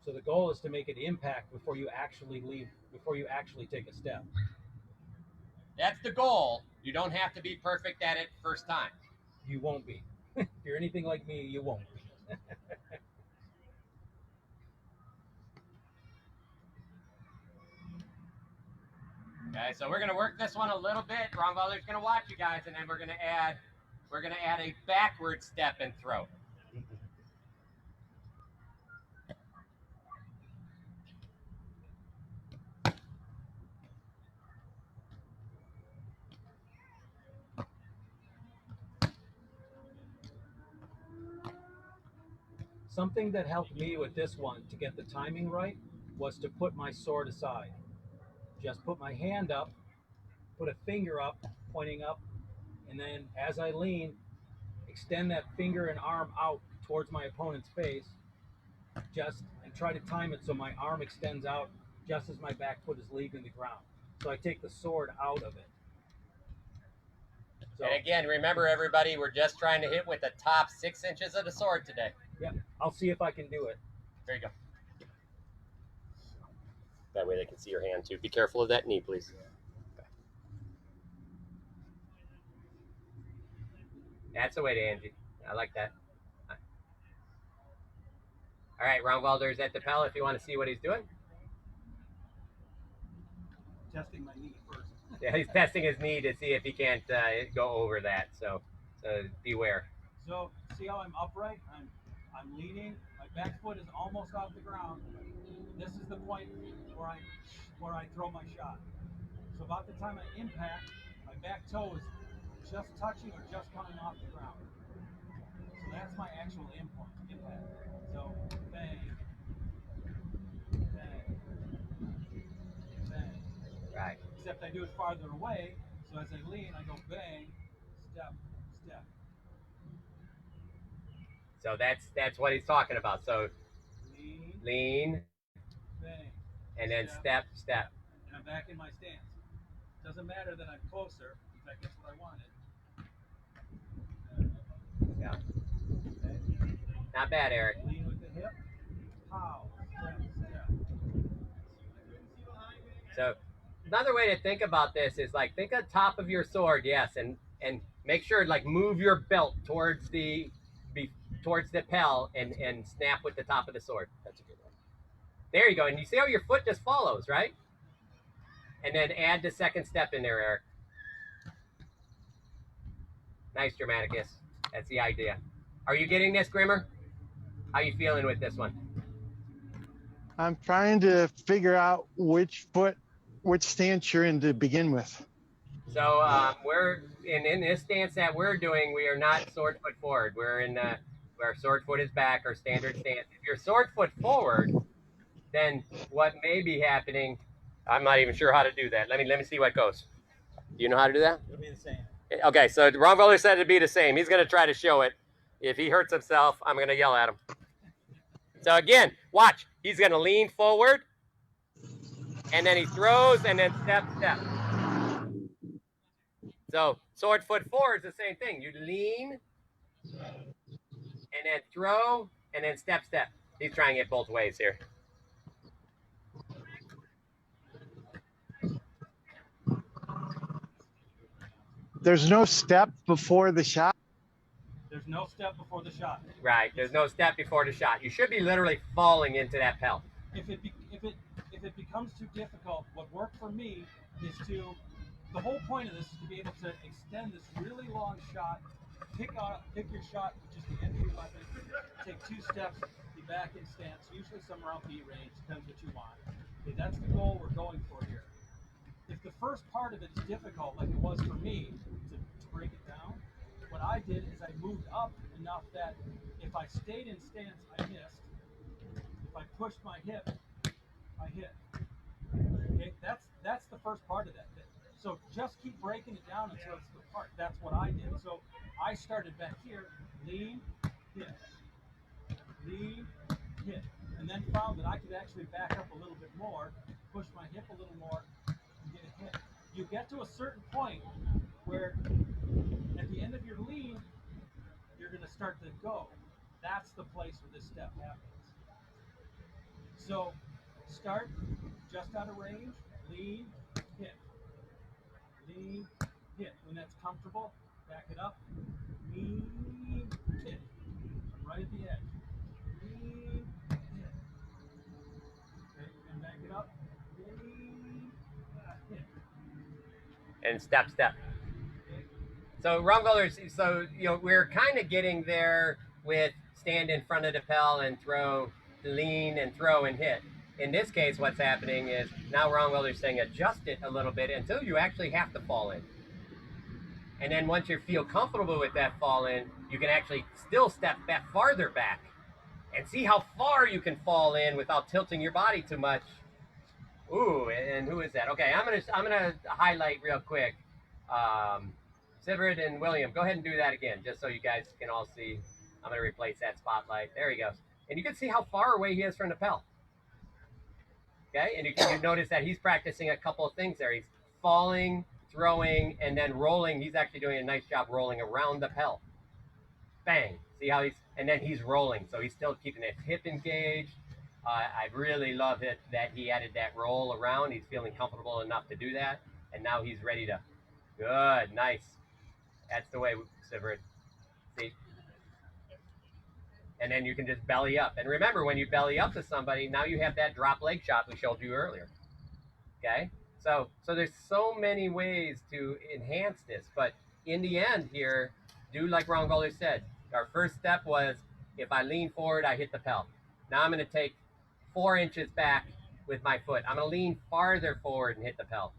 So the goal is to make it impact before you actually leave, before you actually take a step. That's the goal. You don't have to be perfect at it first time. You won't be. If you're anything like me, you won't be. Okay, so we're gonna work this one a little bit. Ronvalder's gonna watch you guys, and then we're gonna add a backward step and throw. Something that helped me with this one to get the timing right was to put my sword aside. Just put my hand up, put a finger up, pointing up, and then as I lean, extend that finger and arm out towards my opponent's face, and try to time it so my arm extends out just as my back foot is leaving the ground. So I take the sword out of it. So, and again, remember everybody, we're just trying to hit with the top 6 inches of the sword today. Yeah, I'll see if I can do it. There you go. That way they can see your hand too. Be careful of that knee, please. Okay. That's the way to Angie. I like that. All right, Ronvalder's at the Pell if you want to see what he's doing. Testing my knee first. Yeah, he's testing his knee to see if he can't go over that. So beware. So see how I'm upright? I'm leaning. My back foot is almost off the ground. This is the point where I throw my shot. So about the time I impact, my back toe is just touching or just coming off the ground. So that's my actual impact. So bang, bang, bang. Right. Except I do it farther away. So as I lean, I go bang, step, step. So that's what he's talking about. So lean, bang, and then step. And I'm back in my stance. Doesn't matter that I'm closer. In fact, that's what I wanted. Yeah. Not bad, Eric. Lean with the hip. Pow. Step, step. So another way to think about this is like think of top of your sword, yes, and make sure like move your belt towards the Pell and snap with the top of the sword. That's a good one. There you go. And you see how your foot just follows, right? And then add the second step in there, Eric. Nice, Dramaticus. That's the idea. Are you getting this, Grimmer? How you feeling with this one? I'm trying to figure out which stance you're in to begin with. So we're in this stance that we're doing. We are not sword foot forward. We're in our sword foot is back, our standard stance. If you're sword foot forward, then what may be happening? I'm not even sure how to do that. Let me see what goes. Do you know how to do that? It'll be the same. Okay, so Ronvalder said it'd be the same. He's going to try to show it. If he hurts himself, I'm going to yell at him. So again, watch. He's going to lean forward, and then he throws, and then step, step. So sword foot forward is the same thing. You lean, and then throw, and then step, step. He's trying it both ways here. There's no step before the shot. step before the shot. Right. There's no step before the shot. You should be literally falling into that pelt. If it becomes too difficult, what worked for me is to, the whole point of this is to be able to extend this really long shot, pick your shot, which is the entry weapon, take 2 steps, be back in stance, usually somewhere around beat range, depends what you want. Okay, that's the goal we're going for here. If the first part of it is difficult, like it was for me, to break it down, what I did is I moved up enough that if I stayed in stance, I missed. If I pushed my hip, I hit. Okay, that's the first part of that bit. So just keep breaking it down until it's the part. That's what I did. So I started back here, lean, hit, lean, hit, and then found that I could actually back up a little bit more, push my hip a little more, and get a hit. You get to a certain point where at the end of your lean, you're going to start to go. That's the place where this step happens. So start just out of range, lean, hit. Lean, hit. When that's comfortable, back it up. Lean, hit. Right at the edge. Lean, hit. Okay, and back it up. Lean, hit. And step, step. So rumblers, so we're kind of getting there with stand in front of the pel and throw, lean and throw and hit. In this case, what's happening is now Ron Wilder's saying adjust it a little bit until you actually have to fall in. And then once you feel comfortable with that fall in, you can actually still step back farther back and see how far you can fall in without tilting your body too much. Ooh, and who is that? Okay, I'm gonna highlight real quick. Sigrid and William, go ahead and do that again, just so you guys can all see. I'm gonna replace that spotlight. There he goes. And you can see how far away he is from the pel. Okay, and you notice that he's practicing a couple of things there. He's falling, throwing, and then rolling. He's actually doing a nice job rolling around the pel. Bang. See how and then he's rolling. So he's still keeping his hip engaged. I really love it that he added that roll around. He's feeling comfortable enough to do that. And now he's ready to, good, nice. That's the way, Sigrid. See? And then you can just belly up. And remember, when you belly up to somebody, now you have that drop leg shot we showed you earlier. Okay? So there's so many ways to enhance this. But in the end here, do like Ron Gully said. Our first step was, if I lean forward, I hit the pel. Now I'm going to take 4 inches back with my foot. I'm going to lean farther forward and hit the pel.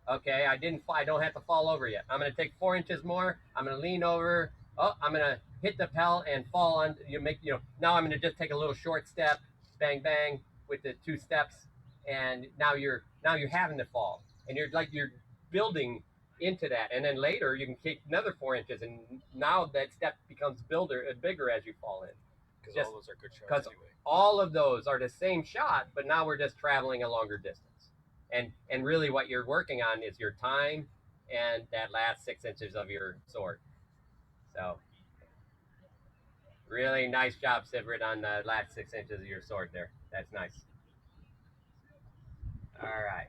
Okay, I don't have to fall over yet. I'm going to take 4 inches more. I'm going to lean over. Oh, I'm going to hit the pel and fall on. Now I'm going to just take a little short step, bang, bang, with the 2 steps, and now you're having to fall, and you're building into that, and then later you can take another 4 inches, and now that step becomes bigger as you fall in. Because all those are good shots Because anyway. all of those are the same shot, but now we're just traveling a longer distance. And really what you're working on is your time and that last 6 inches of your sword. So really nice job, Sigrid, on the last 6 inches of your sword there. That's nice. All right.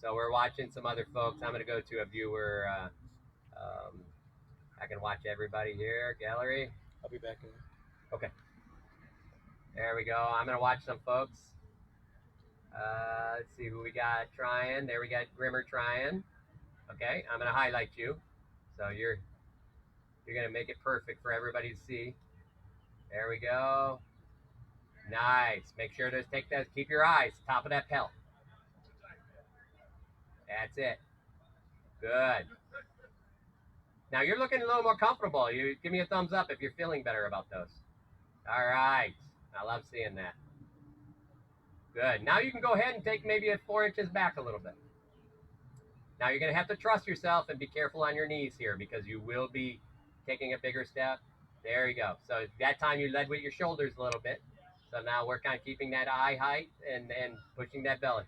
So we're watching some other folks. I'm going to go to a viewer. I can watch everybody here. Gallery. I'll be back in. Okay. There we go. I'm going to watch some folks. Let's see who we got trying. There we got Grimmer trying. Okay, I'm going to highlight you. So you're going to make it perfect for everybody to see. There we go. Nice. Make sure to keep your eyes top of that pel. That's it. Good. Now you're looking a little more comfortable. You give me a thumbs up if you're feeling better about those. All right. I love seeing that. Good. Now you can go ahead and take maybe 4 inches back a little bit. Now you're going to have to trust yourself and be careful on your knees here because you will be taking a bigger step. There you go. So that time you led with your shoulders a little bit. So now work on keeping that eye height and pushing that belly.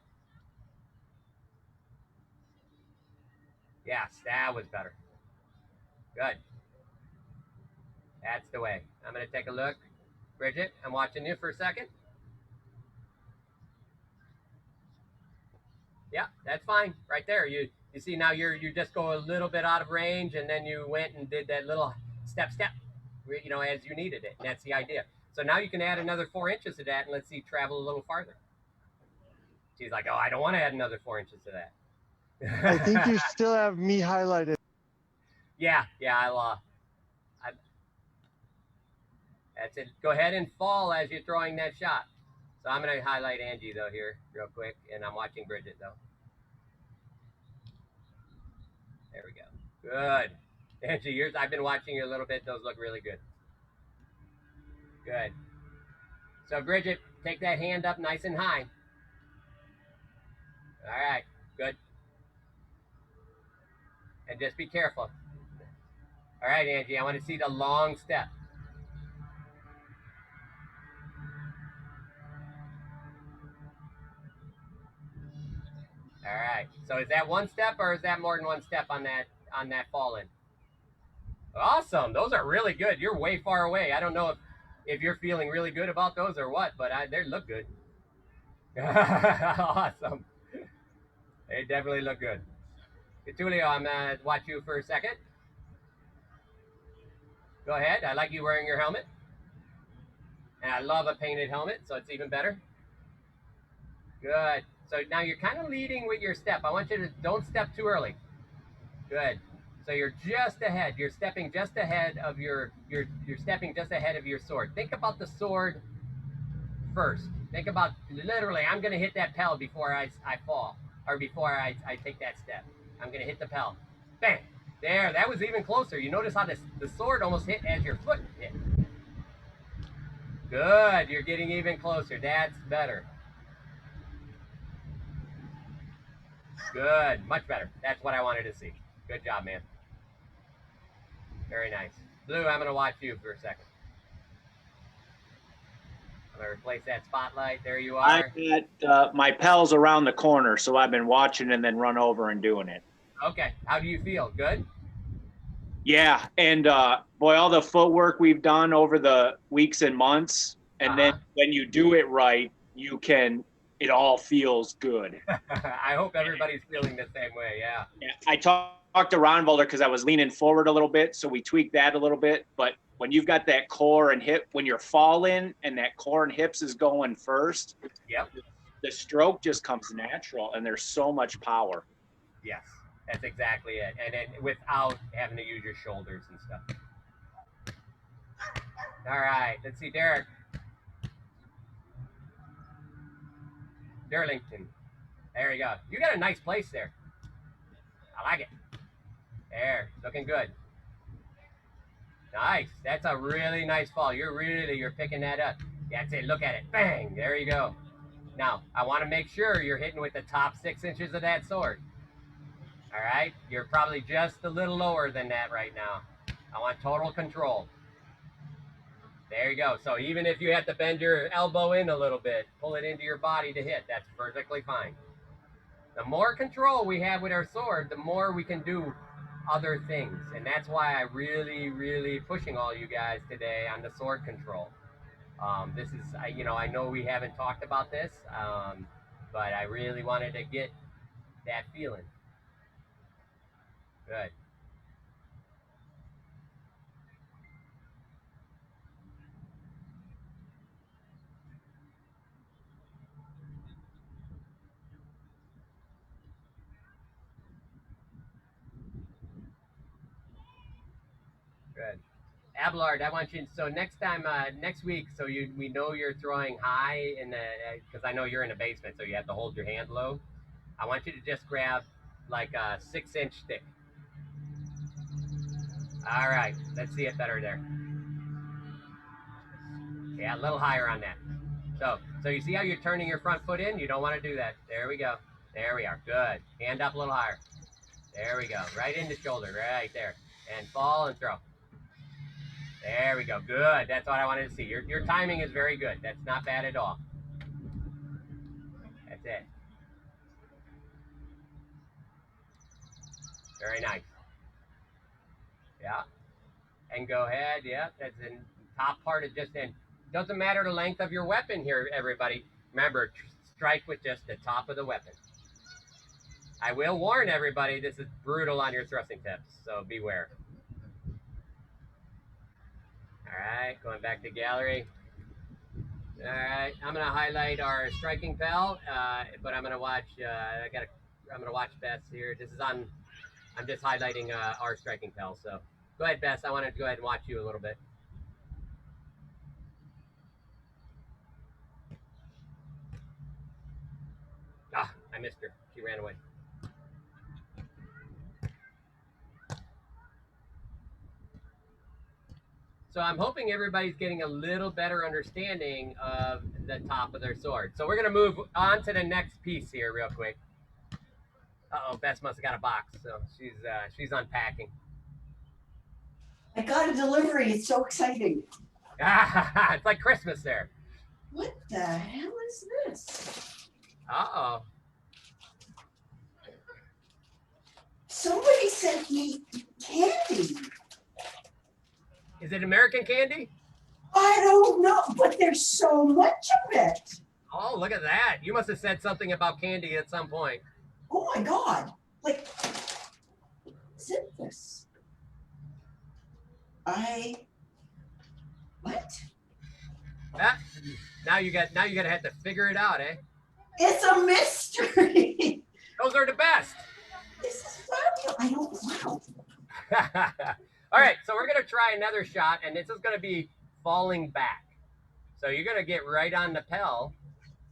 Yes, that was better. Good. That's the way. I'm going to take a look. Bridget, I'm watching you for a second. Yeah, that's fine. Right there. You see now you just go a little bit out of range, and then you went and did that little step you know, as you needed it. And that's the idea. So now you can add another 4 inches to that, and let's see, travel a little farther. She's like, oh, I don't want to add another 4 inches to that. I think you still have me highlighted. Yeah, that's it. Go ahead and fall as you're throwing that shot. So I'm going to highlight Angie, though, here real quick, and I'm watching Bridget, though. There we go. Good. Angie, yours, I've been watching you a little bit. Those look really good. Good. So, Bridget, take that hand up nice and high. All right. Good. And just be careful. All right, Angie, I want to see the long step. All right. So is that one step or is that more than one step on that fall in? Awesome. Those are really good. You're way far away. I don't know if you're feeling really good about those or what, but they look good. Awesome. They definitely look good. Tulio, I'm going to watch you for a second. Go ahead. I like you wearing your helmet. And I love a painted helmet, so it's even better. Good. So now you're kind of leading with your step. I want you to don't step too early. Good. So you're just ahead. You're stepping just ahead of you're stepping just ahead of your sword. Think about the sword first. Think about literally, I'm going to hit that pell before I fall, or before I take that step. I'm going to hit the pell. Bang. There, that was even closer. You notice how the sword almost hit as your foot hit. Good. You're getting even closer. That's better. Good. Much better. That's what I wanted to see. Good job, man. Very nice. Blue, I'm going to watch you for a second. I'm going to replace that spotlight. There you are. I got my pals around the corner, so I've been watching and then run over and doing it. Okay. How do you feel? Good? Yeah. And boy, all the footwork we've done over the weeks and months, and then when you do it right, it all feels good. I hope everybody's feeling the same way. Yeah. I talked to Ronvalder because I was leaning forward a little bit, so we tweaked that a little bit. But when you've got that core and hip, when you're falling and that core and hips is going first, yep, the stroke just comes natural, and there's so much power. Yes, that's exactly it. And then without having to use your shoulders and stuff. All right, let's see, Derek. Darlington. There you go. You got a nice place there. I like it. There, looking good. Nice. That's a really nice fall. You're picking that up. That's it. Look at it. Bang. There you go. Now, I want to make sure you're hitting with the top 6 inches of that sword. All right? You're probably just a little lower than that right now. I want total control. There you go. So even if you have to bend your elbow in a little bit, pull it into your body to hit, that's perfectly fine. The more control we have with our sword, the more we can do other things. And that's why I really pushing all you guys today on the sword control. This is, I know we haven't talked about this, but I really wanted to get that feeling. Good. Good. Abelard, I want you, so next time, next week, so we know you're throwing high in the, because I know you're in the basement, so you have to hold your hand low. I want you to just grab like a 6-inch stick. All right, let's see it better there. Yeah, a little higher on that. So you see how you're turning your front foot in? You don't want to do that. There we go. There we are. Good. Hand up a little higher. There we go. Right in the shoulder, right there. And fall and throw. There we go. Good. That's what I wanted to see. Your timing is very good. That's not bad at all. That's it. Very nice. Yeah. And go ahead. Yeah. That's in top part of just in. Doesn't matter the length of your weapon here, everybody. Remember, strike with just the top of the weapon. I will warn everybody, this is brutal on your thrusting tips, so beware. All right, going back to gallery. All right, I'm gonna highlight our striking pal, but I'm gonna watch. I'm gonna watch Bess here. This is on. I'm just highlighting our striking pal. So go ahead, Bess. I want to go ahead and watch you a little bit. Ah, I missed her. She ran away. So I'm hoping everybody's getting a little better understanding of the top of their sword. So we're gonna move on to the next piece here real quick. Uh-oh, Bess must have got a box, so she's unpacking. I got a delivery. It's so exciting. It's like Christmas there. What the hell is this? Uh-oh. Somebody sent me candy. Is it American candy? I don't know, but there's so much of it. Oh, look at that. You must have said something about candy at some point. Oh my God. Like, is it this? What? Ah, now you gotta have to figure it out, eh? It's a mystery. Those are the best. This is fabulous. I don't know. All right, so we're gonna try another shot, and this is gonna be falling back. So you're gonna get right on the Pell,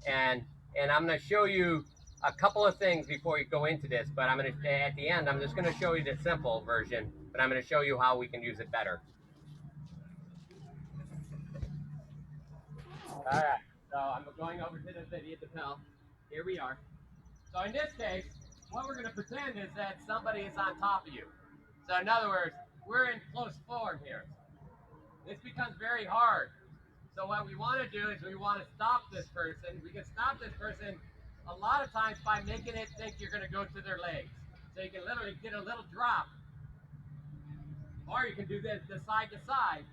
and I'm gonna show you a couple of things before you go into this. But at the end, I'm just gonna show you the simple version, but I'm gonna show you how we can use it better. All right, so I'm going over to the video, the Pell. Here we are. So in this case, what we're gonna pretend is that somebody is on top of you. So in other words, we're in close form here. This becomes very hard. So what we want to do is we want to stop this person. We can stop this person a lot of times by making it think you're going to go to their legs. So you can literally get a little drop. Or you can do this side to side.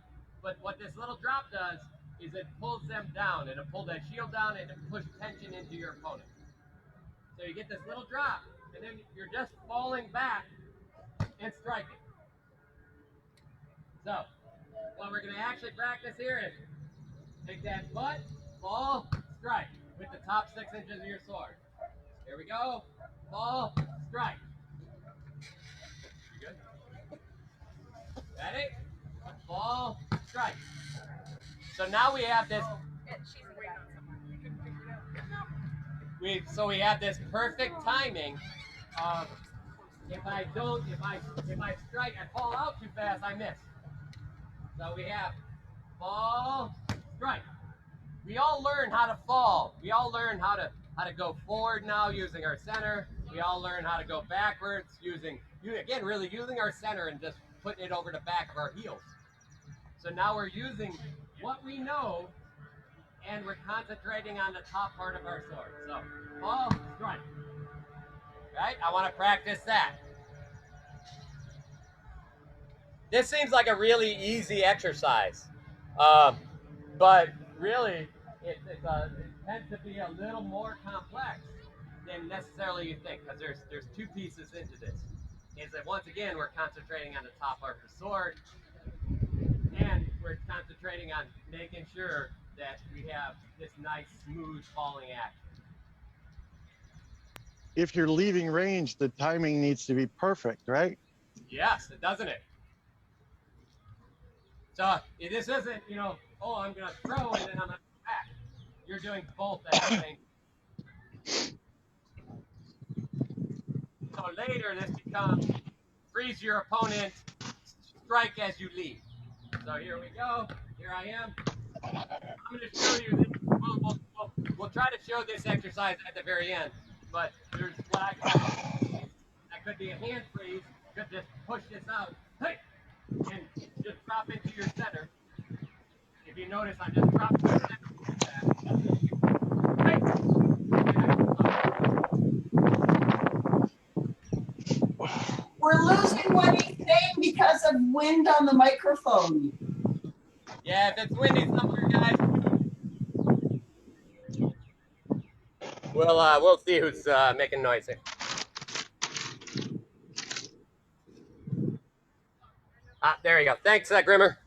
But what this little drop does is it pulls them down. It'll pull that shield down and it'll push tension into your opponent. So you get this little drop, and then you're just falling back and striking. So, what we're going to actually practice here is take that butt, fall, strike with the top 6 inches of your sword. Here we go. Fall, strike. You good? Ready? Fall, strike. So now we have this. We have this perfect timing of if I strike, I fall out too fast, I miss. So we have fall, strike. We all learn how to fall. We all learn how to go forward now using our center. We all learn how to go backwards using our center and just putting it over the back of our heels. So now we're using what we know and we're concentrating on the top part of our sword. So fall, strike. Right? I want to practice that. This seems like a really easy exercise, but really it tends to be a little more complex than necessarily you think, because there's 2 pieces into this. Is that once again we're concentrating on the top part of the sword, and we're concentrating on making sure that we have this nice smooth falling action. If you're leaving range, the timing needs to be perfect, right? Yes, doesn't it? So this isn't, oh, I'm going to throw and then I'm going to back. You're doing both at the same time. So later this becomes freeze your opponent, strike as you leave. So here we go. Here I am. I'm going to show you this. We'll try to show this exercise at the very end. But there's what I call, that could be a hand freeze. You could just push this out. Hey! And just drop into your center. If you notice, I'm just dropping to the center. Hey! We're losing what he's saying because of wind on the microphone. Yeah, if it's windy somewhere, guys, we'll see who's making noise here. There you go. Thanks, Grimmer.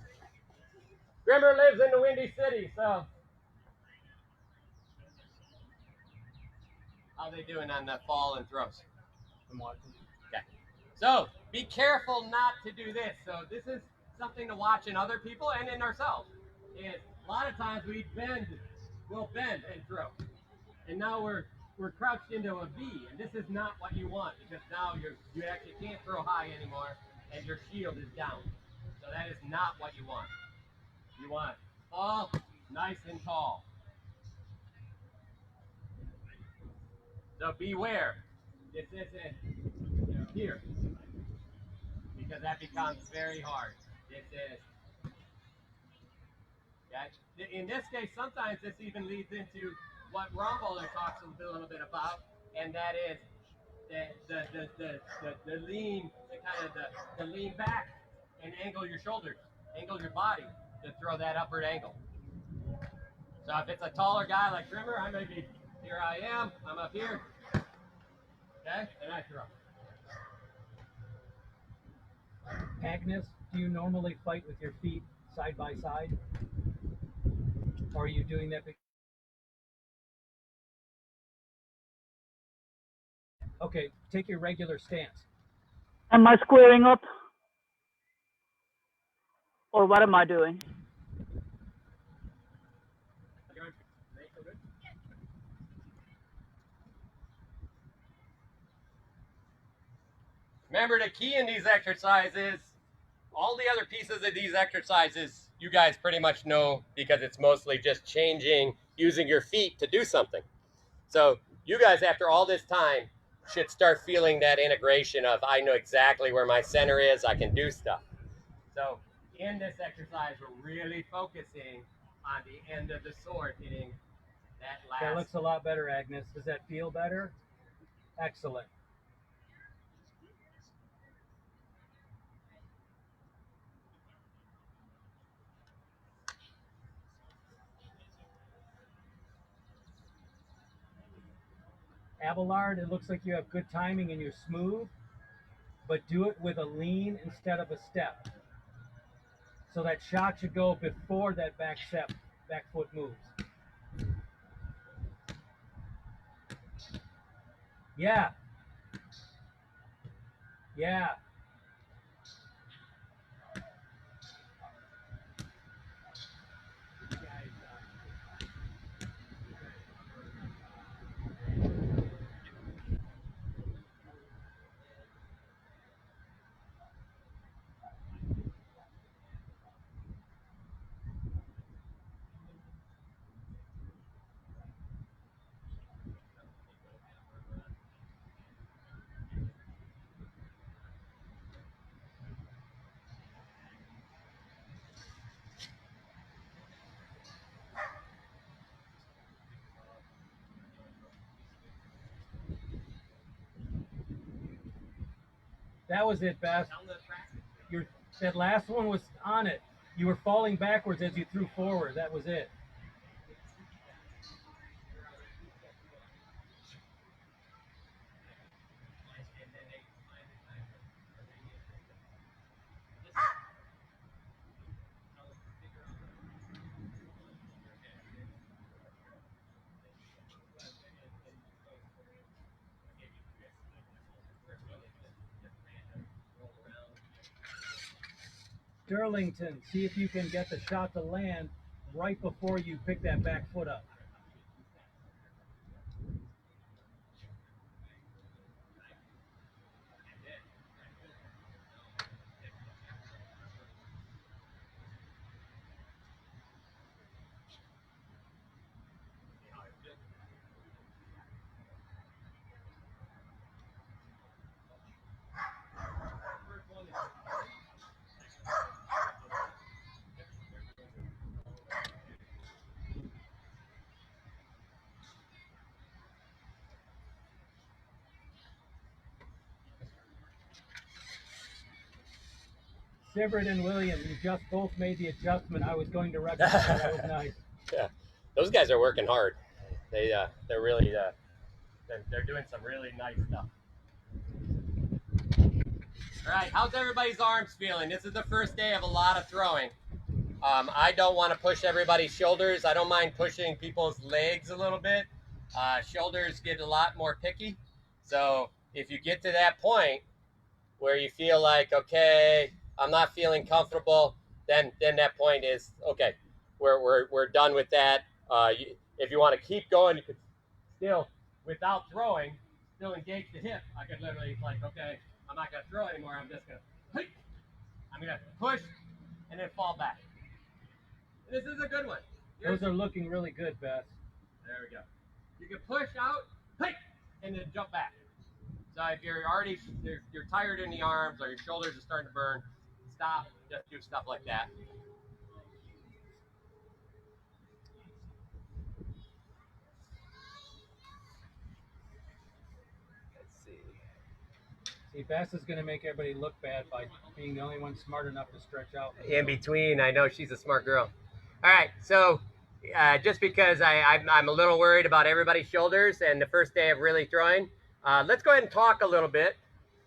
Grimmer lives in the Windy City, so. How they doing on the fall and throws? I'm watching. Okay. So be careful not to do this. So this is something to watch in other people and in ourselves. Is a lot of times we'll bend and throw. And now we're crouched into a V, and this is not what you want, because now you actually can't throw high anymore, and your shield is down. So that is not what you want. You want fall nice and tall. So beware. This isn't here, because that becomes very hard. This is, okay? In this case, sometimes this even leads into what Rumboldr talks a little bit about, and that is the lean, the lean back and angle your shoulders, angle your body to throw that upward angle. So if it's a taller guy like Grimmer, I may be, here I am, I'm up here, okay, and I throw. Agnes, do you normally fight with your feet side by side? Or are you doing that? Okay, take your regular stance. Am I squaring up? Or what am I doing? Remember, the key in these exercises, all the other pieces of these exercises, you guys pretty much know, because it's mostly just using your feet to do something. So you guys, after all this time, should start feeling that integration of, I know exactly where my center is, I can do stuff. So in this exercise, we're really focusing on the end of the sword, hitting that last. That looks a lot better, Agnes. Does that feel better? Excellent. Abelard, it looks like you have good timing and you're smooth, but do it with a lean instead of a step. So that shot should go before that back foot moves. Yeah. Yeah. That was it, Beth. That last one was on it. You were falling backwards as you threw forward. That was it. Sterlington, see if you can get the shot to land right before you pick that back foot up. Sivert and Williams, you just both made the adjustment I was going to recommend. That was nice. Yeah, those guys are working hard. They're really they're doing some really nice stuff. All right, how's everybody's arms feeling? This is the first day of a lot of throwing. I don't want to push everybody's shoulders. I don't mind pushing people's legs a little bit. Shoulders get a lot more picky. So if you get to that point where you feel like, okay, I'm not feeling comfortable, then that point is, okay, we're done with that. If you want to keep going, you could still, without throwing, still engage the hip. I could literally like, okay, I'm not gonna throw anymore. I'm just gonna push and then fall back. This is a good one. Those are looking really good, Beth. There we go. You can push out, and then jump back. So if you're already you're tired in the arms or your shoulders are starting to burn, stop. Just do stuff like that. See, Beth is going to make everybody look bad by being the only one smart enough to stretch out. In between, I know she's a smart girl. All right, so just because I'm a little worried about everybody's shoulders and the first day of really throwing, let's go ahead and talk a little bit.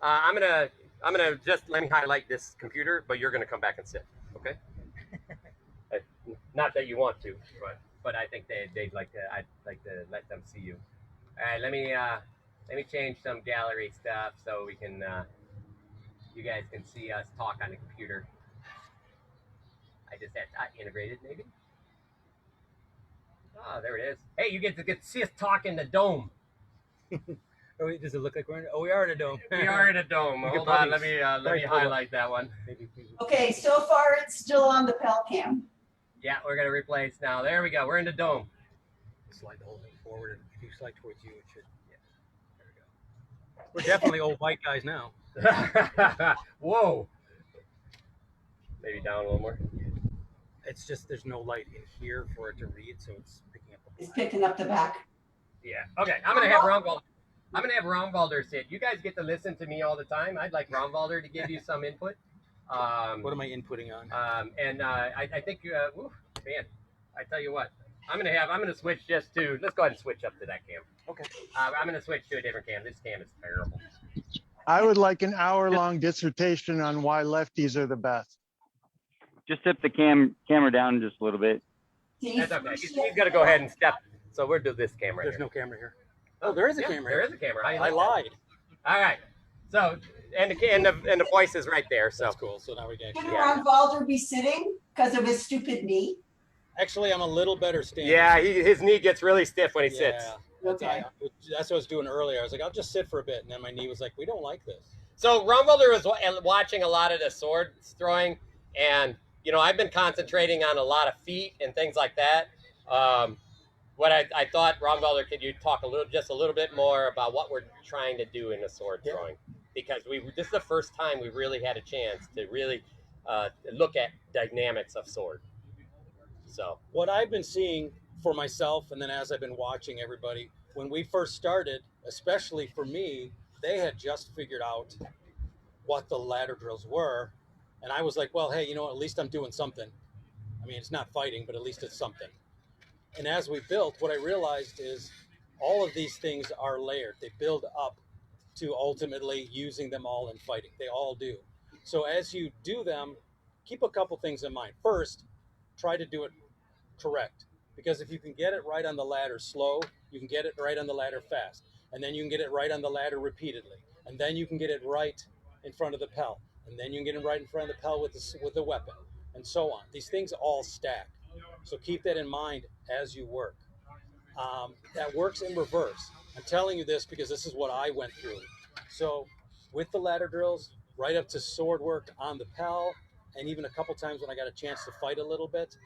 I'm gonna just let me highlight this computer, but you're gonna come back and sit, okay? Not that you want to, but I think I'd like to let them see you. All right, let me change some gallery stuff so we can you guys can see us talk on the computer. I just had integrated maybe. Oh, there it is. Hey, you get to see us talk in the dome. Does it look like we're in? Oh, we are in a dome. We are in a dome. Hold on, let me highlight that one. Okay, so far it's still on the Pell Cam. Yeah, we're gonna replace now. There we go. We're in the dome. Slide the whole thing forward, and if you slide towards you, it should. Yeah. There we go. We're definitely old white guys now. Whoa. Maybe down a little more. It's just there's no light in here for it to read, so it's picking up the It's picking up the back. Yeah. Okay. I'm gonna have Romwalder sit. You guys get to listen to me all the time. I'd like Romwalder to give you some input. What am I inputting on? I think, man, I tell you what, I'm gonna switch just to. Let's go ahead and switch up to that cam. Okay. I'm gonna switch to a different cam. This cam is terrible. I would like an hour-long dissertation on why lefties are the best. Just tip the camera down just a little bit. That's okay. He's gonna go ahead and step. So we'll do this camera. There's no camera here. Oh, there is a camera. There is a camera. I lied. All right. So and the voice is right there. So that's cool. So now we can. Should Ron Valder be sitting because of his stupid knee? Actually, I'm a little better standing. Yeah, his knee gets really stiff when he sits. That's what I was doing earlier. I was like, I'll just sit for a bit, and then my knee was like, we don't like this. So Romwalder was watching a lot of the sword throwing, and I've been concentrating on a lot of feet and things like that. What I thought, Romwalder, could you talk just a little bit more about what we're trying to do in the sword throwing? Because this is the first time we really had a chance to really look at dynamics of sword. So what I've been seeing for myself, and then as I've been watching everybody, when we first started, especially for me, they had just figured out what the ladder drills were. And I was like, well, hey, at least I'm doing something. I mean, it's not fighting, but at least it's something. And as we built, what I realized is all of these things are layered. They build up to ultimately using them all in fighting. They all do. So as you do them, keep a couple things in mind. First, try to do it correct. Because if you can get it right on the ladder slow, you can get it right on the ladder fast. And then you can get it right on the ladder repeatedly. And then you can get it right in front of the Pell. And then you can get it right in front of the Pell with the weapon. And so on. These things all stack. So keep that in mind as you work. That works in reverse. I'm telling you this because this is what I went through. So with the ladder drills, right up to sword work on the Pell, and even a couple times when I got a chance to fight a little bit,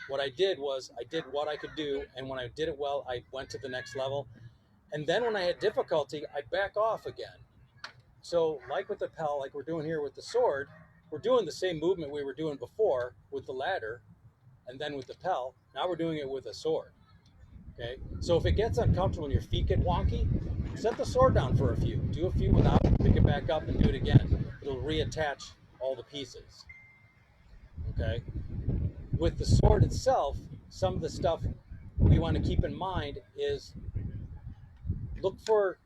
what I did was I did what I could do, and when I did it well, I went to the next level. And then when I had difficulty, I'd back off again. So like with the Pell, like we're doing here with the sword, we're doing the same movement we were doing before with the ladder, and then with the Pell. Now we're doing it with a sword. Okay, so if it gets uncomfortable and your feet get wonky, set the sword down for a few. Do a few without it, pick it back up and do it again. It'll reattach all the pieces. Okay, with the sword itself, some of the stuff we want to keep in mind is look for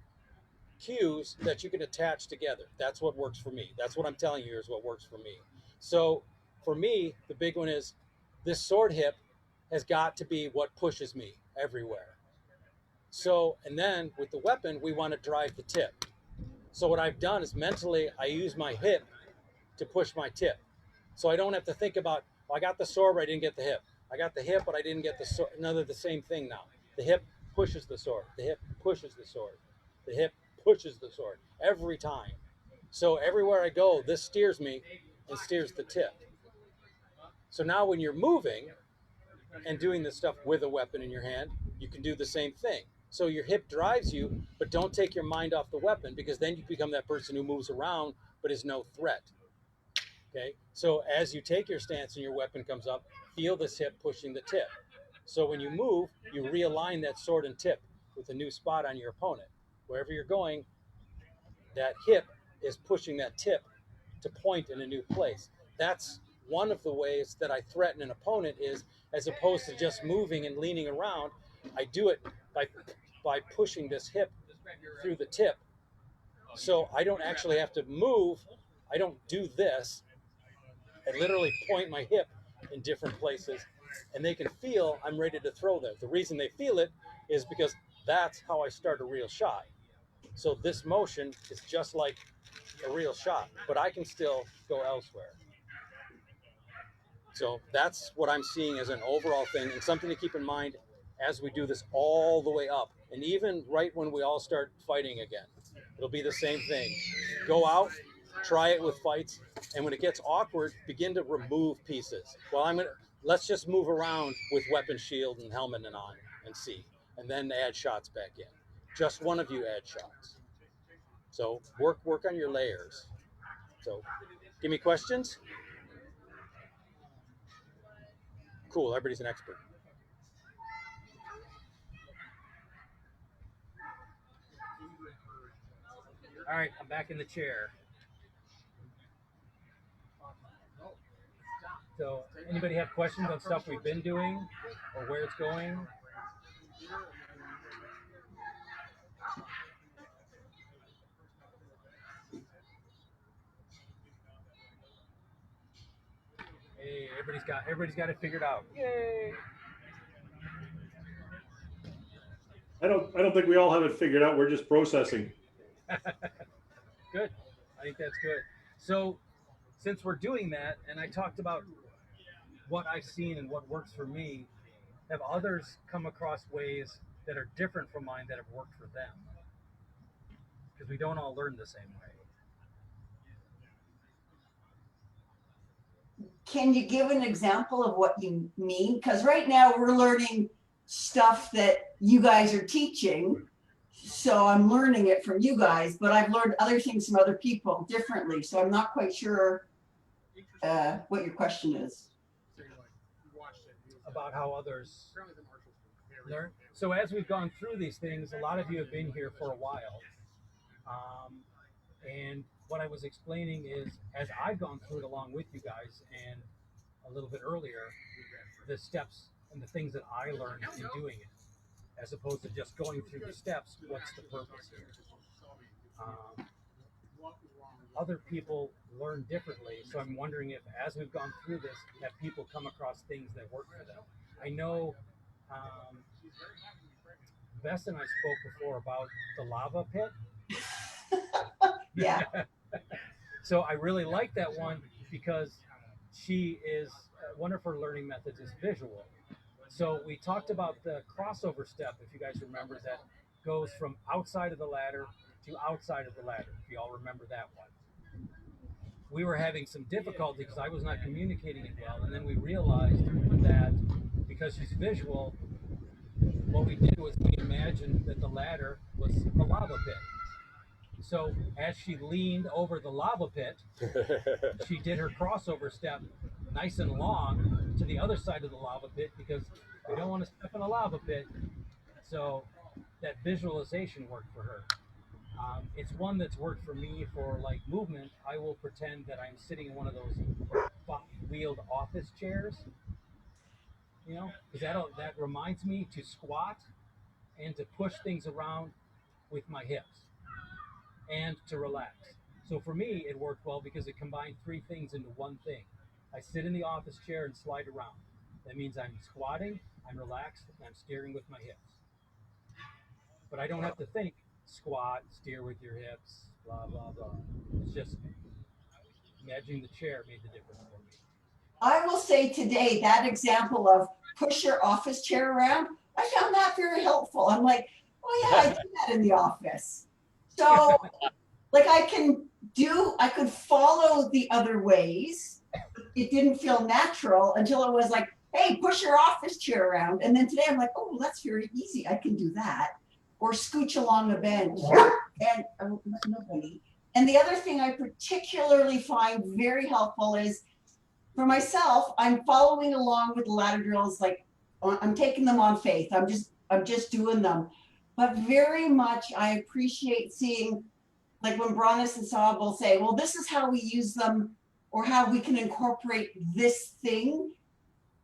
cues that you can attach together. That's what works for me. That's what I'm telling you is what works for me. So for me, the big one is this sword hip has got to be what pushes me everywhere. So, and then with the weapon, we want to drive the tip. So what I've done is mentally, I use my hip to push my tip. So I don't have to think about, I got the sword, but I didn't get the hip. I got the hip, but I didn't get the sword. Another the same thing now. The hip pushes the sword. The hip pushes the sword. The hip pushes the sword every time. So everywhere I go, this steers me and steers the tip. So now when you're moving and doing this stuff with a weapon in your hand, you can do the same thing. So your hip drives you, but don't take your mind off the weapon, because then you become that person who moves around but is no threat. Okay, so as you take your stance and your weapon comes up, feel this hip pushing the tip. So when you move, you realign that sword and tip with a new spot on your opponent. Wherever you're going, that hip is pushing that tip to point in a new place. That's one of the ways that I threaten an opponent, is as opposed to just moving and leaning around, I do it by pushing this hip through the tip. So I don't actually have to move. I don't do this. I literally point my hip in different places, and they can feel I'm ready to throw there. The reason they feel it is because that's how I start a real shot. So this motion is just like a real shot, but I can still go elsewhere. So that's what I'm seeing as an overall thing, and something to keep in mind as we do this all the way up. And even right when we all start fighting again, it'll be the same thing. Go out, try it with fights, and when it gets awkward, begin to remove pieces. Well, let's just move around with weapon, shield, and helmet and on and see, and then add shots back in. Just one of you add shots. So work on your layers. So give me questions. Cool, everybody's an expert. All right, I'm back in the chair. So anybody have questions on stuff we've been doing or where it's going? Hey, everybody's got it figured out. Yay! I don't think we all have it figured out. We're just processing. Good. I think that's good. So since we're doing that, and I talked about what I've seen and what works for me, have others come across ways that are different from mine that have worked for them? Because we don't all learn the same way. Can you give an example of what you mean? Because right now we're learning stuff that you guys are teaching. So I'm learning it from you guys, but I've learned other things from other people differently. So I'm not quite sure what your question is. About how others learn. So as we've gone through these things, a lot of you have been here for a while. And what I was explaining is, as I've gone through it along with you guys, and a little bit earlier, the steps and the things that I learned in doing it, as opposed to just going through the steps, what's the purpose here? Other people learn differently, so I'm wondering if, as we've gone through this, have people come across things that work for them. I know Bess and I spoke before about the lava pit. Yeah. So I really like that one because she is, one of her learning methods is visual. So we talked about the crossover step, if you guys remember, that goes from outside of the ladder to outside of the ladder, if you all remember that one. We were having some difficulty because I was not communicating it well, and then we realized that because she's visual, what we did was we imagined that the ladder was a lava pit. So as she leaned over the lava pit, she did her crossover step nice and long to the other side of the lava pit, because we don't want to step in a lava pit. So that visualization worked for her. It's one that's worked for me for like movement. I will pretend that I'm sitting in one of those wheeled office chairs, you know, because that reminds me to squat and to push things around with my hips and to relax. So for me, it worked well because it combined three things into one thing. I sit in the office chair and slide around. That means I'm squatting, I'm relaxed, and I'm steering with my hips. But I don't have to think squat, steer with your hips, blah, blah, blah. It's just imagining the chair made the difference for me. I will say today, that example of push your office chair around, I found that very helpful. I'm like, oh yeah, I do that in the office. So like I could follow the other ways. It didn't feel natural until it was like, hey, push your office chair around. And then today I'm like, oh, that's very easy. I can do that. Or scooch along a bench. And nobody. And the other thing I particularly find very helpful is, for myself, I'm following along with the ladder drills, like I'm taking them on faith. I'm just doing them. But very much I appreciate seeing, like when Bronis and Saab will say, well, this is how we use them, or how we can incorporate this thing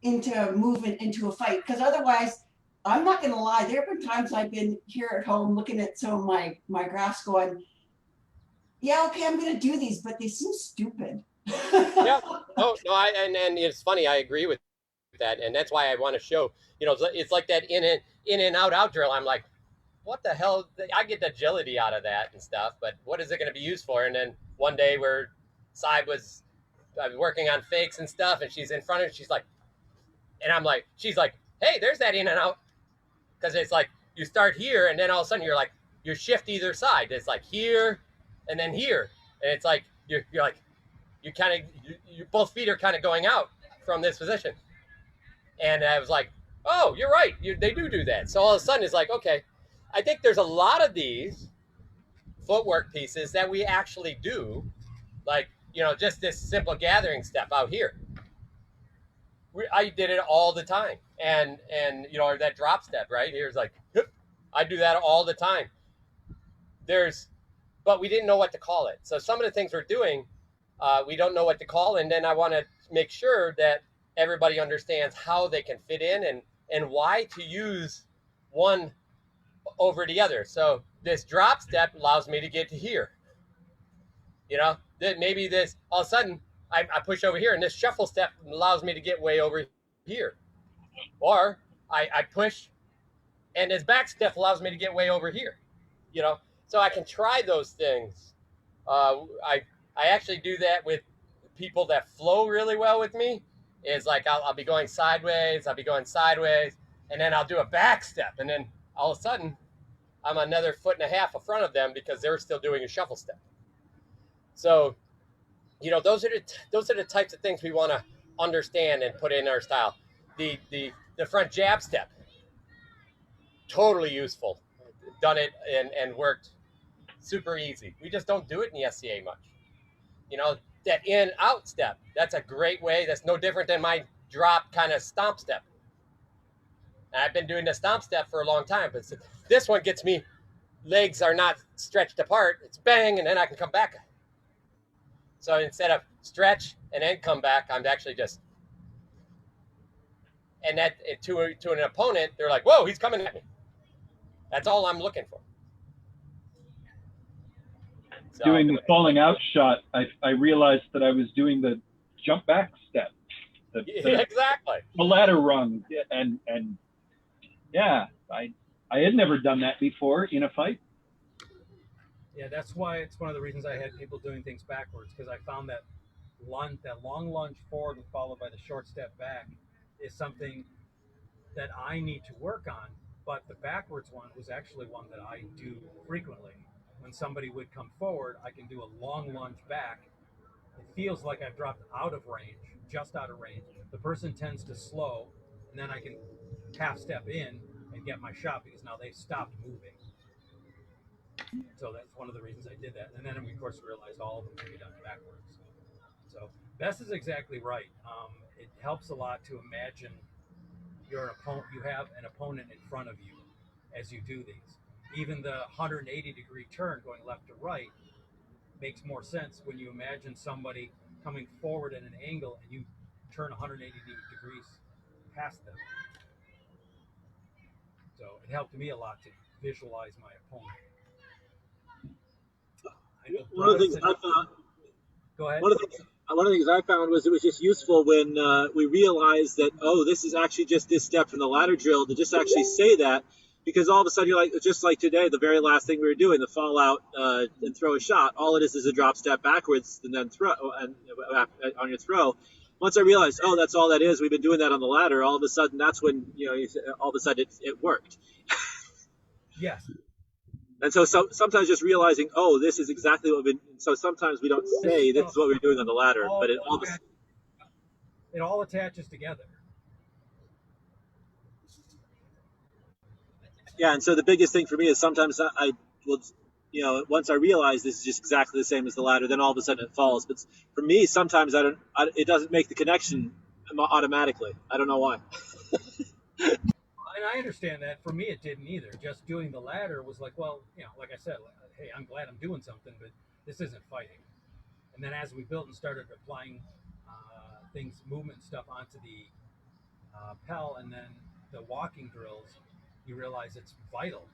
into movement, into a fight. Because otherwise, I'm not gonna lie, there have been times I've been here at home looking at some of my graphs going, yeah, okay, I'm gonna do these, but they seem stupid. Yeah. Oh no, and it's funny. I agree with that, and that's why I want to show. You know, it's like that in and out drill. I'm like, what the hell? I get the agility out of that and stuff, but what is it going to be used for? And then one day where Saib was working on fakes and stuff, and she's in front of it, she's like, and I'm like, she's like, hey, there's that in and out, because it's like you start here, and then all of a sudden you shift either side. It's like here, and then here, and it's like you're like. You kind of, both feet are kind of going out from this position. And I was like, oh, you're right. They do that. So all of a sudden it's like, okay, I think there's a lot of these footwork pieces that we actually do, like, you know, just this simple gathering step out here. I did it all the time. And you know, or that drop step right here's like, I do that all the time. But we didn't know what to call it. So some of the things we're doing, we don't know what to call, and then I want to make sure that everybody understands how they can fit in and why to use one over the other. So this drop step allows me to get to here. You know, that maybe this all of a sudden I push over here, and this shuffle step allows me to get way over here. Or I push, and this back step allows me to get way over here. You know, so I can try those things. I actually do that with people that flow really well with me. Is like I'll be going sideways, and then I'll do a back step, and then all of a sudden I'm another 1.5 feet in front of them because they're still doing a shuffle step. So, you know, those are the types of things we want to understand and put in our style. The front jab step, totally useful. Done it and worked super easy. We just don't do it in the SCA much. You know, that in out step, that's a great way. That's no different than my drop kind of stomp step. And I've been doing the stomp step for a long time, but this one gets me, legs are not stretched apart. It's bang, and then I can come back. So instead of stretch and then come back, I'm actually just, and that to an opponent, they're like, whoa, he's coming at me. That's all I'm looking for. So, doing the falling out shot, I realized that I was doing the jump back step. Exactly. The ladder rung, and yeah, I had never done that before in a fight. Yeah, that's why it's one of the reasons I had people doing things backwards, because I found that long lunge forward followed by the short step back is something that I need to work on. But the backwards one was actually one that I do frequently. When somebody would come forward, I can do a long lunge back. It feels like I've dropped out of range, just out of range. The person tends to slow, and then I can half step in and get my shot because now they've stopped moving. So that's one of the reasons I did that. And then we, of course, realized all of them can be done backwards. So Bess is exactly right. It helps a lot to imagine your opponent. You have an opponent in front of you as you do these. Even the 180-degree turn going left to right makes more sense when you imagine somebody coming forward at an angle and you turn 180 degrees past them. So it helped me a lot to visualize my opponent. One of the things I found. Go ahead. One of the things one of the things I found was it was just useful when we realized that, oh, this is actually just this step from the ladder drill, to just actually say that, because all of a sudden you're like, just like today, the very last thing we were doing, the fall out and throw a shot, all it is a drop step backwards and then throw and on your throw. Once I realized, oh, that's all that is, we've been doing that on the ladder, all of a sudden that's when, all of a sudden it worked. Yes. And so sometimes just realizing, oh, this is exactly what we've been, so sometimes we don't say this is what we're doing on the ladder, but it all attaches together. Yeah, and so the biggest thing for me is sometimes I will, once I realize this is just exactly the same as the ladder, then all of a sudden it falls. But for me, sometimes it doesn't make the connection automatically. I don't know why. And I understand that. For me, it didn't either. Just doing the ladder was like, well, like I said, hey, I'm glad I'm doing something, but this isn't fighting. And then as we built and started applying things, movement stuff onto the Pell and then the walking drills, you realize it's vital.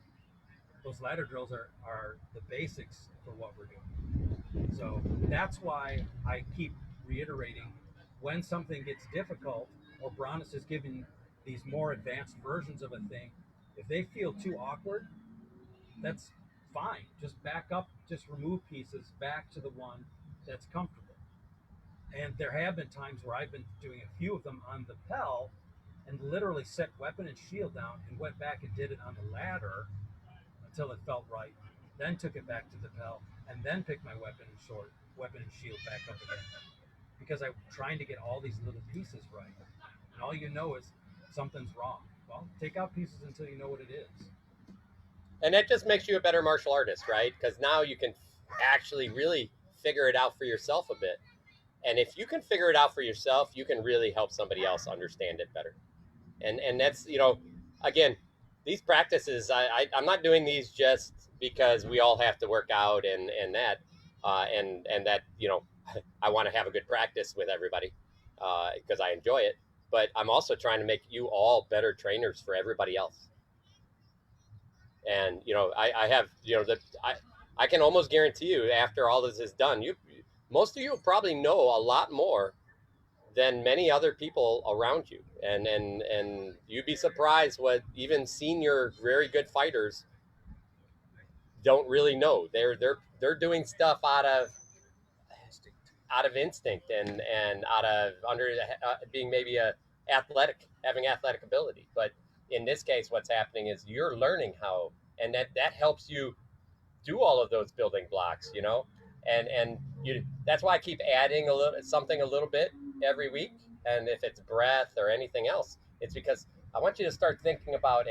Those ladder drills are the basics for what we're doing. So that's why I keep reiterating, when something gets difficult or Bronis is giving these more advanced versions of a thing, if they feel too awkward, that's fine. Just back up, just remove pieces back to the one that's comfortable. And there have been times where I've been doing a few of them on the Pell and literally set weapon and shield down and went back and did it on the ladder until it felt right, then took it back to the Pell, and then picked my weapon and shield back up again. Because I'm trying to get all these little pieces right. And all you know is something's wrong. Well, take out pieces until you know what it is. And that just makes you a better martial artist, right? Because now you can actually really figure it out for yourself a bit. And if you can figure it out for yourself, you can really help somebody else understand it better. And that's, again, these practices, I'm not doing these just because we all have to work out and that, and that, I want to have a good practice with everybody because I enjoy it. But I'm also trying to make you all better trainers for everybody else. And, I have, I can almost guarantee you after all this is done, most of you probably know a lot more than many other people around you. And you'd be surprised what even senior, very good fighters don't really know. They're doing stuff out of instinct and out of being maybe having athletic ability. But in this case, what's happening is you're learning how, and that helps you do all of those building blocks, and that's why I keep adding something a little bit every week. And if it's breath or anything else, it's because I want you to start thinking about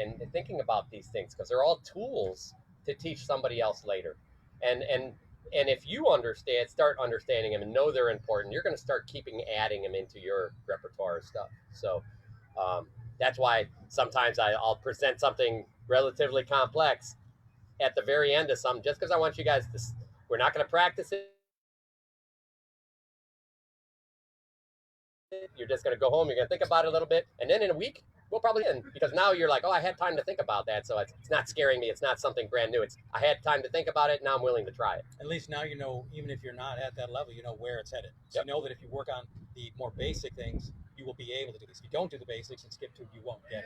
these things, because they're all tools to teach somebody else later. And if you start understanding them and know they're important, you're going to start adding them into your repertoire of stuff. So that's why sometimes I'll present something relatively complex at the very end of something, just because I want you guys to, we're not going to practice it. You're just going to go home, you're going to think about it a little bit, and then in a week, we'll probably end, because now you're like, oh, I had time to think about that, so it's not scaring me. It's not something brand new. I had time to think about it, now I'm willing to try it. At least now you know, even if you're not at that level, you know where it's headed. So Yep. you know that if you work on the more basic things, you will be able to do this. If you don't do the basics and skip to it, you won't get it.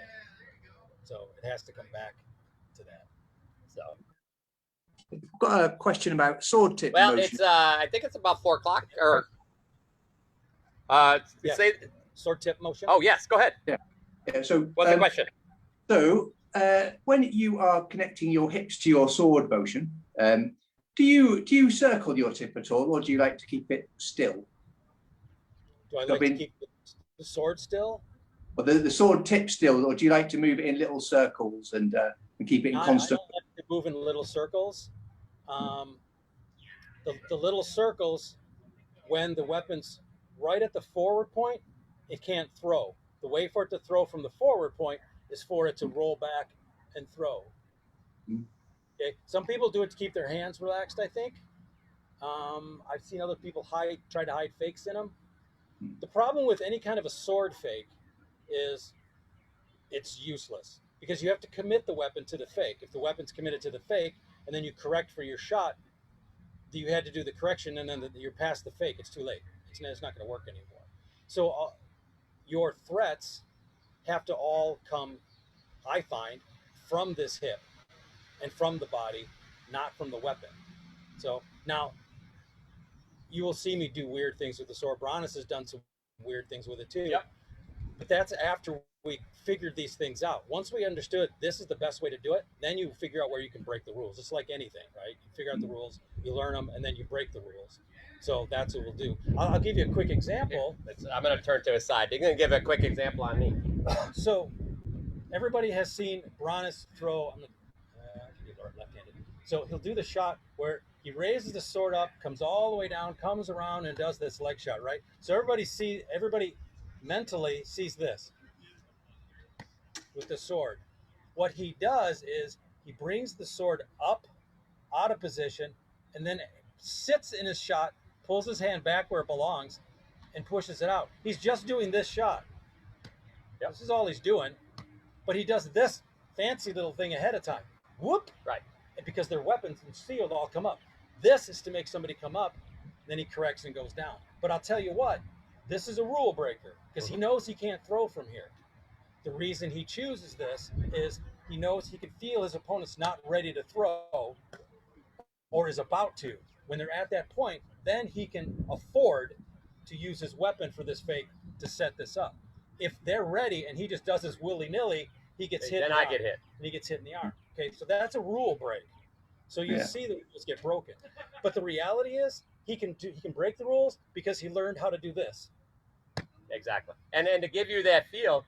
So it has to come back to that. So I've got a question about sword tip well, motion. it's I think it's about 4 o'clock, or say sword tip motion. Oh yes, go ahead. Yeah. So what's the question? So when you are connecting your hips to your sword motion, do you circle your tip at all, or do you like to keep it still? Do I like to keep the sword still? Or the sword tip still, or do you like to move it in little circles and keep it in constant? I don't like to move in little circles. The little circles, when the weapon's right at the forward point, it can't throw. The way for it to throw from the forward point is for it to roll back and throw. Okay. Some people do it to keep their hands relaxed, I think. I've seen other people try to hide fakes in them. The problem with any kind of a sword fake is it's useless, because you have to commit the weapon to the fake. If the weapon's committed to the fake and then you correct for your shot, you had to do the correction and then you're past the fake. It's too late. it's not going to work anymore. So your threats have to all come, I find, from this hip and from the body, not from the weapon. So now you will see me do weird things with the sword. Bronis has done some weird things with it too. Yep. But that's after we figured these things out. Once we understood this is the best way to do it, then you figure out where you can break the rules. It's like anything, right? You figure out the rules, you learn them, and then you break the rules. So that's what we'll do. I'll give you a quick example. I'm going to turn to his side. You're going to give a quick example on me. So everybody has seen Bronis throw. I'm left-handed. So he'll do the shot where he raises the sword up, comes all the way down, comes around, and does this leg shot, right? So everybody mentally sees this with the sword. What he does is he brings the sword up out of position and then sits in his shot, pulls his hand back where it belongs, and pushes it out. He's just doing this shot. Yep. This is all he's doing, but he does this fancy little thing ahead of time. Whoop! Right. And because their weapons and shield all come up. This is to make somebody come up, then he corrects and goes down. But I'll tell you what, this is a rule breaker because he knows he can't throw from here. The reason he chooses this is he knows he can feel his opponent's not ready to throw or is about to. When they're at that point, then he can afford to use his weapon for this fake to set this up. If they're ready and he just does this willy-nilly, he gets hit. Then I get hit. And he gets hit in the arm. Okay, so that's a rule break. So you see the rules get broken. But the reality is he can break the rules because he learned how to do this. Exactly. And to give you that feel,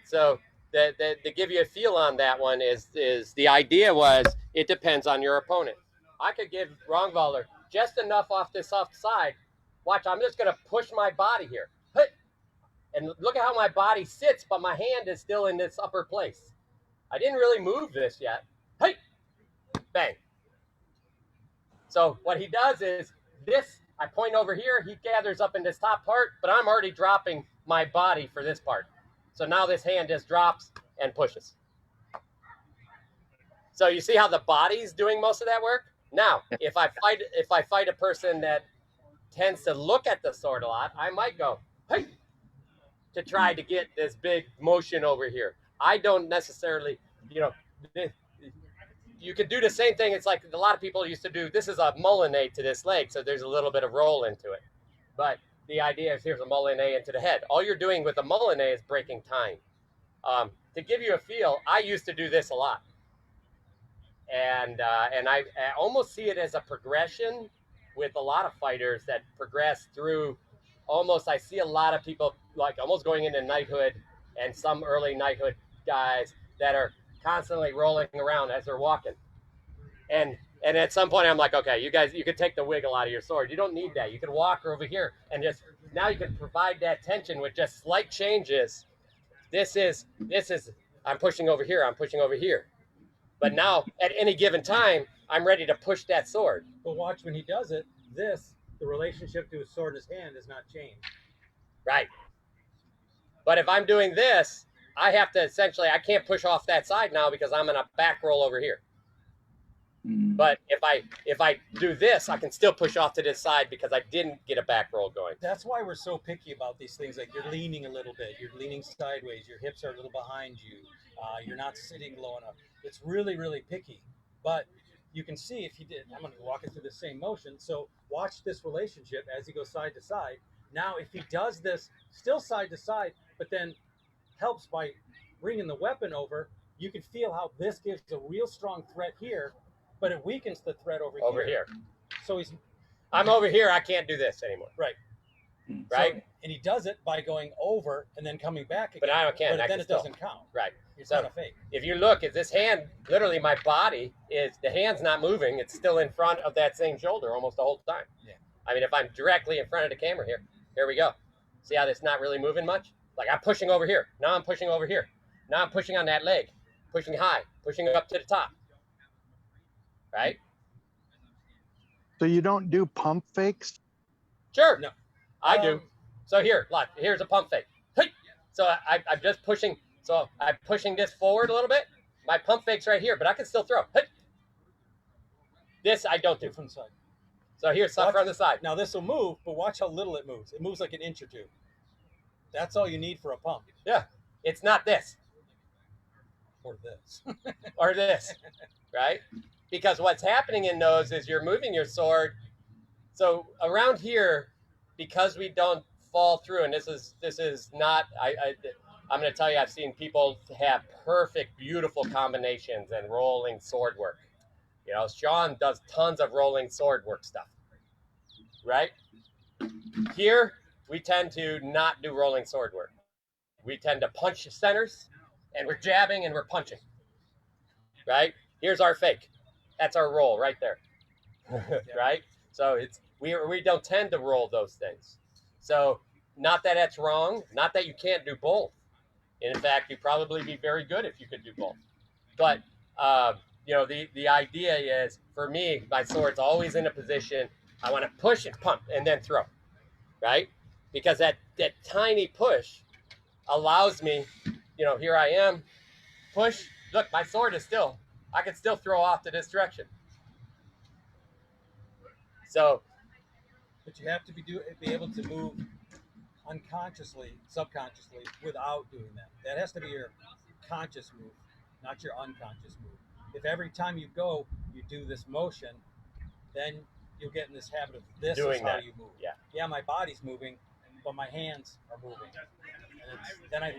so to give you a feel on that one is the idea was it depends on your opponent. I could give Rongvaller just enough off this side. Watch, I'm just going to push my body here. And look at how my body sits, but my hand is still in this upper place. I didn't really move this yet. Hey, bang. So what he does is this, I point over here, he gathers up in this top part, but I'm already dropping my body for this part. So now this hand just drops and pushes. So you see how the body's doing most of that work? Now, if I fight a person that tends to look at the sword a lot, I might go, hey, to try to get this big motion over here. I don't necessarily, you could do the same thing. It's like a lot of people used to do, this is a Molinet to this leg, so there's a little bit of roll into it. But the idea is here's a Molinet into the head. All you're doing with a Molinet is breaking time. To give you a feel, I used to do this a lot. And I almost see it as a progression with a lot of fighters that progress through almost, I see a lot of people like almost going into knighthood and some early knighthood guys that are constantly rolling around as they're walking. And at some point I'm like, okay, you guys, you could take the wiggle out of your sword. You don't need that. You can walk over here and just, now you can provide that tension with just slight changes. This is, I'm pushing over here. I'm pushing over here. But now at any given time, I'm ready to push that sword. But watch when he does it, the relationship to his sword in his hand has not changed. Right. But if I'm doing this, I have to essentially, I can't push off that side now because I'm in a back roll over here. But if I do this, I can still push off to this side because I didn't get a back roll going. That's why we're so picky about these things. Like you're leaning a little bit, you're leaning sideways, your hips are a little behind you, you're not sitting low enough. It's really, really picky. But you can see if you did, I'm going to walk it through the same motion. So watch this relationship as he goes side to side. Now, if he does this still side to side, but then helps by bringing the weapon over, you can feel how this gives a real strong threat here, but it weakens the threat over here. So I'm over here. I can't do this anymore. Right. Right. So, and he does it by going over and then coming back again. But I can't. But then it doesn't count. Right. It's so not a fake. If you look at this hand, literally my body is, the hand's not moving. It's still in front of that same shoulder almost the whole time. Yeah. I mean, if I'm directly in front of the camera here we go. See how it's not really moving much? Like I'm pushing over here. Now I'm pushing over here. Now I'm pushing on that leg, pushing high, pushing up to the top. Right? So you don't do pump fakes? Sure. No, I do. So here, look, here's a pump fake. Hey! So I'm just pushing. So I'm pushing this forward a little bit. My pump fake's right here, but I can still throw. Hey! This I don't do. Different side. So here, suffer on the side. Now this will move, but watch how little it moves. It moves like an inch or two. That's all you need for a pump. Yeah, it's not this. Or this. Or this, right? Because what's happening in those is you're moving your sword. So around here, because we don't fall through, and this is not, I'm going to tell you, I've seen people have perfect, beautiful combinations and rolling sword work. You know, Sean does tons of rolling sword work stuff, right? Here, we tend to not do rolling sword work. We tend to punch centers, and we're jabbing and we're punching, right? Here's our fake. That's our roll right there, right? So we don't tend to roll those things. So not that that's wrong, not that you can't do both. In fact, you'd probably be very good if you could do both. But you know, the idea is, for me, my sword's always in a position, I want to push and pump and then throw, right? Because that tiny push allows me, you know, here I am, push, look, my sword is still, I can still throw off to this direction. So, but you have to be able to move unconsciously, subconsciously, without doing that. That has to be your conscious move, not your unconscious move. If every time you go, you do this motion, then you'll get in this habit of this is how you move. Yeah, my body's moving, but my hands are moving. And then I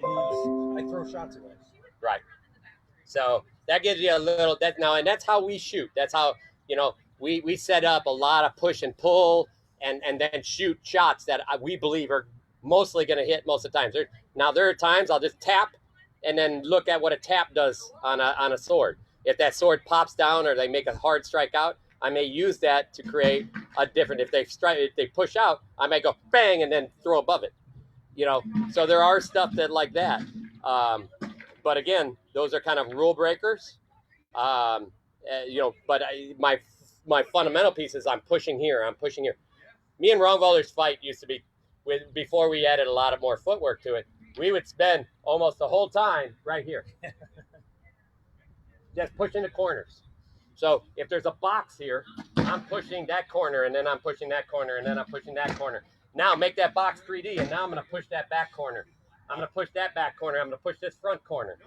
throw shots away. Right. So that gives you a little, and that's how we shoot. That's how, you know, we set up a lot of push and pull and then shoot shots that we believe are mostly going to hit most of the times. There are times I'll just tap and then look at what a tap does on a sword. If that sword pops down or they make a hard strike out, I may use that to create a different, if they push out, I may go bang and then throw above it. You know, so there are stuff that like that. But again, those are kind of rule breakers. You know, but my fundamental piece is I'm pushing here. Me and Rongwalder's fight used to be, before we added a lot of more footwork to it, we would spend almost the whole time right here. Just pushing the corners. So if there's a box here, I'm pushing that corner, and then I'm pushing that corner, and then I'm pushing that corner. Now make that box 3D, and now I'm going to push that back corner. I'm going to push that back corner. I'm going to push this front corner.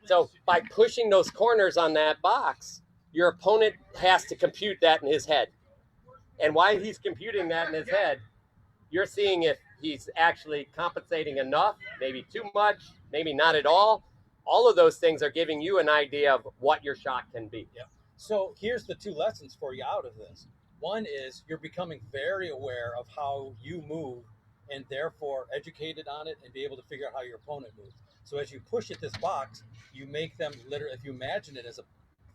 So by pushing those corners on that box, your opponent has to compute that in his head. And while he's computing that in his head, you're seeing if he's actually compensating enough, maybe too much, maybe not at all. All of those things are giving you an idea of what your shot can be. Yeah. So here's the two lessons for you out of this. One is you're becoming very aware of how you move and therefore educated on it and be able to figure out how your opponent moves. So as you push at this box, you make them literally, if you imagine it as a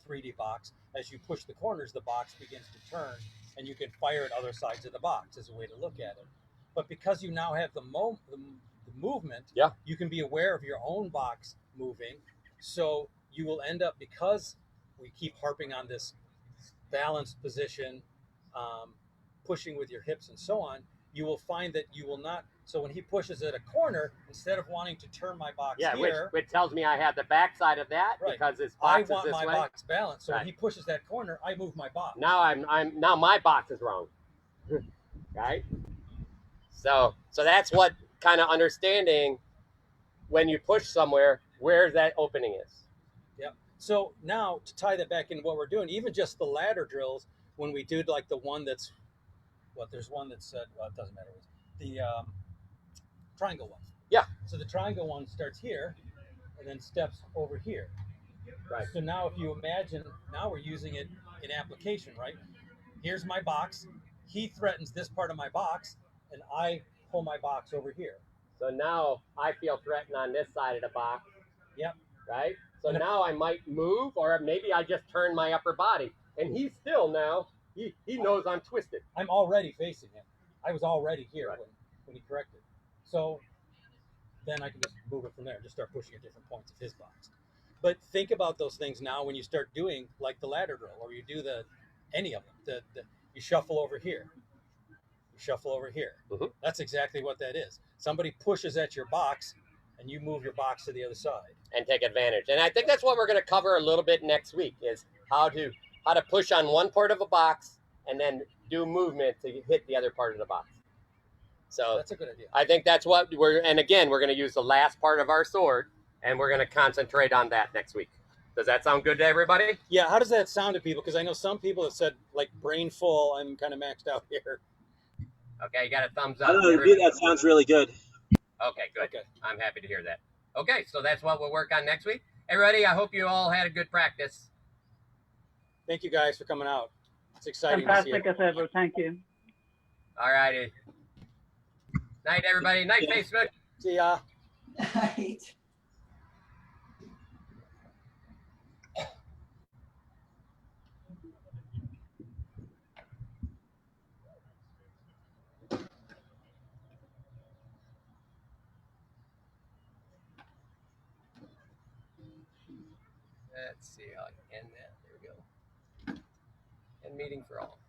3D box, as you push the corners, the box begins to turn and you can fire at other sides of the box as a way to look at it. But because you now have the movement, you can be aware of your own box moving. So you will end up, because we keep harping on this balanced position, pushing with your hips and so on, you will find that you will not. So when he pushes at a corner, instead of wanting to turn my box here, which tells me I have the backside of that, because this box is this way. I want my box balanced. So when he pushes that corner, I move my box. Now now my box is wrong. Right? So that's what kind of understanding when you push somewhere where that opening is. Yeah. So now to tie that back into what we're doing, even just the ladder drills, when we did like the one that's, there's one that said, it doesn't matter. The triangle one. Yeah. So the triangle one starts here and then steps over here. Right. So now if you imagine, now we're using it in application, right? Here's my box. He threatens this part of my box and I pull my box over here. So now I feel threatened on this side of the box. Yep. Right? So now I might move, or maybe I just turn my upper body. And he's still now, he knows I'm twisted. I'm already facing him. I was already here when he corrected. So then I can just move it from there and just start pushing at different points of his box. But think about those things now when you start doing like the ladder drill, or you do any of them. You shuffle over here. You shuffle over here. Mm-hmm. That's exactly what that is. Somebody pushes at your box and you move your box to the other side. And take advantage. And I think that's what we're going to cover a little bit next week, is how to push on one part of a box and then do movement to hit the other part of the box. So That's a good idea. I think that's what and again, we're going to use the last part of our sword, and we're going to concentrate on that next week. Does that sound good to everybody? Yeah, how does that sound to people? Because I know some people have said, like, brain full, I'm kind of maxed out here. Okay, you got a thumbs I up. don't know, that sounds really good. Okay, good. Okay. I'm happy to hear that. Okay, so that's what we'll work on next week. Everybody, I hope you all had a good practice. Thank you guys for coming out. It's exciting Fantastic to see it. as ever. Thank you. All righty. Night, everybody. Night, Facebook. See ya. Right. Let's see how I can end that. There we go. End meeting for all.